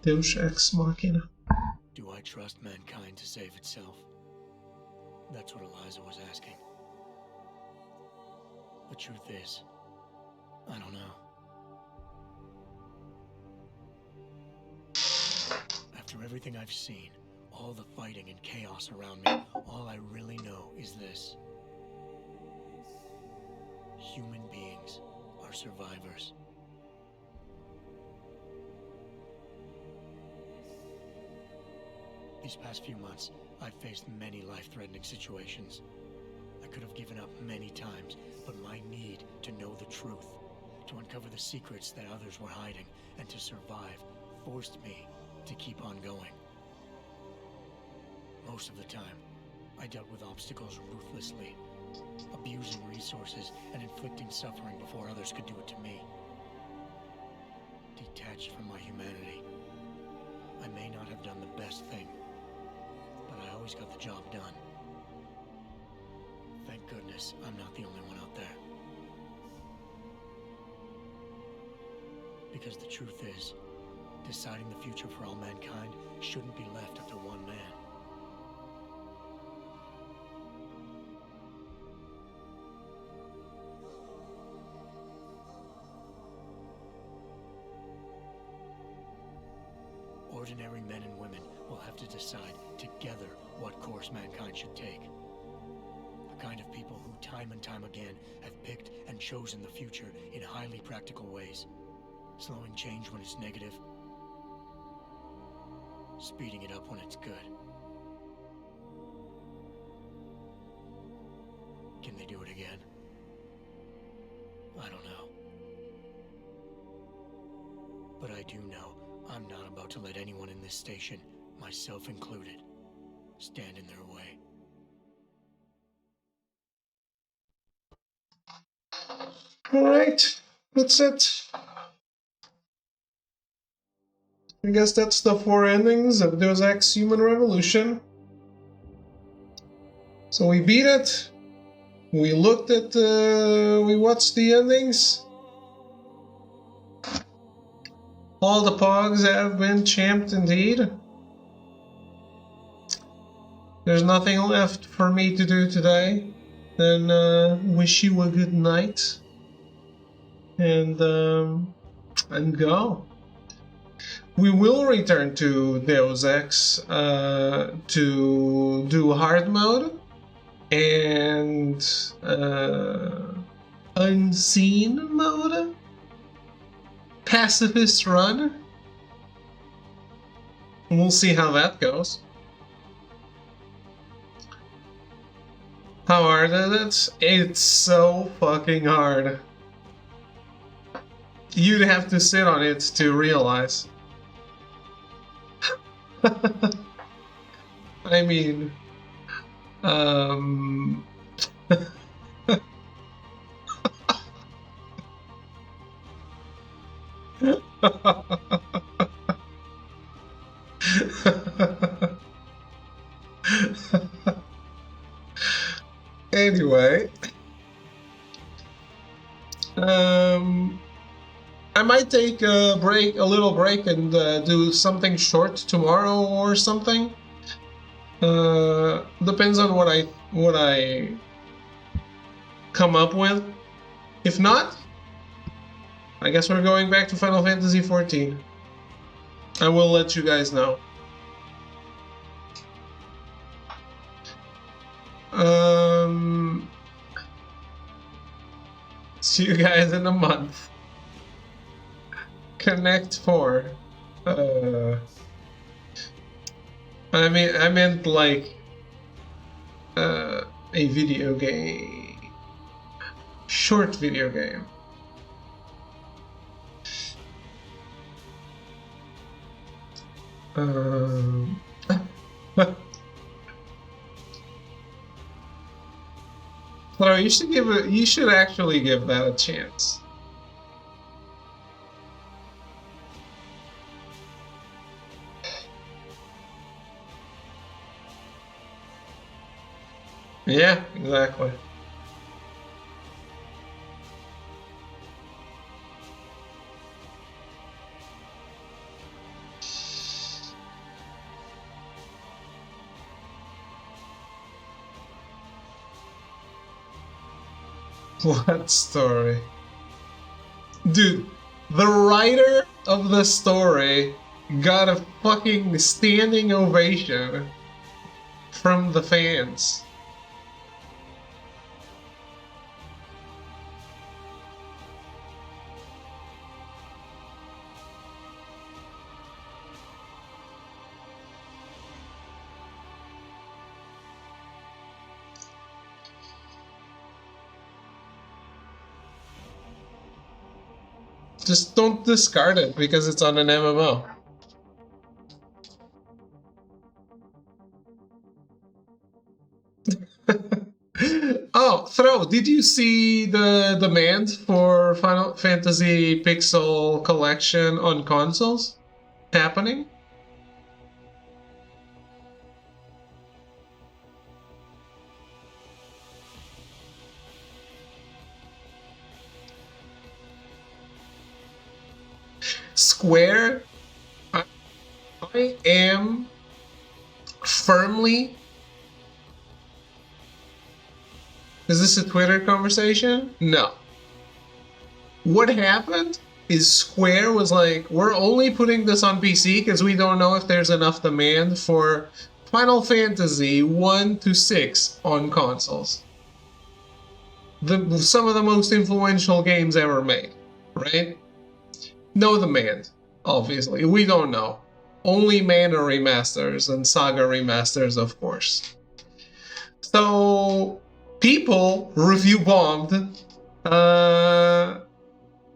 Deus ex machina. Do I trust mankind to save itself? That's what Eliza was asking. The truth is, I don't know. After everything I've seen, all the fighting and chaos around me, all I really know is this. Human beings are survivors. These past few months, I've faced many life-threatening situations. I could have given up many times, but my need to know the truth, to uncover the secrets that others were hiding, and to survive forced me to keep on going. Most of the time, I dealt with obstacles ruthlessly, abusing resources and inflicting suffering before others could do it to me. Detached from my humanity, I may not have done the best thing, but I always got the job done. Thank goodness I'm not the only one out there. Because the truth is, deciding the future for all mankind shouldn't be left up to one man. Ordinary men and women will have to decide together what course mankind should take. The kind of people who time and time again have picked and chosen the future in highly practical ways, slowing change when it's negative, speeding it up when it's good. Can they do it again? I don't know. But I do know I'm not about to let anyone in this station, myself included, stand in their way. Alright, that's it. I guess that's the 4 endings of Deus Ex Human Revolution. So we beat it. We looked at we watched the endings. All the pogs have been champed indeed. There's nothing left for me to do today. Then wish you a good night. And go. We will return to Deus Ex to do hard mode and unseen mode, pacifist run. We'll see how that goes. How hard is it? It's so fucking hard. You'd have to sit on it to realize. I mean, anyway, I might take a break, a little break, and do something short tomorrow or something. Depends on what I come up with. If not, I guess we're going back to Final Fantasy XIV. I will let you guys know. See you guys in a month. Connect 4. I meant like a video game. Short video game. So you should actually give that a chance. Yeah, exactly. What story? Dude, the writer of the story got a fucking standing ovation from the fans. Just don't discard it because it's on an MMO. Oh, Throw, did you see the demand for Final Fantasy Pixel Collection on consoles happening? Square, I am firmly... Is this a Twitter conversation? No. What happened is Square was like, we're only putting this on PC because we don't know if there's enough demand for Final Fantasy 1 to 6 on consoles. Some of the most influential games ever made, right? No demand, obviously. We don't know. Only Mana remasters and Saga remasters, of course. So people review bombed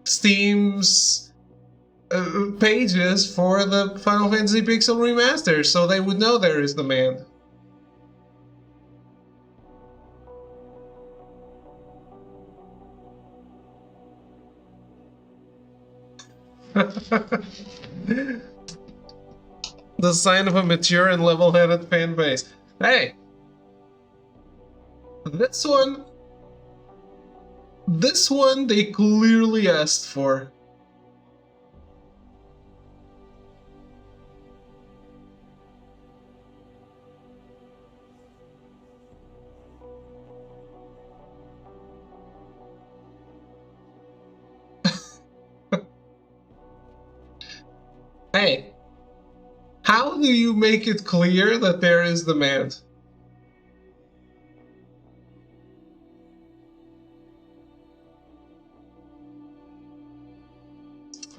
Steam's pages for the Final Fantasy Pixel Remaster, so they would know there is demand. The sign of a mature and level-headed fan base. Hey! This one they clearly asked for. Hey, how do you make it clear that there is demand?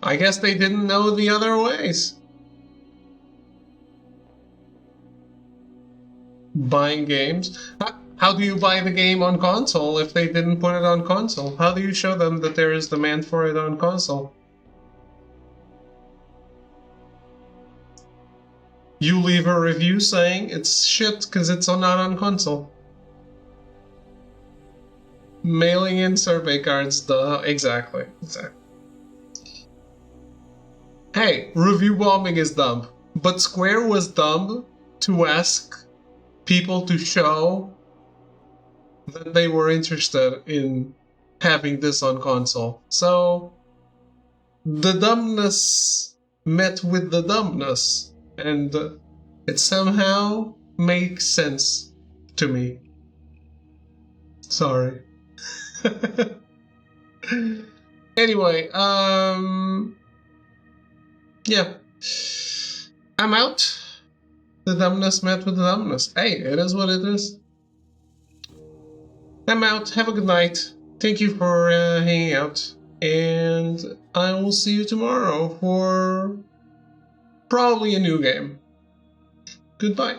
I guess they didn't know the other ways. Buying games? How do you buy the game on console if they didn't put it on console? How do you show them that there is demand for it on console? You leave a review saying it's shit because it's not on console. Mailing in survey cards, duh. Exactly. Hey, review bombing is dumb. But Square was dumb to ask people to show that they were interested in having this on console. So, the dumbness met with the dumbness, and it somehow makes sense to me. Sorry. Anyway, yeah. I'm out. The dumbness met with the dumbness. Hey, it is what it is. I'm out. Have a good night. Thank you for hanging out. And I will see you tomorrow for probably a new game. Goodbye.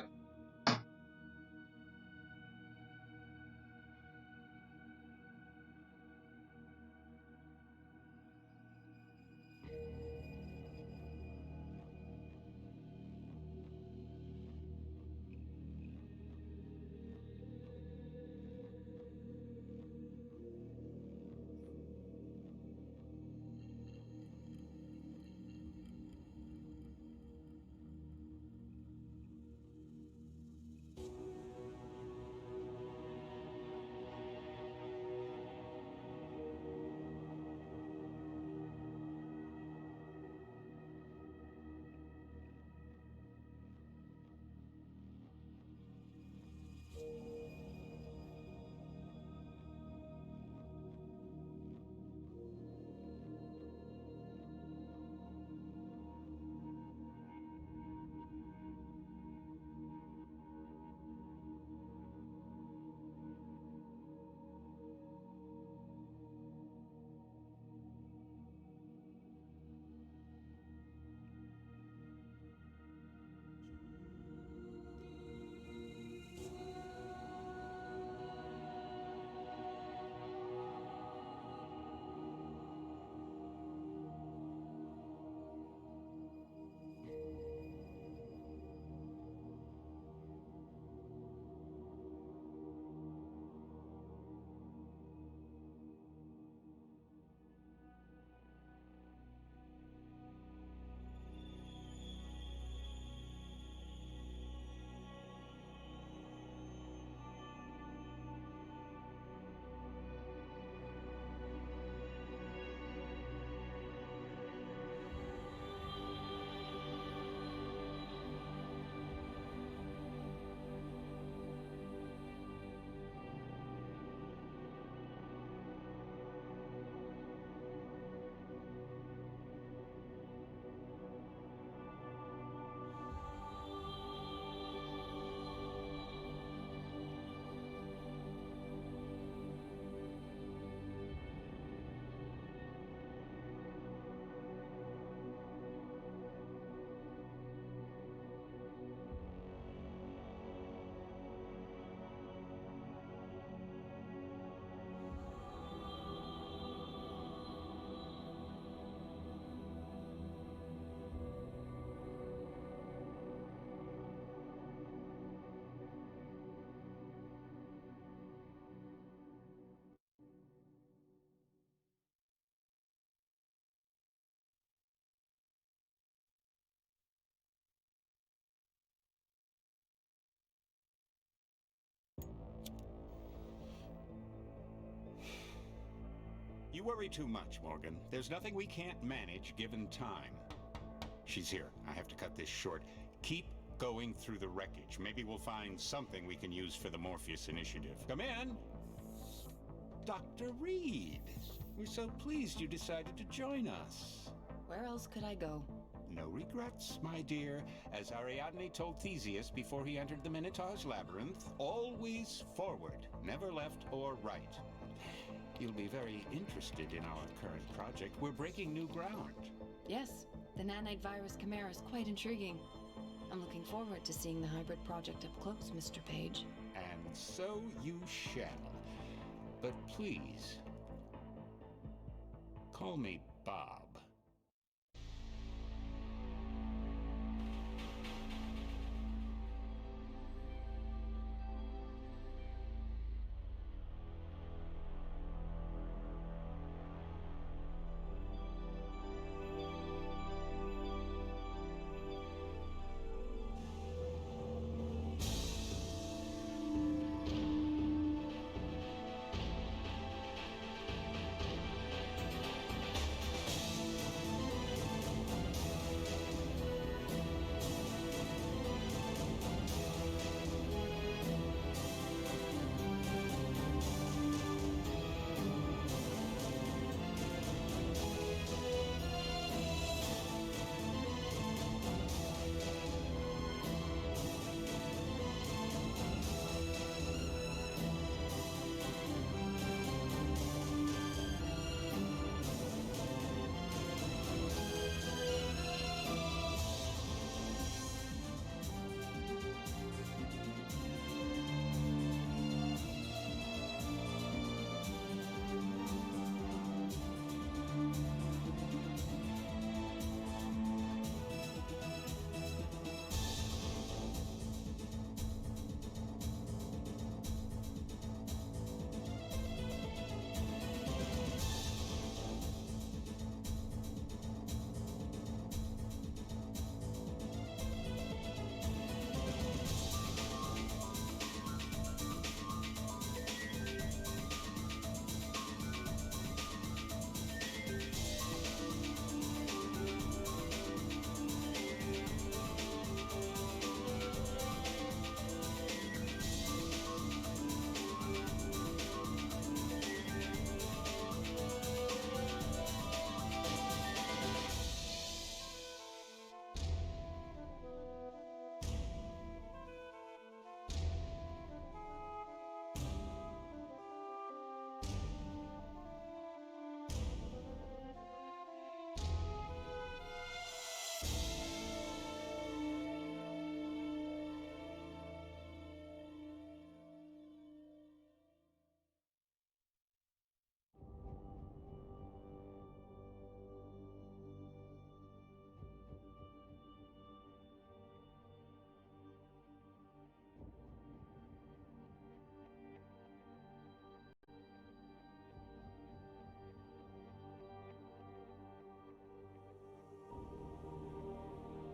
worry too much, Morgan. There's nothing we can't manage given time. She's here. I have to cut this short. Keep going through the wreckage. Maybe we'll find something we can use for the Morpheus initiative. Come in. Dr. Reed. We're so pleased you decided to join us. Where else could I go? No regrets, my dear. As Ariadne told Theseus before he entered the Minotaur's labyrinth, always forward, never left or right. You'll be very interested in our current project. We're breaking new ground. Yes, the nanite virus chimera is quite intriguing. I'm looking forward to seeing the hybrid project up close, Mr. Page. And so you shall. But please, call me Bob.